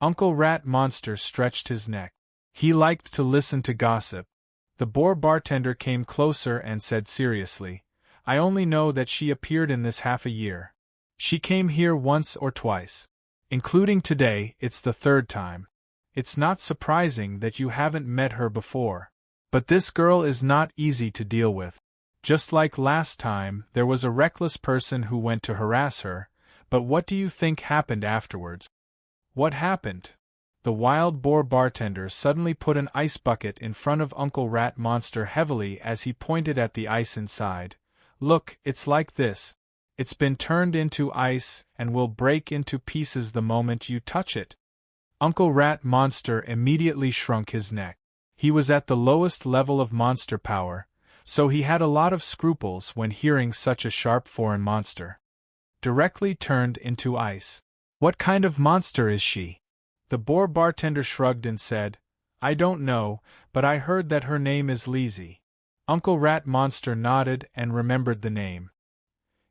Uncle Rat Monster stretched his neck. He liked to listen to gossip. The boar bartender came closer and said seriously, "I only know that she appeared in this half a year. She came here once or twice. Including today, it's the 3rd time. It's not surprising that you haven't met her before. But this girl is not easy to deal with. Just like last time, there was a reckless person who went to harass her, but what do you think happened afterwards?" What happened? The wild boar bartender suddenly put an ice bucket in front of Uncle Rat Monster heavily as he pointed at the ice inside. Look, it's like this. It's been turned into ice and will break into pieces the moment you touch it. Uncle Rat Monster immediately shrunk his neck. He was at the lowest level of monster power, so he had a lot of scruples when hearing such a sharp foreign monster directly turned into ice. What kind of monster is she? The boar bartender shrugged and said, I don't know, but I heard that her name is Leezy. Uncle Rat Monster nodded and remembered the name.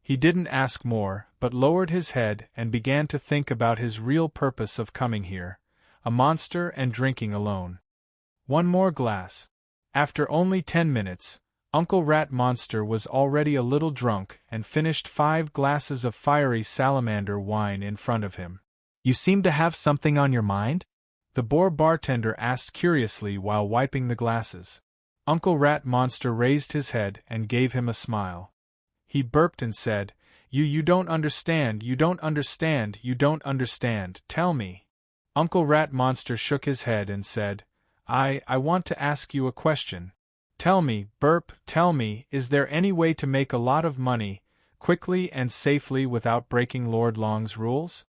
He didn't ask more, but lowered his head and began to think about his real purpose of coming here, a monster and drinking alone. One more glass. After only 10 minutes, Uncle Rat Monster was already a little drunk and finished 5 glasses of fiery salamander wine in front of him. You seem to have something on your mind? The boar bartender asked curiously while wiping the glasses. Uncle Rat Monster raised his head and gave him a smile. He burped and said, You don't understand, you don't understand, you don't understand, tell me. Uncle Rat Monster shook his head and said, I want to ask you a question. Tell me, burp, tell me, is there any way to make a lot of money, quickly and safely without breaking Lord Long's rules?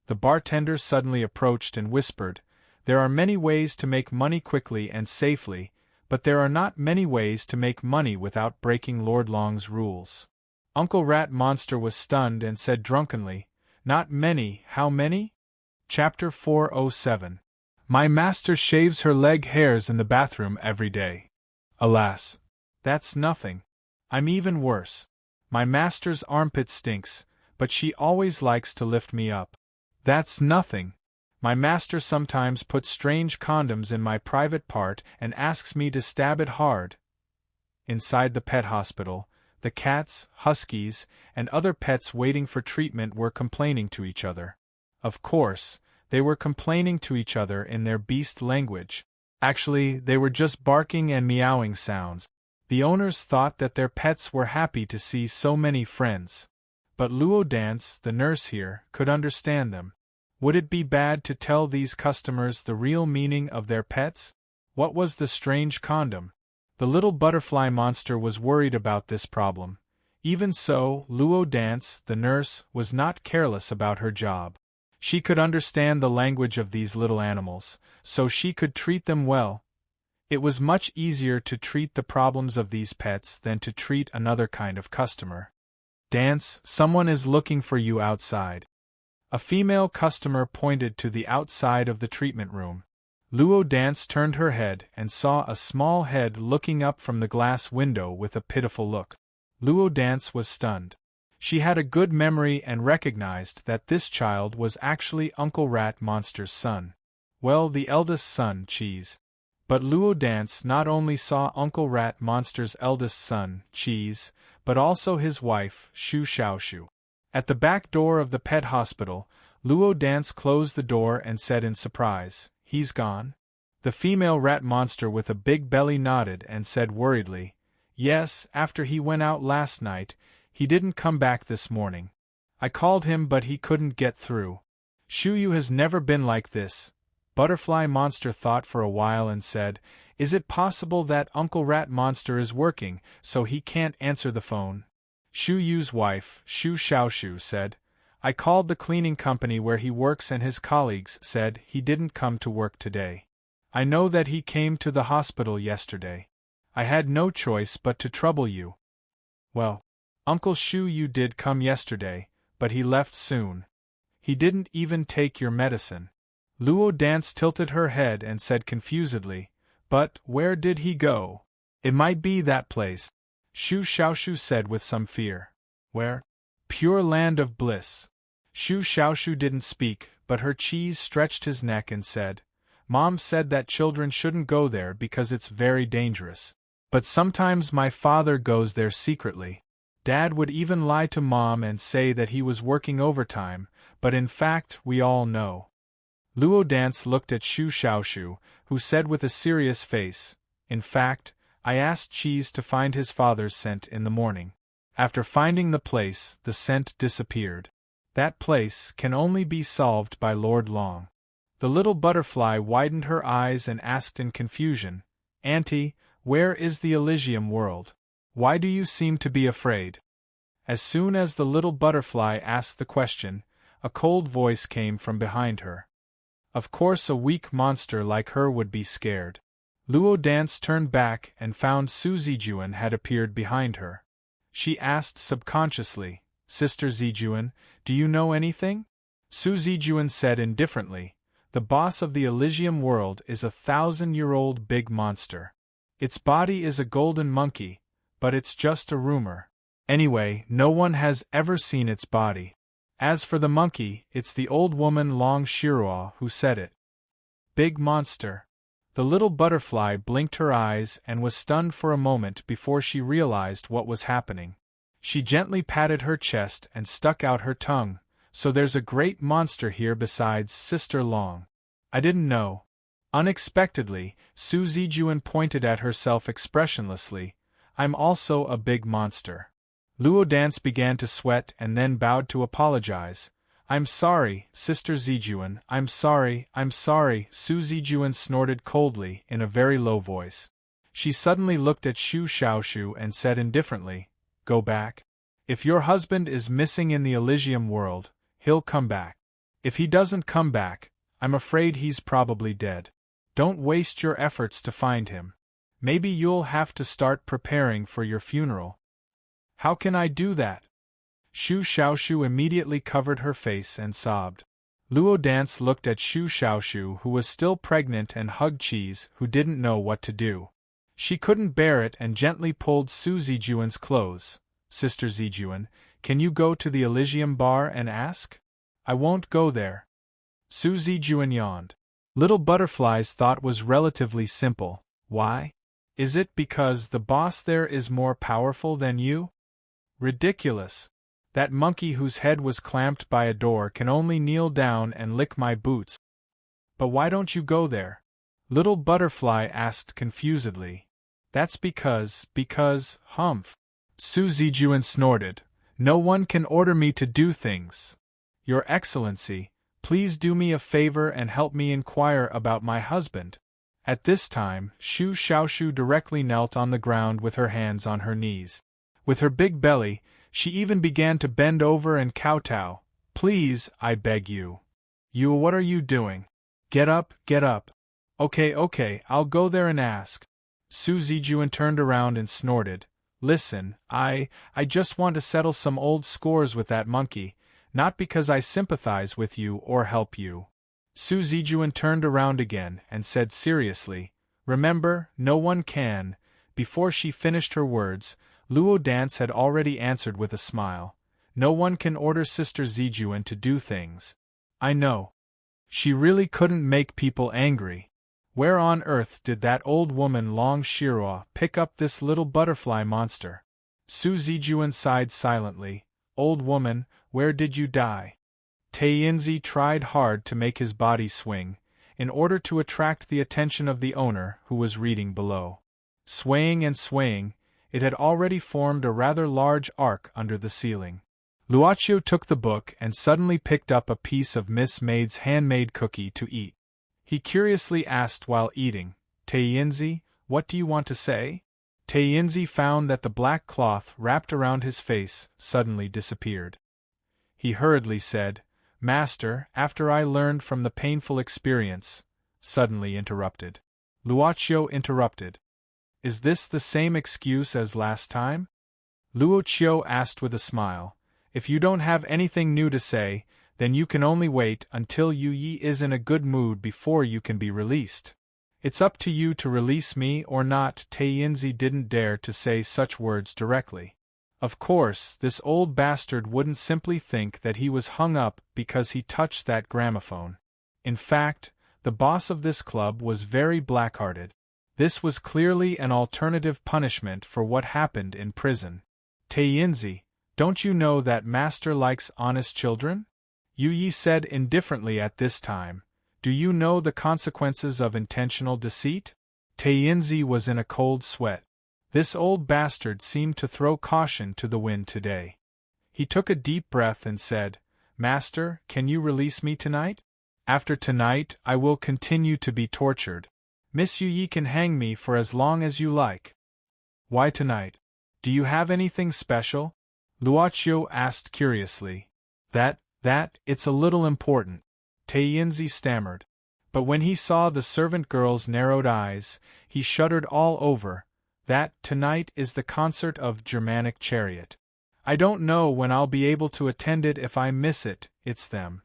The bartender suddenly approached and whispered, There are many ways to make money quickly and safely, but there are not many ways to make money without breaking Lord Long's rules. Uncle Rat Monster was stunned and said drunkenly, Not many, how many? Chapter 407. My master shaves her leg hairs in the bathroom every day. Alas, that's nothing. I'm even worse. My master's armpit stinks, but she always likes to lift me up. That's nothing. My master sometimes puts strange condoms in my private part and asks me to stab it hard. Inside the pet hospital, the cats, huskies, and other pets waiting for treatment were complaining to each other. Of course, they were complaining to each other in their beast language. Actually, they were just barking and meowing sounds. The owners thought that their pets were happy to see so many friends. But Luo Dance, the nurse here, could understand them. Would it be bad to tell these customers the real meaning of their pets? What was the strange condom? The little butterfly monster was worried about this problem. Even so, Luo Dance, the nurse, was not careless about her job. She could understand the language of these little animals, so she could treat them well. It was much easier to treat the problems of these pets than to treat another kind of customer. Dance, someone is looking for you outside. A female customer pointed to the outside of the treatment room. Luo Dance turned her head and saw a small head looking up from the glass window with a pitiful look. Luo Dance was stunned. She had a good memory and recognized that this child was actually Uncle Rat Monster's son. Well, the eldest son, Cheese. But Luo Dance not only saw Uncle Rat Monster's eldest son, Cheese, but also his wife, Shu Xiaoshu. At the back door of the pet hospital, Luo Dance closed the door and said in surprise, He's gone? The female rat monster with a big belly nodded and said worriedly, Yes, after he went out last night, he didn't come back this morning. I called him but he couldn't get through. Shuyu has never been like this. Butterfly Monster thought for a while and said, Is it possible that Uncle Rat Monster is working, so he can't answer the phone? Shu Yu's wife, Shu Xiaoshu, said, I called the cleaning company where he works and his colleagues said he didn't come to work today. I know that he came to the hospital yesterday. I had no choice but to trouble you. Well, Uncle Shu Yu did come yesterday, but he left soon. He didn't even take your medicine. Luo Dance tilted her head and said confusedly, But where did he go? It might be that place. Shu Xiaoshu said with some fear. Where? Pure land of bliss. Shu Xiaoshu didn't speak, but her cheese stretched his neck and said, Mom said that children shouldn't go there because it's very dangerous. But sometimes my father goes there secretly. Dad would even lie to Mom and say that he was working overtime, but in fact we all know. Luo Dance looked at Shu Xiaoshu, who said with a serious face, In fact, I asked Cheese to find his father's scent in the morning. After finding the place, the scent disappeared. That place can only be solved by Lord Long. The little butterfly widened her eyes and asked in confusion, Auntie, where is the Elysium world? Why do you seem to be afraid? As soon as the little butterfly asked the question, a cold voice came from behind her. Of course a weak monster like her would be scared. Luo Dance turned back and found Su Zijuan had appeared behind her. She asked subconsciously, Sister Zijuan, do you know anything? Su Zijuan said indifferently, the boss of the Elysium world is a 1,000-year-old big monster. Its body is a golden monkey, but it's just a rumor. Anyway, no one has ever seen its body. As for the monkey, it's the old woman Long Shiruo who said it. Big monster. The little butterfly blinked her eyes and was stunned for a moment before she realized what was happening. She gently patted her chest and stuck out her tongue. So there's a great monster here besides Sister Long. I didn't know. Unexpectedly, Su Zijuan pointed at herself expressionlessly. I'm also a big monster. Luo Dance began to sweat and then bowed to apologize. I'm sorry, Sister Zijuan, I'm sorry. Su Zijuan snorted coldly in a very low voice. She suddenly looked at Shu Xiaoshu and said indifferently, Go back. If your husband is missing in the Elysium world, he'll come back. If he doesn't come back, I'm afraid he's probably dead. Don't waste your efforts to find him. Maybe you'll have to start preparing for your funeral. How can I do that? Shu Xiaoshu immediately covered her face and sobbed. Luo Dance looked at Shu Xiaoshu, who was still pregnant, and hugged Cheese, who didn't know what to do. She couldn't bear it and gently pulled Su Zijuan's clothes. Sister Zijuan, can you go to the Elysium bar and ask? I won't go there. Su Zijuan yawned. Little Butterfly's thought was relatively simple. Why? Is it because the boss there is more powerful than you? Ridiculous. That monkey whose head was clamped by a door can only kneel down and lick my boots. But why don't you go there? Little Butterfly asked confusedly. That's because, humph. Su Zijuan snorted. No one can order me to do things. Your Excellency, please do me a favor and help me inquire about my husband. At this time, Shu Xiaoshu directly knelt on the ground with her hands on her knees. With her big belly, she even began to bend over and kowtow. Please, I beg you. You, what are you doing? Get up, get up. Okay, I'll go there and ask. Su Zijuan turned around and snorted. Listen, I just want to settle some old scores with that monkey, not because I sympathize with you or help you. Su Zijuan turned around again and said seriously, Remember, no one can. Before she finished her words, Luo Dance had already answered with a smile. No one can order Sister Zijuan to do things. I know. She really couldn't make people angry. Where on earth did that old woman Long Shiruo pick up this little butterfly monster? Su Zijuan sighed silently. Old woman, where did you die? Taiyinzi tried hard to make his body swing, in order to attract the attention of the owner, who was reading below. Swaying and swaying, it had already formed a rather large arc under the ceiling. Luoqiu took the book and suddenly picked up a piece of Miss Maid's handmade cookie to eat. He curiously asked while eating, Taiyinzi, what do you want to say? Taiyinzi found that the black cloth wrapped around his face suddenly disappeared. He hurriedly said, Master, after I learned from the painful experience, suddenly interrupted. Luoqiu interrupted. Is this the same excuse as last time? Luoqiu asked with a smile. If you don't have anything new to say, then you can only wait until Yu Yi is in a good mood before you can be released. It's up to you to release me or not. Taiyinzi didn't dare to say such words directly. Of course, this old bastard wouldn't simply think that he was hung up because he touched that gramophone. In fact, the boss of this club was very black-hearted. This was clearly an alternative punishment for what happened in prison. Taiyinzi, don't you know that master likes honest children? Yu Yi said indifferently at this time. Do you know the consequences of intentional deceit? Taiyinzi was in a cold sweat. This old bastard seemed to throw caution to the wind today. He took a deep breath and said, Master, can you release me tonight? After tonight, I will continue to be tortured. Miss Yi can hang me for as long as you like. Why tonight? Do you have anything special? Luoqiu asked curiously. It's a little important, Taiyinzi stammered. But when he saw the servant girl's narrowed eyes, he shuddered all over. Tonight is the concert of Germanic Chariot. I don't know when I'll be able to attend it. If I miss it, it's them.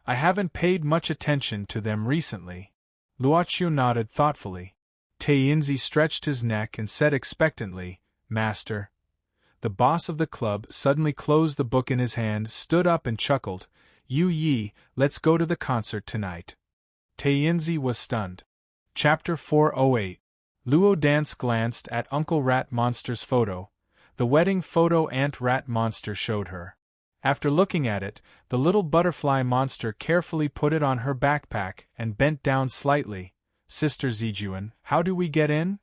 I haven't paid much attention to them recently. Luoqiu nodded thoughtfully. Taiyinzi stretched his neck and said expectantly, Master. The boss of the club suddenly closed the book in his hand, stood up and chuckled. Yu Yi, let's go to the concert tonight. Taiyinzi was stunned. Chapter 408. Luo Dance glanced at Uncle Rat Monster's photo. The wedding photo Aunt Rat Monster showed her. After looking at it, the little butterfly monster carefully put it on her backpack and bent down slightly. Sister Zijuan, how do we get in?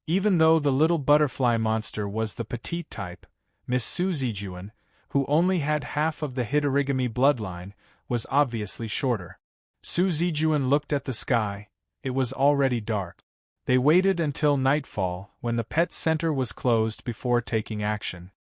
Even though the little butterfly monster was the petite type, Miss Su Zijuan, who only had half of the Hitorigami bloodline, was obviously shorter. Su Zijuan looked at the sky. It was already dark. They waited until nightfall, when the pet center was closed, before taking action.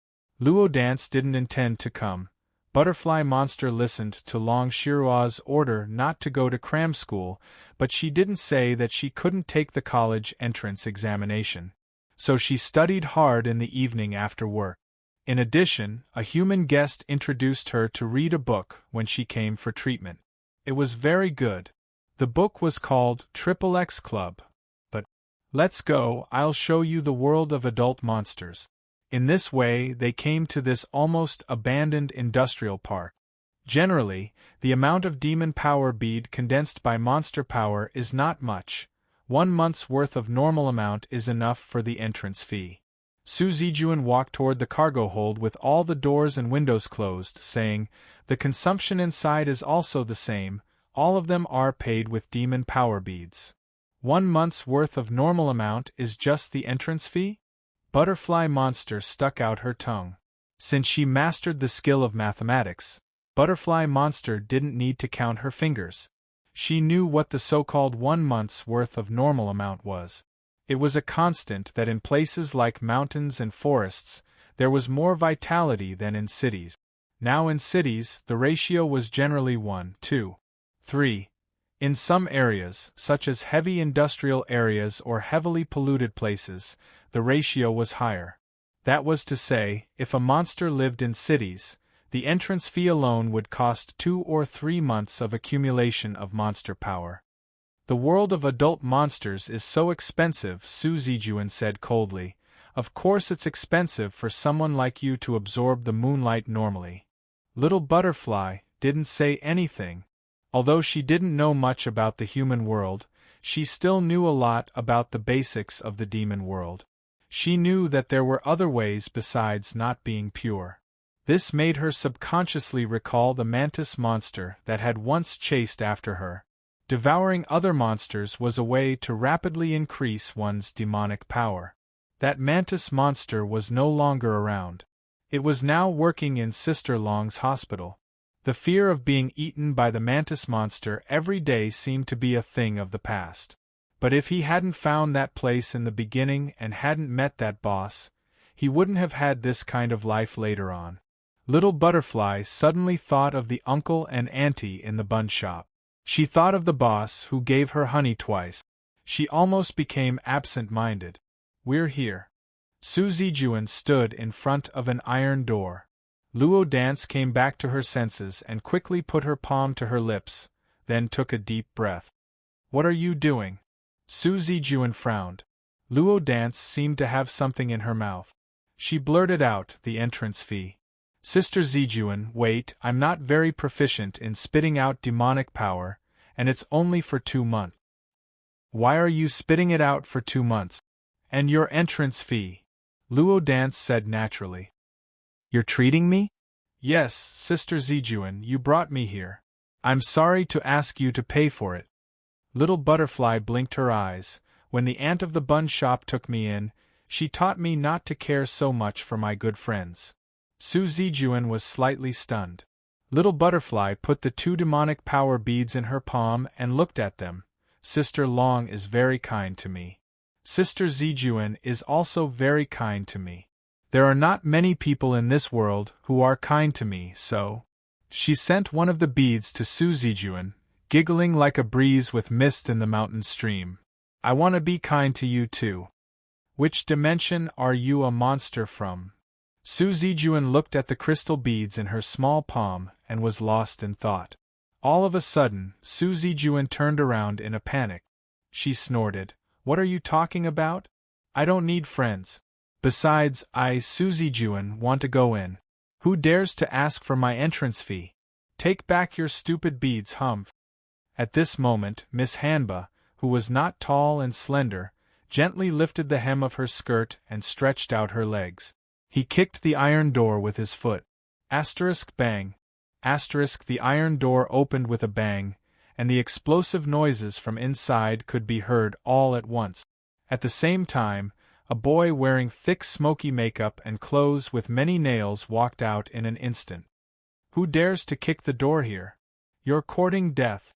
Luo Dance didn't intend to come. Butterfly Monster listened to Long Shirua's order not to go to cram school, but she didn't say that she couldn't take the college entrance examination. So she studied hard in the evening after work. In addition, a human guest introduced her to read a book when she came for treatment. It was very good. The book was called XXX Club. But, let's go, I'll show you the world of adult monsters. In this way, they came to this almost abandoned industrial park. Generally, the amount of demon power bead condensed by monster power is not much. 1 month's worth of normal amount is enough for the entrance fee. Su Zijuan walked toward the cargo hold with all the doors and windows closed, saying, the consumption inside is also the same, all of them are paid with demon power beads. 1 month's worth of normal amount is just the entrance fee? Butterfly Monster stuck out her tongue. Since she mastered the skill of mathematics, Butterfly Monster didn't need to count her fingers. She knew what the so-called 1 month's worth of normal amount was. It was a constant that in places like mountains and forests, there was more vitality than in cities. Now in cities, the ratio was generally 1, 2, 3. In some areas, such as heavy industrial areas or heavily polluted places, the ratio was higher. That was to say, if a monster lived in cities, the entrance fee alone would cost 2 or 3 months of accumulation of monster power. The world of adult monsters is so expensive, Su Zijuan said coldly. Of course it's expensive for someone like you to absorb the moonlight normally. Little Butterfly didn't say anything. Although she didn't know much about the human world, she still knew a lot about the basics of the demon world. She knew that there were other ways besides not being pure. This made her subconsciously recall the mantis monster that had once chased after her. Devouring other monsters was a way to rapidly increase one's demonic power. That mantis monster was no longer around. It was now working in Sister Long's hospital. The fear of being eaten by the mantis monster every day seemed to be a thing of the past. But if he hadn't found that place in the beginning and hadn't met that boss, he wouldn't have had this kind of life later on. Little Butterfly suddenly thought of the uncle and auntie in the bun shop. She thought of the boss who gave her honey twice. She almost became absent-minded. We're here. Su Zijuan stood in front of an iron door. Luo Dance came back to her senses and quickly put her palm to her lips, then took a deep breath. What are you doing? Su Zijuan frowned. Luo Dance seemed to have something in her mouth. She blurted out the entrance fee. Sister Zijuan, wait, I'm not very proficient in spitting out demonic power, and it's only for 2 months. Why are you spitting it out for 2 months? And your entrance fee? Luo Dance said naturally. You're treating me? Yes, Sister Zijuan, you brought me here. I'm sorry to ask you to pay for it. Little Butterfly blinked her eyes. When the aunt of the bun shop took me in, she taught me not to care so much for my good friends. Su Zijuan was slightly stunned. Little Butterfly put the 2 demonic power beads in her palm and looked at them. Sister Long is very kind to me. Sister Zijuan is also very kind to me. There are not many people in this world who are kind to me, so. She sent one of the beads to Su Zijuan, giggling like a breeze with mist in the mountain stream. I want to be kind to you too. Which dimension are you a monster from? Su Zijuan looked at the crystal beads in her small palm and was lost in thought. All of a sudden, Su Zijuan turned around in a panic. She snorted, "What are you talking about? I don't need friends. Besides, Su Zijuan, want to go in. Who dares to ask for my entrance fee? Take back your stupid beads, humph." At this moment, Miss Hanba, who was not tall and slender, gently lifted the hem of her skirt and stretched out her legs. He kicked the iron door with his foot. Bang. The iron door opened with a bang, and the explosive noises from inside could be heard all at once. At the same time, a boy wearing thick smoky makeup and clothes with many nails walked out in an instant. "Who dares to kick the door here? You're courting death."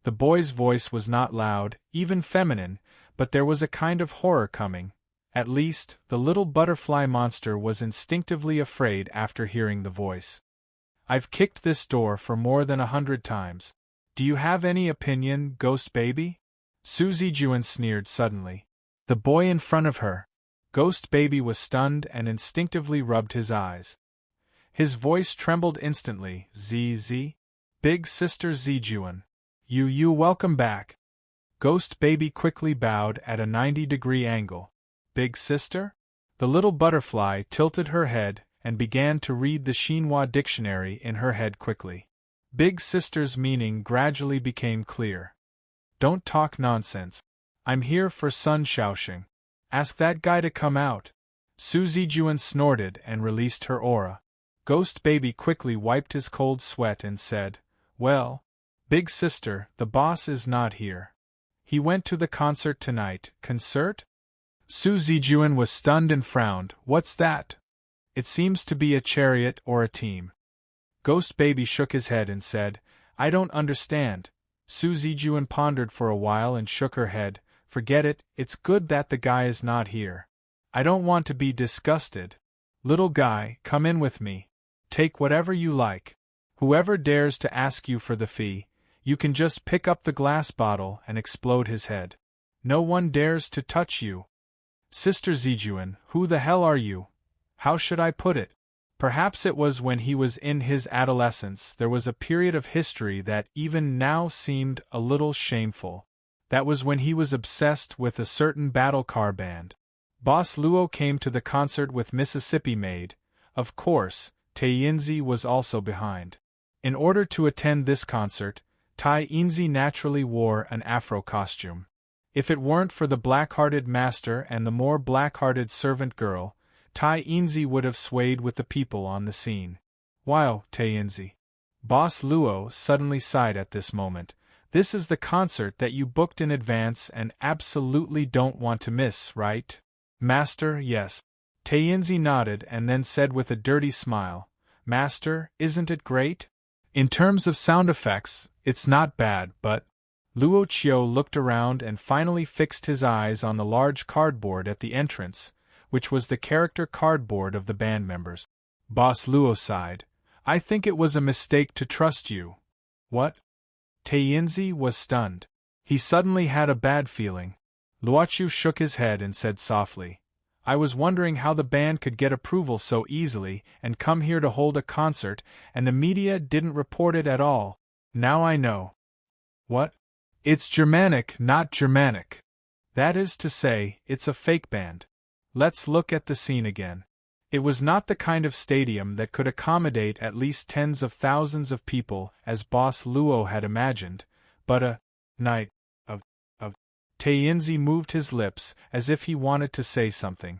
The boy's voice was not loud, even feminine, but there was a kind of horror coming. At least, the little butterfly monster was instinctively afraid after hearing the voice. "I've kicked this door for more than 100 times. Do you have any opinion, ghost baby?" Su Zijuan sneered suddenly. The boy in front of her, Ghost Baby, was stunned and instinctively rubbed his eyes. His voice trembled instantly. "ZZ? Big Sister Zijuan. You welcome back." Ghost Baby quickly bowed at a 90-degree angle. "Big Sister?" The little butterfly tilted her head and began to read the Xinhua dictionary in her head quickly. Big Sister's meaning gradually became clear. "Don't talk nonsense. I'm here for Sun Shaoxing. Ask that guy to come out." Su Zijuan snorted and released her aura. Ghost Baby quickly wiped his cold sweat and said, "Well, Big Sister, the boss is not here. He went to the concert tonight." "Concert?" Su Zijuan was stunned and frowned. "What's that?" "It seems to be a chariot or a team." Ghost Baby shook his head and said, "I don't understand." Su Zijuan pondered for a while and shook her head. "Forget it, it's good that the guy is not here. I don't want to be disgusted. Little guy, come in with me. Take whatever you like. Whoever dares to ask you for the fee, you can just pick up the glass bottle and explode his head. No one dares to touch you." "Sister Zijuan, who the hell are you? How should I put it? Perhaps it was when he was in his adolescence. There was a period of history that even now seemed a little shameful. That was when he was obsessed with a certain battle car band. Boss Luo came to the concert with Mississippi Maid. Of course, Taiyinzi was also behind. In order to attend this concert, Taiyinzi naturally wore an afro costume. If it weren't for the black-hearted master and the more black-hearted servant girl, Taiyinzi would have swayed with the people on the scene. "Wow, Taiyinzi." Boss Luo suddenly sighed at this moment. "This is the concert that you booked in advance and absolutely don't want to miss, right?" "Master, yes." Taiyinzi nodded and then said with a dirty smile, "Master, isn't it great? In terms of sound effects, it's not bad, but—" Luo Qiu looked around and finally fixed his eyes on the large cardboard at the entrance, which was the character cardboard of the band members. Boss Luo sighed. "I think it was a mistake to trust you." "What?" Taiyinzi was stunned. He suddenly had a bad feeling. Luoqiu shook his head and said softly, "I was wondering how the band could get approval so easily and come here to hold a concert, and the media didn't report it at all. Now I know." "What?" "It's Germanic, not Germanic. That is to say, it's a fake band. Let's look at the scene again." It was not the kind of stadium that could accommodate at least tens of thousands of people as Boss Luo had imagined, but a night of. Taiyinzi moved his lips as if he wanted to say something.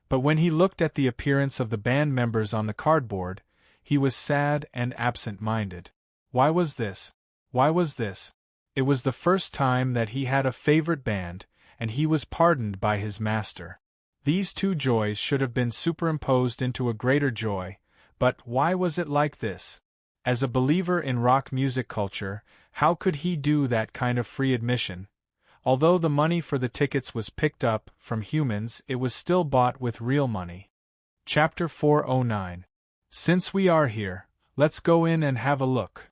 But when he looked at the appearance of the band members on the cardboard, he was sad and absent-minded. Why was this? Why was this? It was the first time that he had a favorite band, and he was pardoned by his master. These two joys should have been superimposed into a greater joy, but why was it like this? As a believer in rock music culture, how could he do that kind of free admission? Although the money for the tickets was picked up from humans, it was still bought with real money. Chapter 409. Since we are here, let's go in and have a look.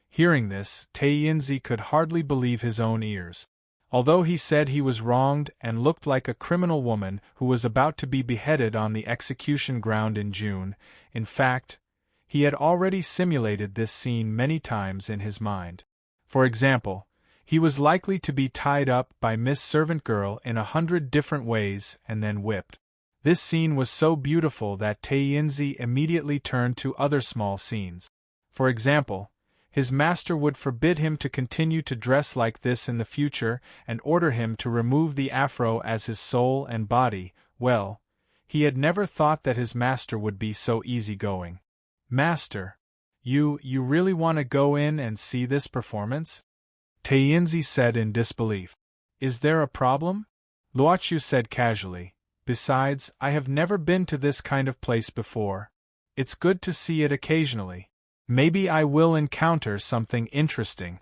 Hearing this, Tae-Yinzi could hardly believe his own ears. Although he said he was wronged and looked like a criminal woman who was about to be beheaded on the execution ground in June, in fact, he had already simulated this scene many times in his mind. For example, he was likely to be tied up by Miss Servant Girl in 100 different ways and then whipped. This scene was so beautiful that Tae-Yinzi immediately turned to other small scenes. For example, his master would forbid him to continue to dress like this in the future and order him to remove the afro as his soul and body. Well, he had never thought that his master would be so easygoing. Master, you really want to go in and see this performance? Tae-Yinzi said in disbelief. Is there a problem? Luochu said casually. Besides, I have never been to this kind of place before. It's good to see it occasionally. Maybe I will encounter something interesting.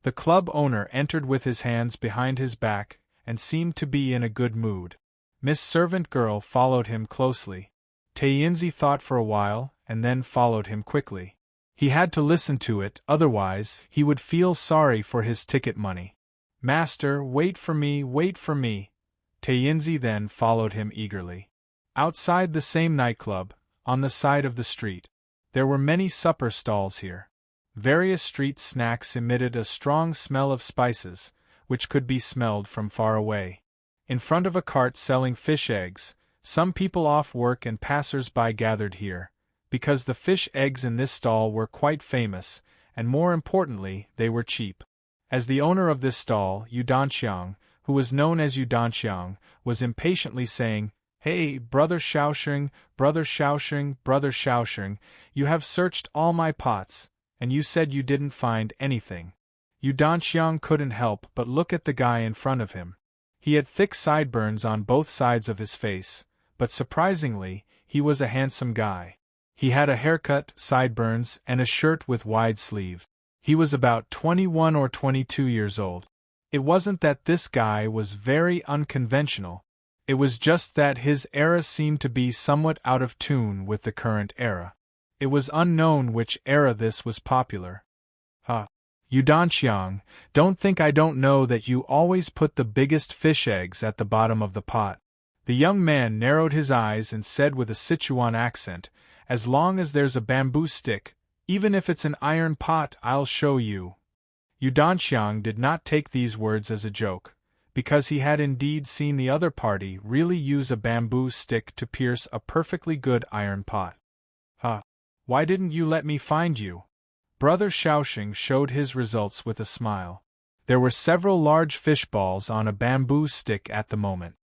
The club owner entered with his hands behind his back and seemed to be in a good mood. Miss Servant Girl followed him closely. Tae-Yinzi thought for a while and then followed him quickly. He had to listen to it, otherwise he would feel sorry for his ticket money. Master, wait for me, wait for me. Tae-Yinzi then followed him eagerly. Outside the same nightclub, on the side of the street, there were many supper stalls here. Various street snacks emitted a strong smell of spices, which could be smelled from far away. In front of a cart selling fish eggs, some people off work and passers-by gathered here, because the fish eggs in this stall were quite famous, and more importantly, they were cheap. As the owner of this stall, Yu Danxiang, who was known as Yu Danxiang, was impatiently saying, "Hey, Brother Shaoxing, Brother Shaoxing, Brother Shaoxing, you have searched all my pots, and you said you didn't find anything." Yu Danxiang couldn't help but look at the guy in front of him. He had thick sideburns on both sides of his face, but surprisingly, he was a handsome guy. He had a haircut, sideburns, and a shirt with wide sleeve. He was about 21 or 22 years old. It wasn't that this guy was very unconventional. It was just that his era seemed to be somewhat out of tune with the current era. It was unknown which era this was popular. Yu Danxiang, don't think I don't know that you always put the biggest fish eggs at the bottom of the pot. The young man narrowed his eyes and said with a Sichuan accent, "As long as there's a bamboo stick, even if it's an iron pot, I'll show you." Yu Danxiang did not take these words as a joke, because he had indeed seen the other party really use a bamboo stick to pierce a perfectly good iron pot. Why didn't you let me find you? Brother Shaoxing showed his results with a smile. There were several large fish balls on a bamboo stick at the moment.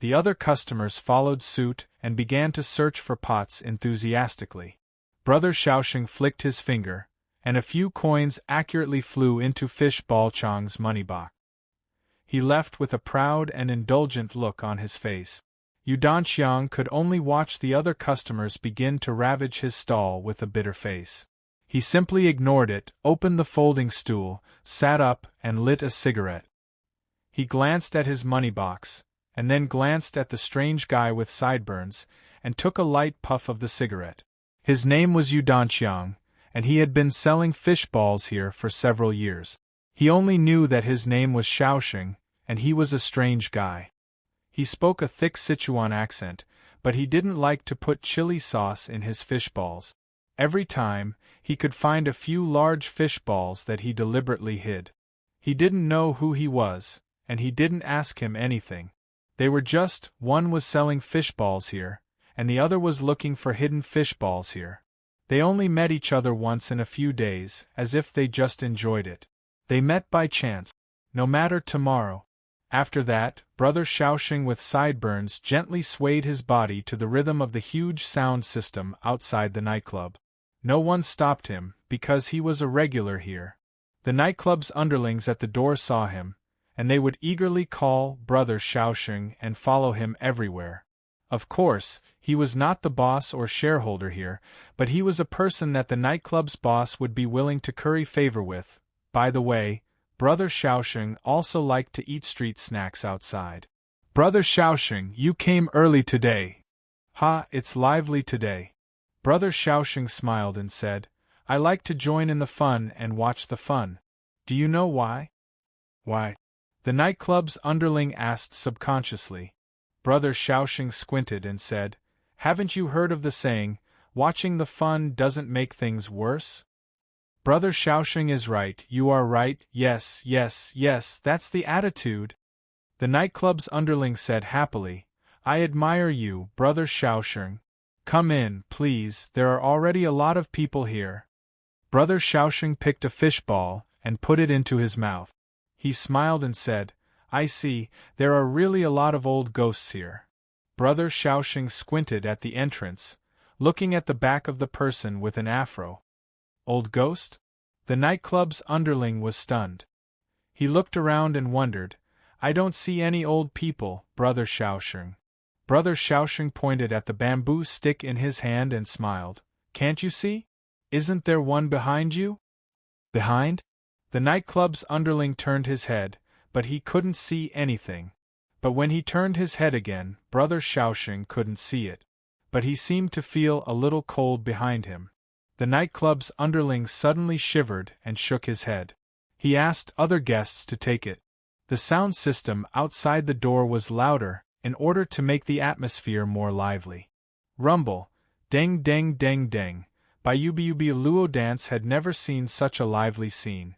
The other customers followed suit and began to search for pots enthusiastically. Brother Shaoxing flicked his finger, and a few coins accurately flew into Fish Ball Chang's money box. He left with a proud and indulgent look on his face. Yu Danxiang could only watch the other customers begin to ravage his stall with a bitter face. He simply ignored it, opened the folding stool, sat up, and lit a cigarette. He glanced at his money box, and then glanced at the strange guy with sideburns, and took a light puff of the cigarette. His name was Yu Danxiang, and he had been selling fish balls here for several years. He only knew that his name was Shaoxing, and he was a strange guy. He spoke a thick Sichuan accent, but he didn't like to put chili sauce in his fish balls. Every time, he could find a few large fish balls that he deliberately hid. He didn't know who he was, and he didn't ask him anything. They were just, one was selling fish balls here, and the other was looking for hidden fish balls here. They only met each other once in a few days, as if they just enjoyed it. They met by chance. No matter tomorrow. After that, Brother Shaoxing with sideburns gently swayed his body to the rhythm of the huge sound system outside the nightclub. No one stopped him, because he was a regular here. The nightclub's underlings at the door saw him, and they would eagerly call Brother Shaoxing and follow him everywhere. Of course, he was not the boss or shareholder here, but he was a person that the nightclub's boss would be willing to curry favor with. By the way, Brother Shaoxing also liked to eat street snacks outside. Brother Shaoxing, you came early today. Ha, it's lively today. Brother Shaoxing smiled and said, I like to join in the fun and watch the fun. Do you know why? Why? The nightclub's underling asked subconsciously. Brother Shaoxing squinted and said, Haven't you heard of the saying, watching the fun doesn't make things worse? Brother Shaoxing is right, you are right, yes, that's the attitude. The nightclub's underling said happily, I admire you, Brother Shaoxing. Come in, please, there are already a lot of people here. Brother Shaoxing picked a fishball and put it into his mouth. He smiled and said, I see, there are really a lot of old ghosts here. Brother Shaoxing squinted at the entrance, looking at the back of the person with an afro. Old ghost? The nightclub's underling was stunned. He looked around and wondered, I don't see any old people, Brother Shaoxing. Brother Shaoxing pointed at the bamboo stick in his hand and smiled. Can't you see? Isn't there one behind you? Behind? The nightclub's underling turned his head, but he couldn't see anything. But when he turned his head again, Brother Shaoxing couldn't see it. But he seemed to feel a little cold behind him. The nightclub's underling suddenly shivered and shook his head. He asked other guests to take it. The sound system outside the door was louder, in order to make the atmosphere more lively. Rumble, deng deng deng deng. By Yubi Luo Dance had never seen such a lively scene.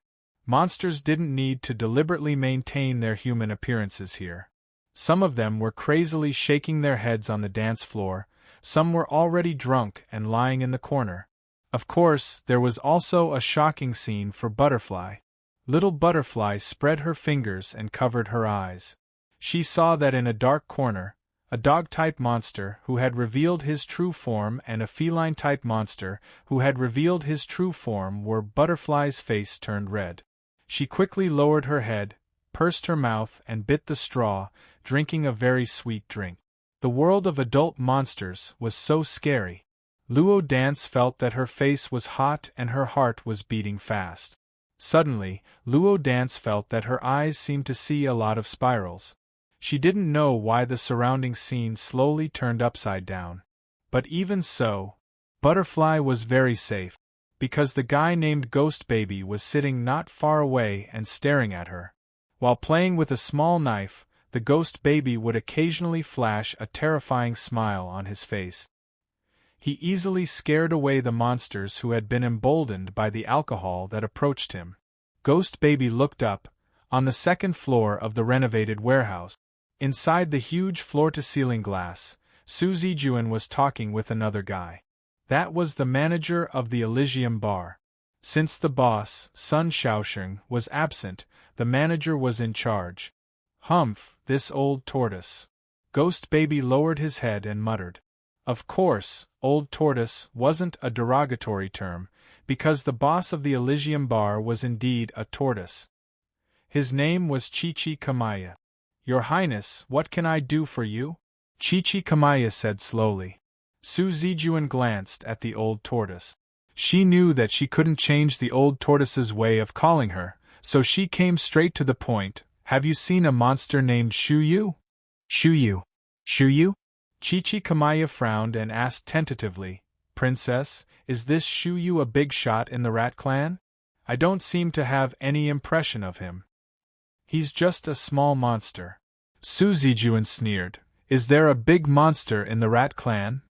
Monsters didn't need to deliberately maintain their human appearances here. Some of them were crazily shaking their heads on the dance floor, some were already drunk and lying in the corner. Of course, there was also a shocking scene for Butterfly. Little Butterfly spread her fingers and covered her eyes. She saw that in a dark corner, a dog-type monster who had revealed his true form and a feline-type monster who had revealed his true form were. Butterfly's face turned red. She quickly lowered her head, pursed her mouth and bit the straw, drinking a very sweet drink. The world of adult monsters was so scary. Luo Dance felt that her face was hot and her heart was beating fast. Suddenly, Luo Dance felt that her eyes seemed to see a lot of spirals. She didn't know why the surrounding scene slowly turned upside down. But even so, Butterfly was very safe, because the guy named Ghost Baby was sitting not far away and staring at her. While playing with a small knife, the Ghost Baby would occasionally flash a terrifying smile on his face. He easily scared away the monsters who had been emboldened by the alcohol that approached him. Ghost Baby looked up, on the second floor of the renovated warehouse. Inside the huge floor-to-ceiling glass, Su Zijuan was talking with another guy. That was the manager of the Elysium bar. Since the boss, Sun Shaoxing, was absent, the manager was in charge. Humph, this old tortoise. Ghost Baby lowered his head and muttered. Of course, old tortoise wasn't a derogatory term, because the boss of the Elysium bar was indeed a tortoise. His name was Chichi Kamaya. Your Highness, what can I do for you? Chichi Kamaya said slowly. Su Zijuan glanced at the old tortoise. She knew that she couldn't change the old tortoise's way of calling her, so she came straight to the point. Have you seen a monster named Shuyu? Shuyu? Shuyu? Chichi Kamaya frowned and asked tentatively, Princess, is this Shuyu a big shot in the rat clan? I don't seem to have any impression of him. He's just a small monster. Su Zijuan sneered. Is there a big monster in the rat clan?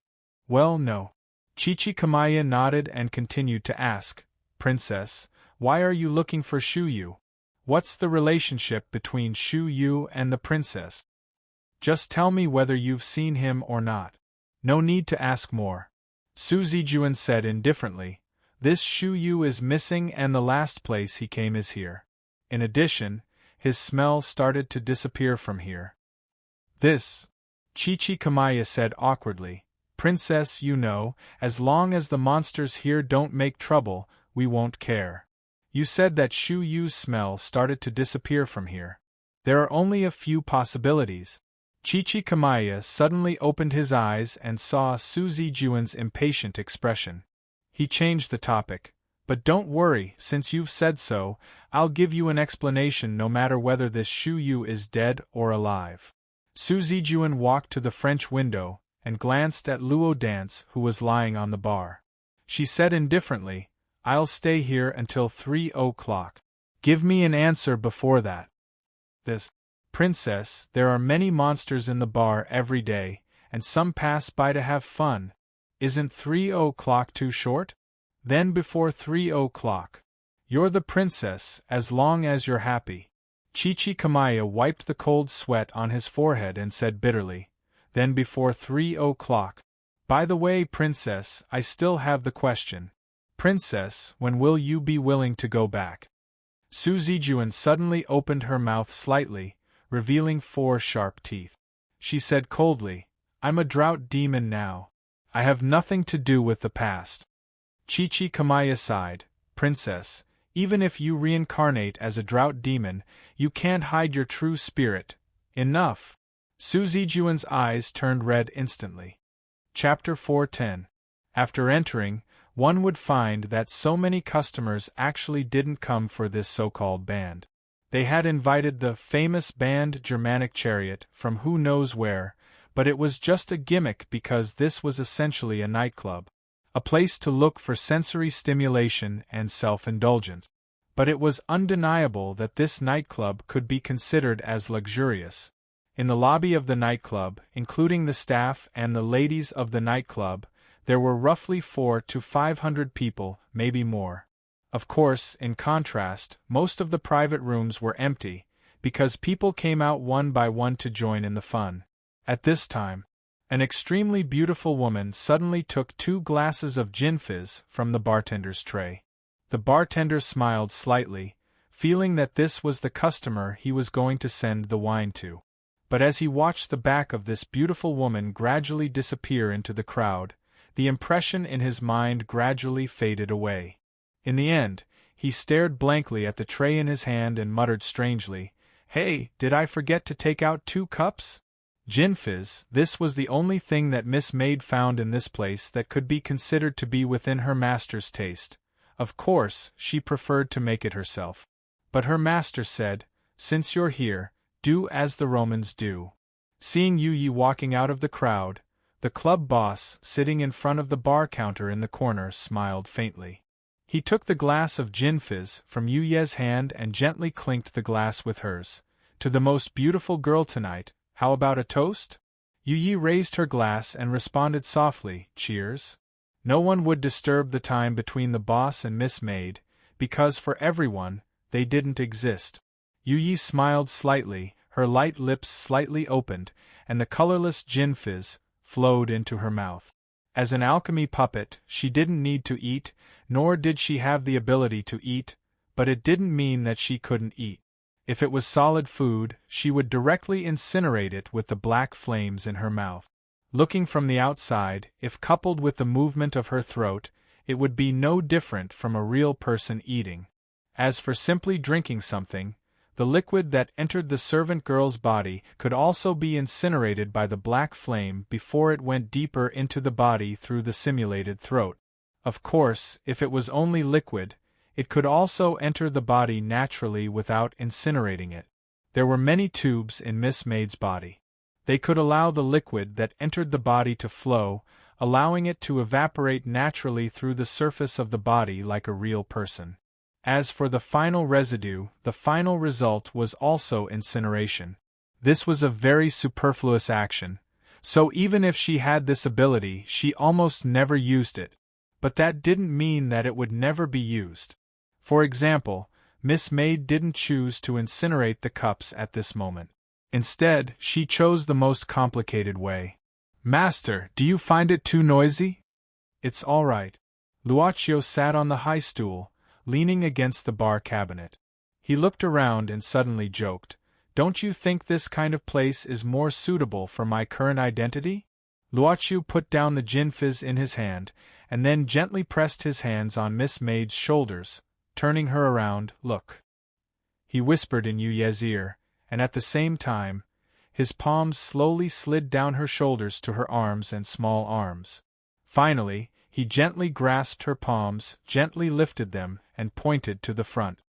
Well, no. Chichi Kamaya nodded and continued to ask, Princess, why are you looking for Shuyu? What's the relationship between Shuyu and the princess? Just tell me whether you've seen him or not. No need to ask more. Su Zijuan said indifferently, This Shuyu is missing and the last place he came is here. In addition, his smell started to disappear from here. This, Chichi Kamaya said awkwardly, Princess, you know, as long as the monsters here don't make trouble, we won't care. You said that Shu Yu's smell started to disappear from here. There are only a few possibilities. Chichikamaya suddenly opened his eyes and saw Suzy Juan's impatient expression. He changed the topic. But don't worry, since you've said so, I'll give you an explanation no matter whether this Shu is dead or alive. Suzy Juan walked to the French window and glanced at Luo Dance, who was lying on the bar. She said indifferently, I'll stay here until 3 o'clock. Give me an answer before that. This, Princess, there are many monsters in the bar every day, and some pass by to have fun. Isn't 3 o'clock too short? Then before 3 o'clock. You're the princess, as long as you're happy. Chichikamaya wiped the cold sweat on his forehead and said bitterly, Then before 3 o'clock. By the way, Princess, I still have the question. Princess, when will you be willing to go back? Suzy Juan suddenly opened her mouth slightly, revealing 4 sharp teeth. She said coldly, I'm a drought demon now. I have nothing to do with the past. Chichikamaya sighed, Princess, even if you reincarnate as a drought demon, you can't hide your true spirit. Enough. Suzy Juan's eyes turned red instantly. Chapter 410. After entering, one would find that so many customers actually didn't come for this so-called band. They had invited the famous band Germanic Chariot from who knows where, but it was just a gimmick because this was essentially a nightclub. A place to look for sensory stimulation and self-indulgence. But it was undeniable that this nightclub could be considered as luxurious. In the lobby of the nightclub, including the staff and the ladies of the nightclub, there were roughly 400 to 500 people, maybe more. Of course, in contrast, most of the private rooms were empty, because people came out one by one to join in the fun. At this time, an extremely beautiful woman suddenly took 2 glasses of gin fizz from the bartender's tray. The bartender smiled slightly, feeling that this was the customer he was going to send the wine to. But as he watched the back of this beautiful woman gradually disappear into the crowd, the impression in his mind gradually faded away. In the end, he stared blankly at the tray in his hand and muttered strangely, Hey, did I forget to take out 2 cups? Gin fizz, this was the only thing that Miss Maid found in this place that could be considered to be within her master's taste. Of course, she preferred to make it herself. But her master said, Since you're here, do as the Romans do. Seeing Yu walking out of the crowd, the club boss, sitting in front of the bar counter in the corner, smiled faintly. He took the glass of gin fizz from Yu's hand and gently clinked the glass with hers. To the most beautiful girl tonight, how about a toast? Yu raised her glass and responded softly, Cheers. No one would disturb the time between the boss and Miss Maid, because for everyone, they didn't exist. Yu smiled slightly, her light lips slightly opened, and the colorless gin fizz flowed into her mouth. As an alchemy puppet, she didn't need to eat, nor did she have the ability to eat, but it didn't mean that she couldn't eat. If it was solid food, she would directly incinerate it with the black flames in her mouth. Looking from the outside, if coupled with the movement of her throat, it would be no different from a real person eating. As for simply drinking something, the liquid that entered the servant girl's body could also be incinerated by the black flame before it went deeper into the body through the simulated throat. Of course, if it was only liquid, it could also enter the body naturally without incinerating it. There were many tubes in Miss Maid's body. They could allow the liquid that entered the body to flow, allowing it to evaporate naturally through the surface of the body like a real person. As for the final residue, the final result was also incineration. This was a very superfluous action, so even if she had this ability, she almost never used it. But that didn't mean that it would never be used. For example, Miss Maid didn't choose to incinerate the cups at this moment. Instead, she chose the most complicated way. Master, do you find it too noisy? It's all right. Luocio sat on the high stool, leaning against the bar cabinet. He looked around and suddenly joked, Don't you think this kind of place is more suitable for my current identity? Luocio put down the gin fizz in his hand, and then gently pressed his hands on Miss Maid's shoulders, turning her around. Look. He whispered in Yu's ear, and at the same time, His palms slowly slid down her shoulders to her arms and small arms. Finally, he gently grasped her palms, gently lifted them, and pointed to the front.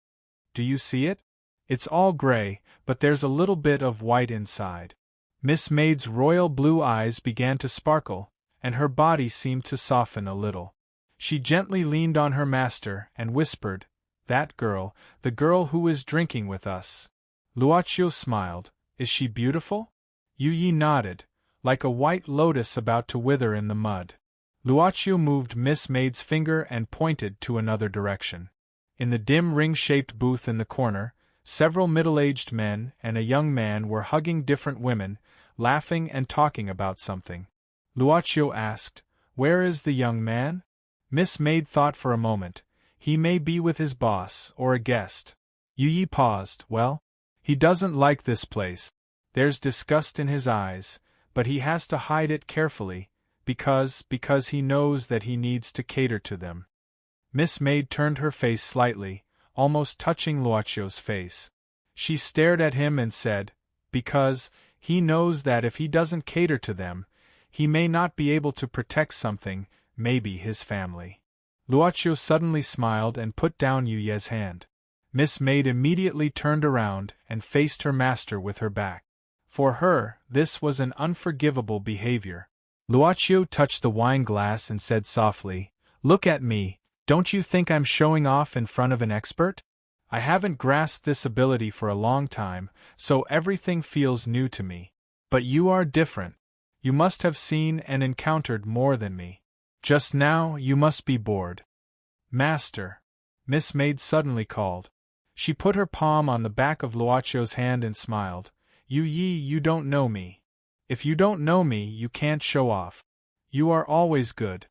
Do you see it? It's all gray, but there's a little bit of white inside. Miss Maid's royal blue eyes began to sparkle, and her body seemed to soften a little. She gently leaned on her master and whispered, "That girl, the girl who is drinking with us." Luocio smiled. "Is she beautiful?" Yu Yi nodded, like a white lotus about to wither in the mud. Luocio moved Miss Maid's finger and pointed to another direction. In the dim ring-shaped booth in the corner, several middle-aged men and a young man were hugging different women, laughing and talking about something. Luocio asked, "Where is the young man?" Miss Maid thought for a moment. "He may be with his boss, or a guest." Yu Yi paused. "Well, he doesn't like this place. There's disgust in his eyes, but he has to hide it carefully, because he knows that he needs to cater to them." Miss Maid turned her face slightly, almost touching Luocio's face. She stared at him and said, "Because he knows that if he doesn't cater to them, he may not be able to protect something, maybe his family." Luocio suddenly smiled and put down Yu Ye's hand. Miss Maid immediately turned around and faced her master with her back. For her, this was an unforgivable behavior. Luocio touched the wine glass and said softly, "Look at me, don't you think I'm showing off in front of an expert? I haven't grasped this ability for a long time, so everything feels new to me. But you are different. You must have seen and encountered more than me. Just now you must be bored." "Master," Miss Maid suddenly called. She put her palm on the back of Luocio's hand and smiled. "Yu Yi, you don't know me. If you don't know me, you can't show off. You are always good."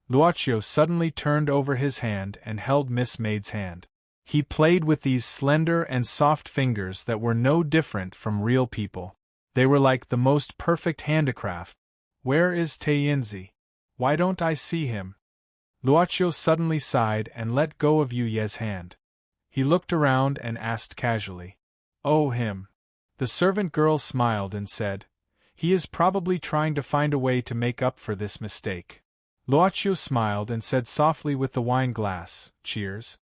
Luocio suddenly turned over his hand and held Miss Maid's hand. He played with these slender and soft fingers that were no different from real people. They were like the most perfect handicraft. "Where is Taiyinzi? Why don't I see him?" Luocio suddenly sighed and let go of Yu Ye's hand. He looked around and asked casually, "Oh, him." The servant girl smiled and said, "He is probably trying to find a way to make up for this mistake." Luocio smiled and said softly with the wine glass, "Cheers."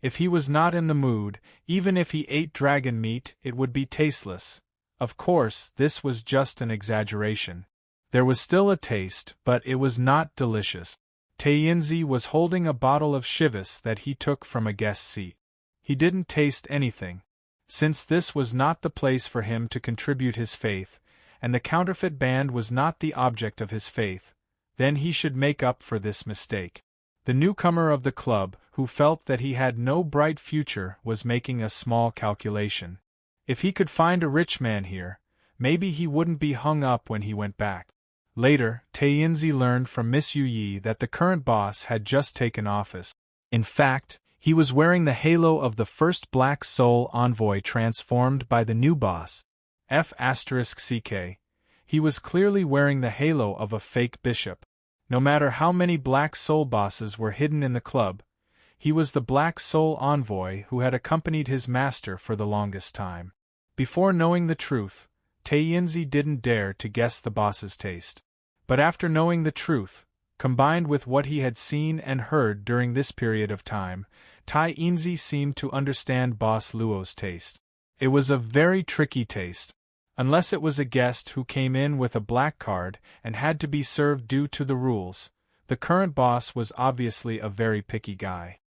If he was not in the mood, even if he ate dragon meat, it would be tasteless. Of course, this was just an exaggeration. There was still a taste, but it was not delicious. Taiyinzi was holding a bottle of Chivas that he took from a guest seat. He didn't taste anything. Since this was not the place for him to contribute his faith, and the counterfeit band was not the object of his faith, then he should make up for this mistake. The newcomer of the club, who felt that he had no bright future, was making a small calculation. If he could find a rich man here, maybe he wouldn't be hung up when he went back. Later, Taiyinzi learned from Miss Yu Yi that the current boss had just taken office. In fact, he was wearing the halo of the first Black Soul envoy transformed by the new boss, F*CK. He was clearly wearing the halo of a fake bishop. No matter how many Black Soul bosses were hidden in the club, he was the Black Soul envoy who had accompanied his master for the longest time. Before knowing the truth, Taiyinzi didn't dare to guess the boss's taste. But after knowing the truth, combined with what he had seen and heard during this period of time, Taiyinzi seemed to understand Boss Luo's taste. It was a very tricky taste. Unless it was a guest who came in with a black card and had to be served due to the rules, the current boss was obviously a very picky guy.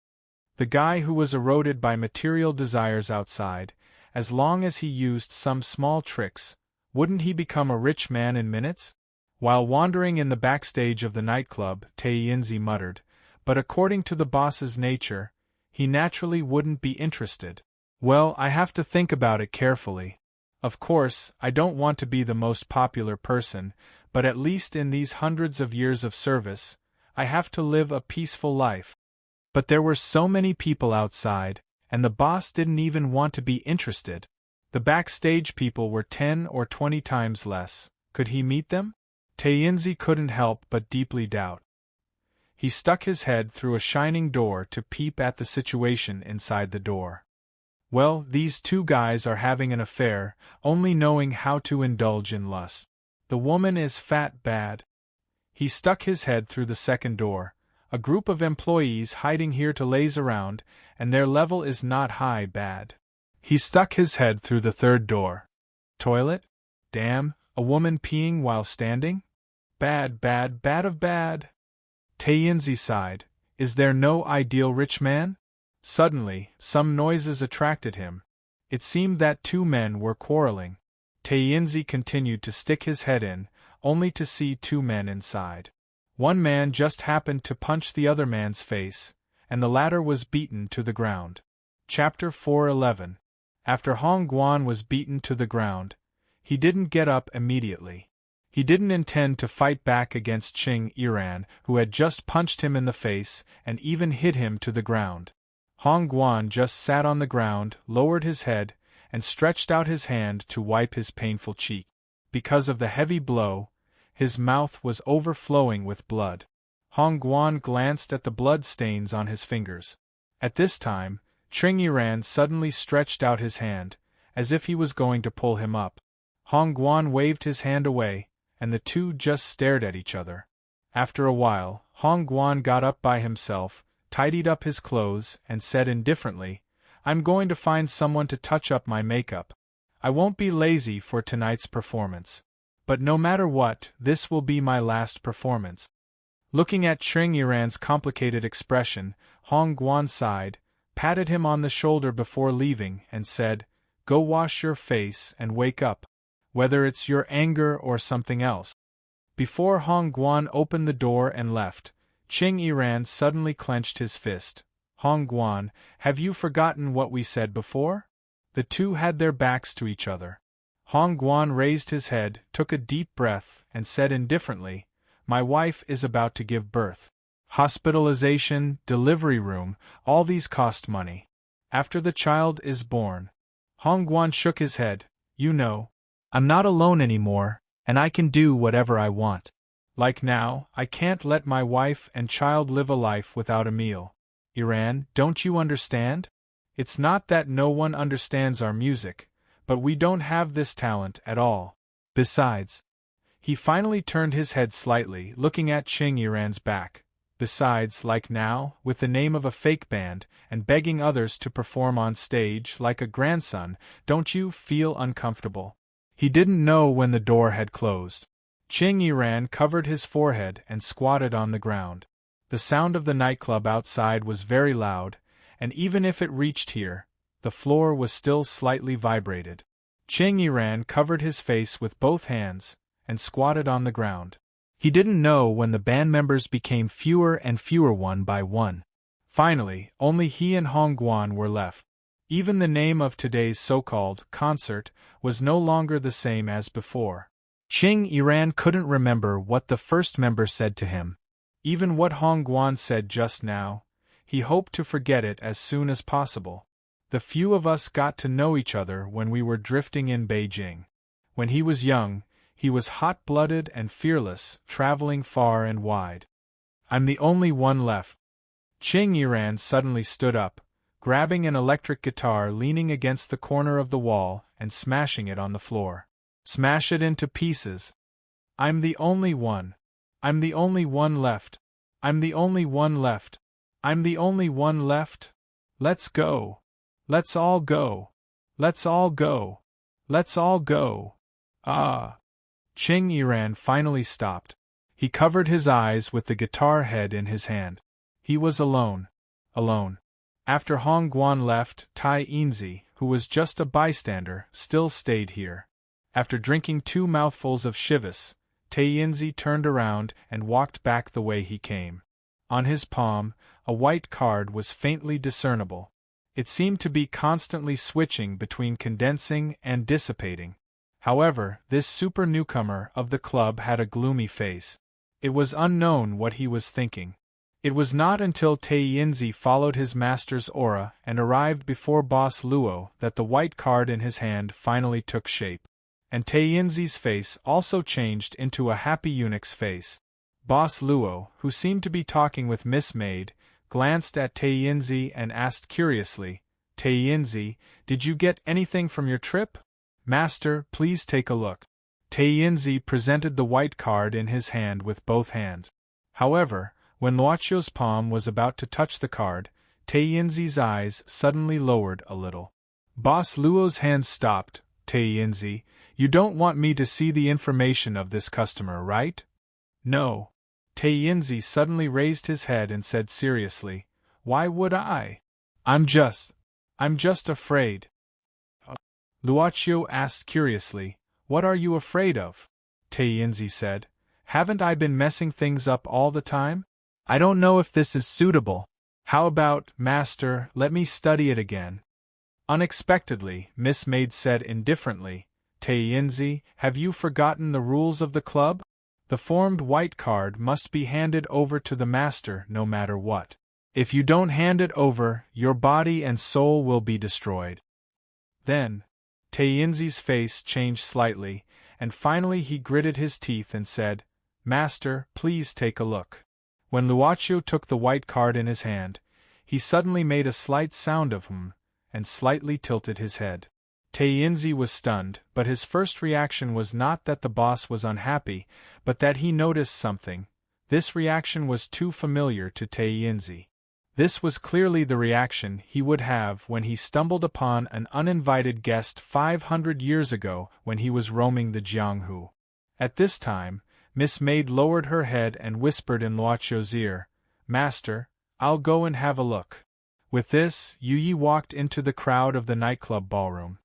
The guy who was eroded by material desires outside, as long as he used some small tricks, wouldn't he become a rich man in minutes? While wandering in the backstage of the nightclub, Taiyinzi muttered, "But according to the boss's nature, he naturally wouldn't be interested. Well, I have to think about it carefully. Of course, I don't want to be the most popular person, but at least in these hundreds of years of service, I have to live a peaceful life." But there were so many people outside, and the boss didn't even want to be interested. The backstage people were 10 or 20 times less. Could he meet them? Taiyinzi couldn't help but deeply doubt. He stuck his head through a shining door to peep at the situation inside the door. Well, these two guys are having an affair, only knowing how to indulge in lust. The woman is fat bad. He stuck his head through the second door. A group of employees hiding here to laze around, and their level is not high bad. He stuck his head through the third door. Toilet? Damn, a woman peeing while standing? Bad, bad, bad of bad. Taeyinzi sighed. Is there no ideal rich man? Suddenly, some noises attracted him. It seemed that two men were quarreling. Taeyinzi continued to stick his head in, only to see two men inside. One man just happened to punch the other man's face, and the latter was beaten to the ground. Chapter 4:11. After Hong Guan was beaten to the ground, he didn't get up immediately. He didn't intend to fight back against Qing Iran, who had just punched him in the face and even hit him to the ground. Hong Guan just sat on the ground, lowered his head, and stretched out his hand to wipe his painful cheek. Because of the heavy blow, his mouth was overflowing with blood. Hong Guan glanced at the blood stains on his fingers. At this time, Qing Iran suddenly stretched out his hand, as if he was going to pull him up. Hong Guan waved his hand away, and the two just stared at each other. After a while, Hong Guan got up by himself, tidied up his clothes, and said indifferently, "I'm going to find someone to touch up my makeup. I won't be lazy for tonight's performance. But no matter what, this will be my last performance." Looking at Qing Iran's complicated expression, Hong Guan sighed, patted him on the shoulder before leaving, and said, "Go wash your face and wake up. Whether it's your anger or something else." Before Hong Guan opened the door and left, Qing Iran suddenly clenched his fist. "Hong Guan, have you forgotten what we said before?" The two had their backs to each other. Hong Guan raised his head, took a deep breath, and said indifferently, "My wife is about to give birth. Hospitalization, delivery room, all these cost money. After the child is born." Hong Guan shook his head. "You know, I'm not alone anymore, and I can do whatever I want. Like now, I can't let my wife and child live a life without a meal. Iran, don't you understand? It's not that no one understands our music, but we don't have this talent at all. Besides..." He finally turned his head slightly, looking at Qing Iran's back. "Besides, like now, with the name of a fake band, and begging others to perform on stage like a grandson, don't you feel uncomfortable?" He didn't know when the door had closed. Qing Iran covered his forehead and squatted on the ground. The sound of the nightclub outside was very loud, and even if it reached here, the floor was still slightly vibrated. Qing Iran covered his face with both hands, and squatted on the ground. He didn't know when the band members became fewer and fewer one by one. Finally, only he and Hong Guan were left. Even the name of today's so-called concert was no longer the same as before. Qing Iran couldn't remember what the first member said to him. Even what Hong Guan said just now, he hoped to forget it as soon as possible. "The few of us got to know each other when we were drifting in Beijing. When he was young, he was hot-blooded and fearless, traveling far and wide. I'm the only one left." Qing Iran suddenly stood up, grabbing an electric guitar, leaning against the corner of the wall, and smashing it on the floor. "Smash it into pieces. I'm the only one. I'm the only one left. I'm the only one left. I'm the only one left. Let's go. Let's all go. Let's all go. Let's all go. Ah." Qing Iran finally stopped. He covered his eyes with the guitar head in his hand. He was alone. Alone. After Hong Guan left, Taeyinzi, who was just a bystander, still stayed here. After drinking 2 mouthfuls of chivas, Taeyinzi turned around and walked back the way he came. On his palm, a white card was faintly discernible. It seemed to be constantly switching between condensing and dissipating. However, this super newcomer of the club had a gloomy face. It was unknown what he was thinking. It was not until Taeyinzi followed his master's aura and arrived before Boss Luo that the white card in his hand finally took shape. And Taeyinzi's face also changed into a happy eunuch's face. Boss Luo, who seemed to be talking with Miss Maid, glanced at Taeyinzi and asked curiously, Taiyinzi, did you get anything from your trip? Master, please take a look. Taiyinzi presented the white card in his hand with both hands. However, when Luochu's palm was about to touch the card, Taiyinzi's eyes suddenly lowered a little. Boss Luo's hand stopped. Taiyinzi, you don't want me to see the information of this customer, right? No. Taiyinzi suddenly raised his head and said seriously, Why would I? I'm just afraid. Luochu asked curiously, What are you afraid of? Taiyinzi said, Haven't I been messing things up all the time? I don't know if this is suitable. How about, Master, let me study it again? Unexpectedly, Miss Maid said indifferently, Taiyinzi, have you forgotten the rules of the club? The formed white card must be handed over to the master no matter what. If you don't hand it over, your body and soul will be destroyed. Then, Taiyinzi's face changed slightly, and finally he gritted his teeth and said, Master, please take a look. When Luochu took the white card in his hand, he suddenly made a slight sound of and slightly tilted his head. Taiyinzi was stunned, but his first reaction was not that the boss was unhappy, but that he noticed something. This reaction was too familiar to Taiyinzi. This was clearly the reaction he would have when he stumbled upon an uninvited guest 500 years ago when he was roaming the Jianghu. At this time, Miss Maid lowered her head and whispered in Luochu's ear, Master, I'll go and have a look. With this, Yu Yi walked into the crowd of the nightclub ballroom.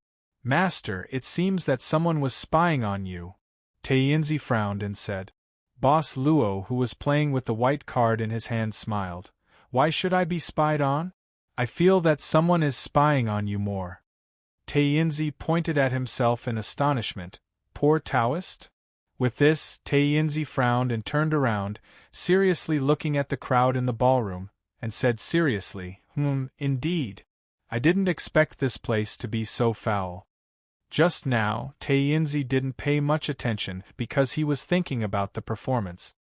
Master, it seems that someone was spying on you. Taiyinzi frowned and said. Boss Luo, who was playing with the white card in his hand, smiled. Why should I be spied on? I feel that someone is spying on you more. Taiyinzi pointed at himself in astonishment. Poor Taoist? With this, Taiyinzi frowned and turned around, seriously looking at the crowd in the ballroom, and said seriously, indeed. I didn't expect this place to be so foul. Just now, Taiyinzi didn't pay much attention because he was thinking about the performance.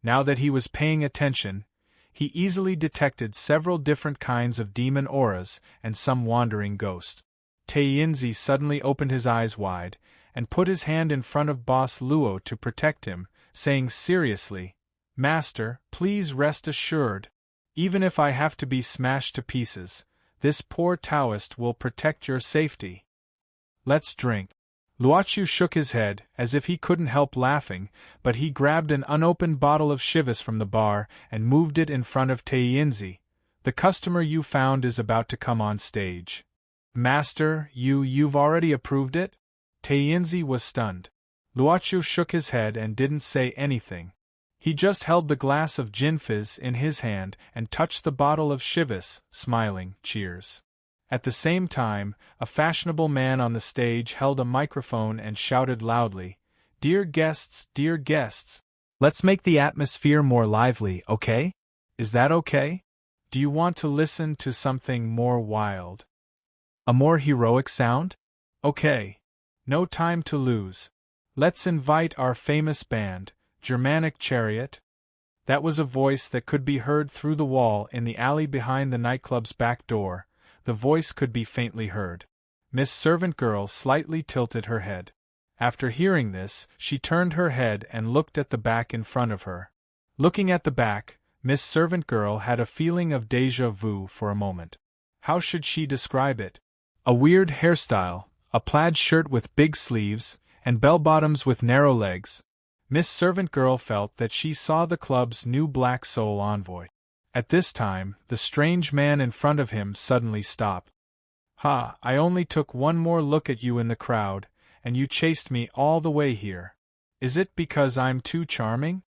Now that he was paying attention, he easily detected several different kinds of demon auras and some wandering ghosts. Taiyinzi suddenly opened his eyes wide, and put his hand in front of Boss Luo to protect him, saying seriously, Master, please rest assured. Even if I have to be smashed to pieces, this poor Taoist will protect your safety. Let's drink. Luochu shook his head, as if he couldn't help laughing, but he grabbed an unopened bottle of Chivas from the bar and moved it in front of Taiyinzi. The customer you found is about to come on stage. Master, you've already approved it? Taiyinzi was stunned. Luochu shook his head and didn't say anything. He just held the glass of gin fizz in his hand and touched the bottle of Chivas, smiling, cheers. At the same time, a fashionable man on the stage held a microphone and shouted loudly, dear guests, let's make the atmosphere more lively, okay? Is that okay? Do you want to listen to something more wild? A more heroic sound? Okay. No time to lose. Let's invite our famous band, Germanic Chariot. That was a voice that could be heard through the wall in the alley behind the nightclub's back door. The voice could be faintly heard. Miss Servant Girl slightly tilted her head. After hearing this, she turned her head and looked at the back in front of her. Looking at the back, Miss Servant Girl had a feeling of déjà vu for a moment. How should she describe it? A weird hairstyle, a plaid shirt with big sleeves, and bell-bottoms with narrow legs. Miss Servant Girl felt that she saw the club's new Black Soul envoy. At this time, the strange man in front of him suddenly stopped. Ha, I only took one more look at you in the crowd, and you chased me all the way here. Is it because I'm too charming?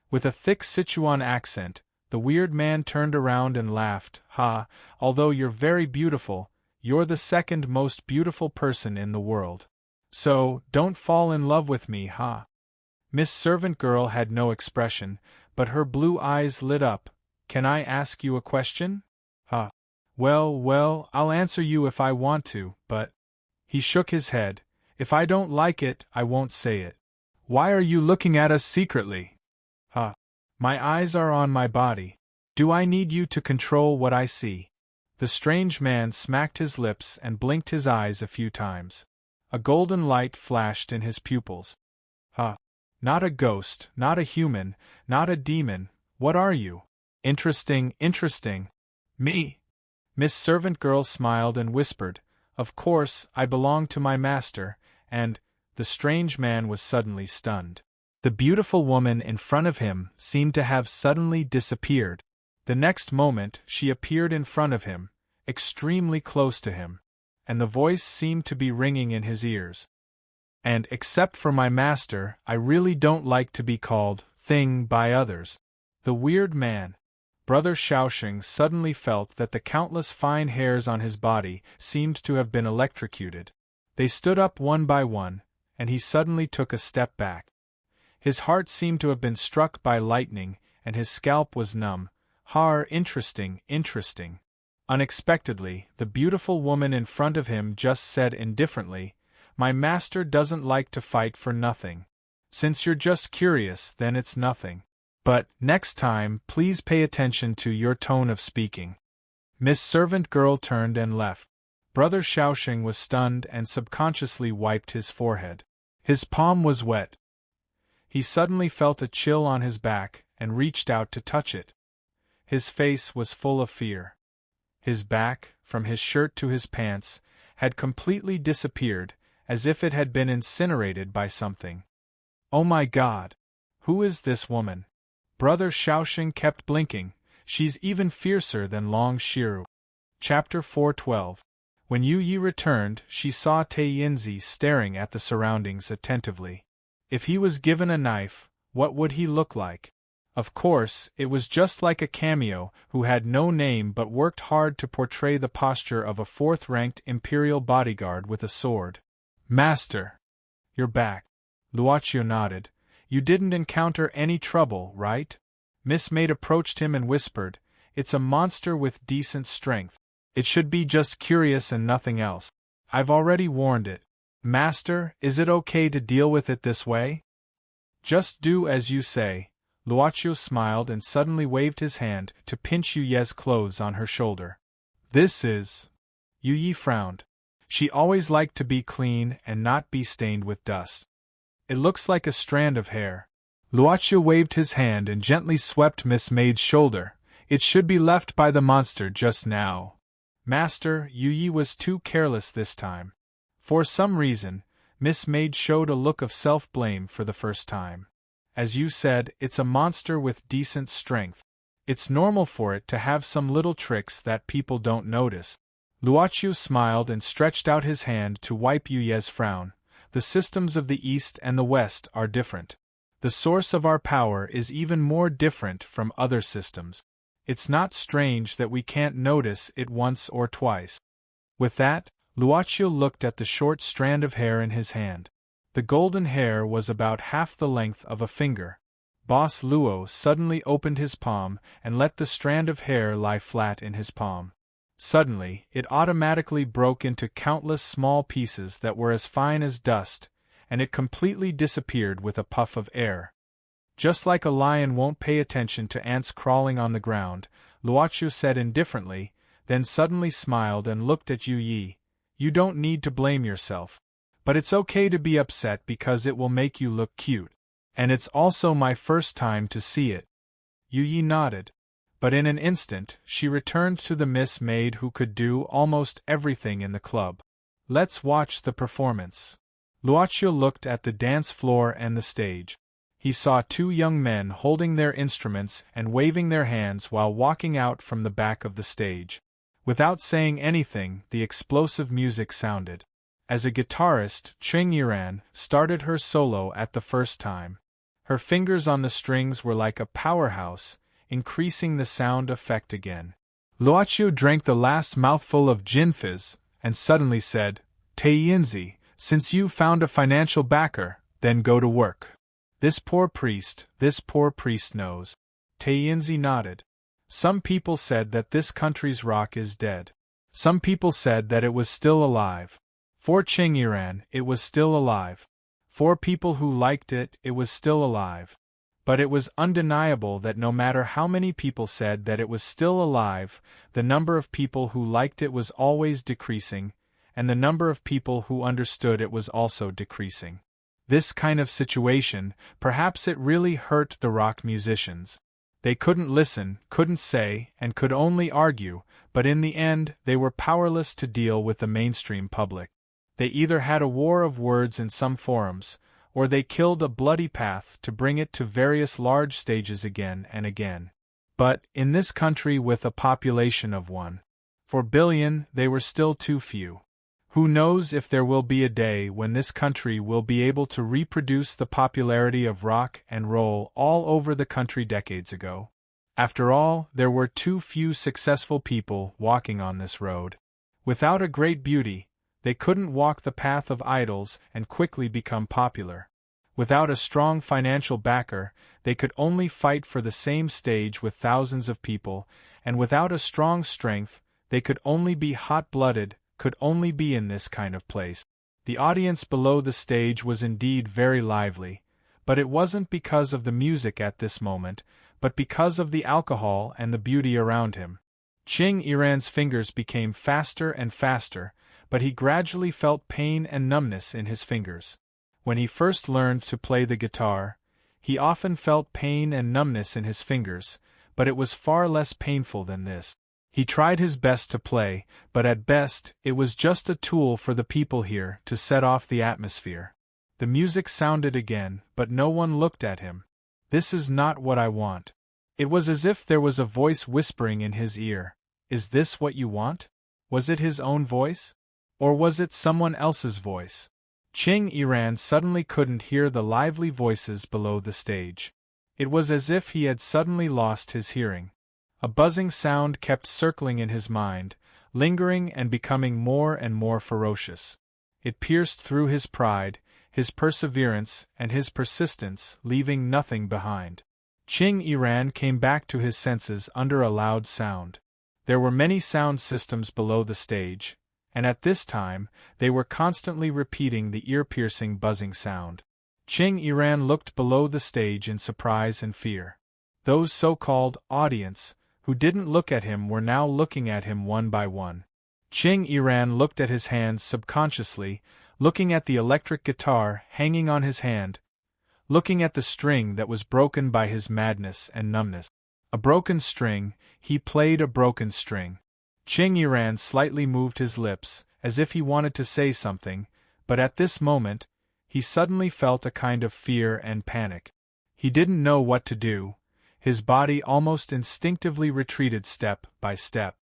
With a thick Sichuan accent, the weird man turned around and laughed. Ha, although you're very beautiful, you're the second most beautiful person in the world. So, don't fall in love with me, ha? Miss Servant Girl had no expression, but her blue eyes lit up. Can I ask you a question? Well, I'll answer you if I want to, but… He shook his head. If I don't like it, I won't say it. Why are you looking at us secretly? My eyes are on my body. Do I need you to control what I see? The strange man smacked his lips and blinked his eyes a few times. A golden light flashed in his pupils. Not a ghost, not a human, not a demon, what are you? Interesting, interesting. Me? Miss Servant Girl smiled and whispered, "Of course, I belong to my master," and the strange man was suddenly stunned. The beautiful woman in front of him seemed to have suddenly disappeared. The next moment she appeared in front of him, extremely close to him, and the voice seemed to be ringing in his ears. "And except for my master, I really don't like to be called thing by others." The weird man. Brother Shaoxing suddenly felt that the countless fine hairs on his body seemed to have been electrocuted. They stood up one by one, and he suddenly took a step back. His heart seemed to have been struck by lightning, and his scalp was numb. Interesting, interesting. Unexpectedly, the beautiful woman in front of him just said indifferently, "My master doesn't like to fight for nothing. Since you're just curious, then it's nothing. But, next time, please pay attention to your tone of speaking." Miss Servant Girl turned and left. Brother Shaoxing was stunned and subconsciously wiped his forehead. His palm was wet. He suddenly felt a chill on his back and reached out to touch it. His face was full of fear. His back, from his shirt to his pants, had completely disappeared, as if it had been incinerated by something. "Oh my God! Who is this woman?" Brother Shaoxing kept blinking. "She's even fiercer than Long Shiru." Chapter 412. When Yu Yi returned, she saw Tai Yinzi staring at the surroundings attentively. If he was given a knife, what would he look like? Of course, it was just like a cameo who had no name but worked hard to portray the posture of a fourth-ranked imperial bodyguard with a sword. "Master! You're back." Luochio nodded. "You didn't encounter any trouble, right?" Miss Maid approached him and whispered, "It's a monster with decent strength. It should be just curious and nothing else. I've already warned it. Master, is it okay to deal with it this way?" "Just do as you say." Luochio smiled and suddenly waved his hand to pinch Yu Ye's clothes on her shoulder. "This is—" Yu Yi frowned. She always liked to be clean and not be stained with dust. "It looks like a strand of hair." Luochio waved his hand and gently swept Miss Maid's shoulder. "It should be left by the monster just now." "Master, Yu Yi was too careless this time." For some reason, Miss Maid showed a look of self-blame for the first time. "As you said, it's a monster with decent strength. It's normal for it to have some little tricks that people don't notice." Luochio smiled and stretched out his hand to wipe Yu Ye's frown. "The systems of the East and the West are different. The source of our power is even more different from other systems. It's not strange that we can't notice it once or twice." With that, Luochio looked at the short strand of hair in his hand. The golden hair was about half the length of a finger. Boss Luo suddenly opened his palm and let the strand of hair lie flat in his palm. Suddenly, it automatically broke into countless small pieces that were as fine as dust, and it completely disappeared with a puff of air. Just like a lion won't pay attention to ants crawling on the ground, Luochio said indifferently, then suddenly smiled and looked at Yu Yi. "You don't need to blame yourself. But it's okay to be upset because it will make you look cute. And it's also my first time to see it." Yu Yi nodded. But in an instant, she returned to the Miss Maid who could do almost everything in the club. "Let's watch the performance." Luochio looked at the dance floor and the stage. He saw two young men holding their instruments and waving their hands while walking out from the back of the stage. Without saying anything, the explosive music sounded. As a guitarist, Cheng Yiran started her solo at the first time. Her fingers on the strings were like a powerhouse, increasing the sound effect again. Luochio drank the last mouthful of gin fizz, and suddenly said, "Tai Yinzi, since you found a financial backer, then go to work. This poor priest knows." Tai Yinzi nodded. "Some people said that this country's rock is dead. Some people said that it was still alive. For Cheng Yiran, it was still alive. For people who liked it, it was still alive. But it was undeniable that no matter how many people said that it was still alive, the number of people who liked it was always decreasing, and the number of people who understood it was also decreasing. This kind of situation, perhaps it really hurt the rock musicians. They couldn't listen, couldn't say, and could only argue, but in the end they were powerless to deal with the mainstream public. They either had a war of words in some forums, or they killed a bloody path to bring it to various large stages again and again. But, in this country with a population of 1.4 billion, they were still too few. Who knows if there will be a day when this country will be able to reproduce the popularity of rock and roll all over the country decades ago? After all, there were too few successful people walking on this road. Without a great beauty, they couldn't walk the path of idols and quickly become popular. Without a strong financial backer, they could only fight for the same stage with thousands of people, and without a strong strength, they could only be hot-blooded, could only be in this kind of place. The audience below the stage was indeed very lively, but it wasn't because of the music at this moment, but because of the alcohol and the beauty around him. Ching Yiran's fingers became faster and faster, but he gradually felt pain and numbness in his fingers. When he first learned to play the guitar, he often felt pain and numbness in his fingers, but it was far less painful than this. He tried his best to play, but at best, it was just a tool for the people here to set off the atmosphere. The music sounded again, but no one looked at him. "This is not what I want." It was as if there was a voice whispering in his ear. "Is this what you want?" Was it his own voice? Or was it someone else's voice? Ching Yiran suddenly couldn't hear the lively voices below the stage. It was as if he had suddenly lost his hearing. A buzzing sound kept circling in his mind, lingering and becoming more and more ferocious. It pierced through his pride, his perseverance, and his persistence, leaving nothing behind. Ching Yiran came back to his senses under a loud sound. There were many sound systems below the stage, and at this time, they were constantly repeating the ear-piercing buzzing sound. Ching Yiran looked below the stage in surprise and fear. Those so-called audience, who didn't look at him were now looking at him one by one. Ching Yiran looked at his hands subconsciously, looking at the electric guitar hanging on his hand, looking at the string that was broken by his madness and numbness. A broken string, he played a broken string. Ching Yiran slightly moved his lips, as if he wanted to say something, but at this moment, he suddenly felt a kind of fear and panic. He didn't know what to do. His body almost instinctively retreated step by step.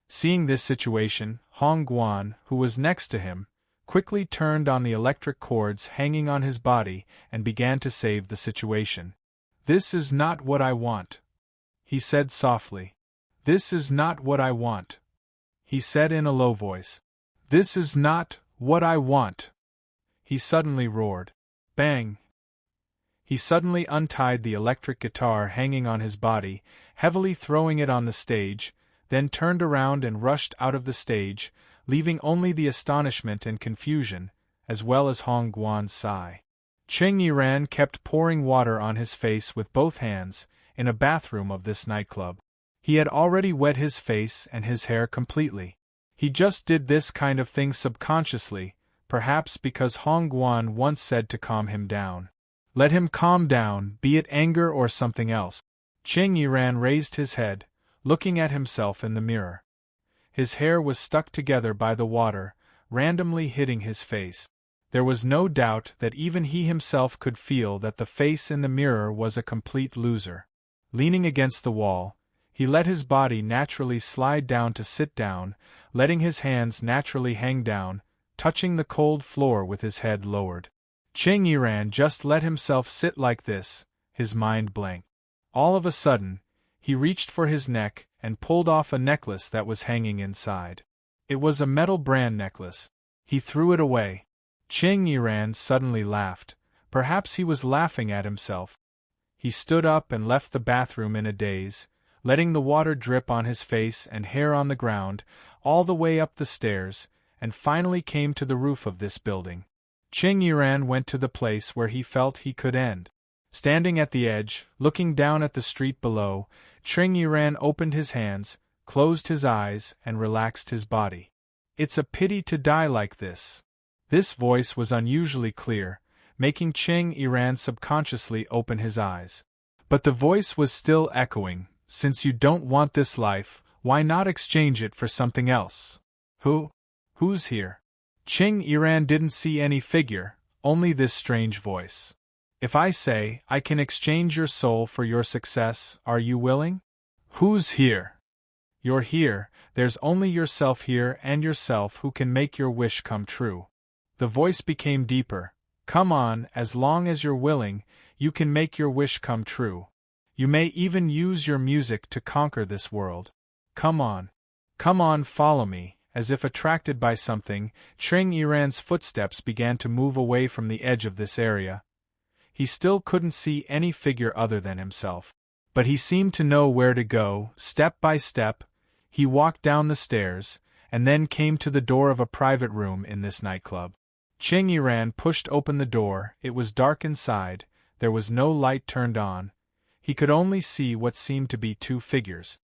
Seeing this situation, Hong Guan, who was next to him, quickly turned on the electric cords hanging on his body and began to save the situation. "This is not what I want," he said softly. "This is not what I want," he said in a low voice. "This is not what I want," he suddenly roared. Bang! He suddenly untied the electric guitar hanging on his body, heavily throwing it on the stage, then turned around and rushed out of the stage, leaving only the astonishment and confusion, as well as Hong Guan's sigh. Ching Yiran kept pouring water on his face with both hands, in a bathroom of this nightclub. He had already wet his face and his hair completely. He just did this kind of thing subconsciously, perhaps because Hong Guan once said to calm him down. Let him calm down, be it anger or something else. Ching Yiran raised his head, looking at himself in the mirror. His hair was stuck together by the water, randomly hitting his face. There was no doubt that even he himself could feel that the face in the mirror was a complete loser. Leaning against the wall, he let his body naturally slide down to sit down, letting his hands naturally hang down, touching the cold floor with his head lowered. Ching Yiran just let himself sit like this, his mind blank. All of a sudden, he reached for his neck and pulled off a necklace that was hanging inside. It was a metal brand necklace. He threw it away. Ching Yiran suddenly laughed. Perhaps he was laughing at himself. He stood up and left the bathroom in a daze, letting the water drip on his face and hair on the ground, all the way up the stairs, and finally came to the roof of this building. Ching Yiran went to the place where he felt he could end. Standing at the edge, looking down at the street below, Ching Yiran opened his hands, closed his eyes, and relaxed his body. It's a pity to die like this. This voice was unusually clear, making Ching Yiran subconsciously open his eyes. But the voice was still echoing, since you don't want this life, why not exchange it for something else? Who's here? Ching Yiran didn't see any figure, only this strange voice. If I say, I can exchange your soul for your success, are you willing? Who's here? You're here, there's only yourself here and yourself who can make your wish come true. The voice became deeper. Come on, as long as you're willing, you can make your wish come true. You may even use your music to conquer this world. Come on, follow me. As if attracted by something, Ching Yiran's footsteps began to move away from the edge of this area. He still couldn't see any figure other than himself. But he seemed to know where to go. Step by step, he walked down the stairs, and then came to the door of a private room in this nightclub. Ching Yiran pushed open the door. It was dark inside, there was no light turned on. He could only see what seemed to be two figures,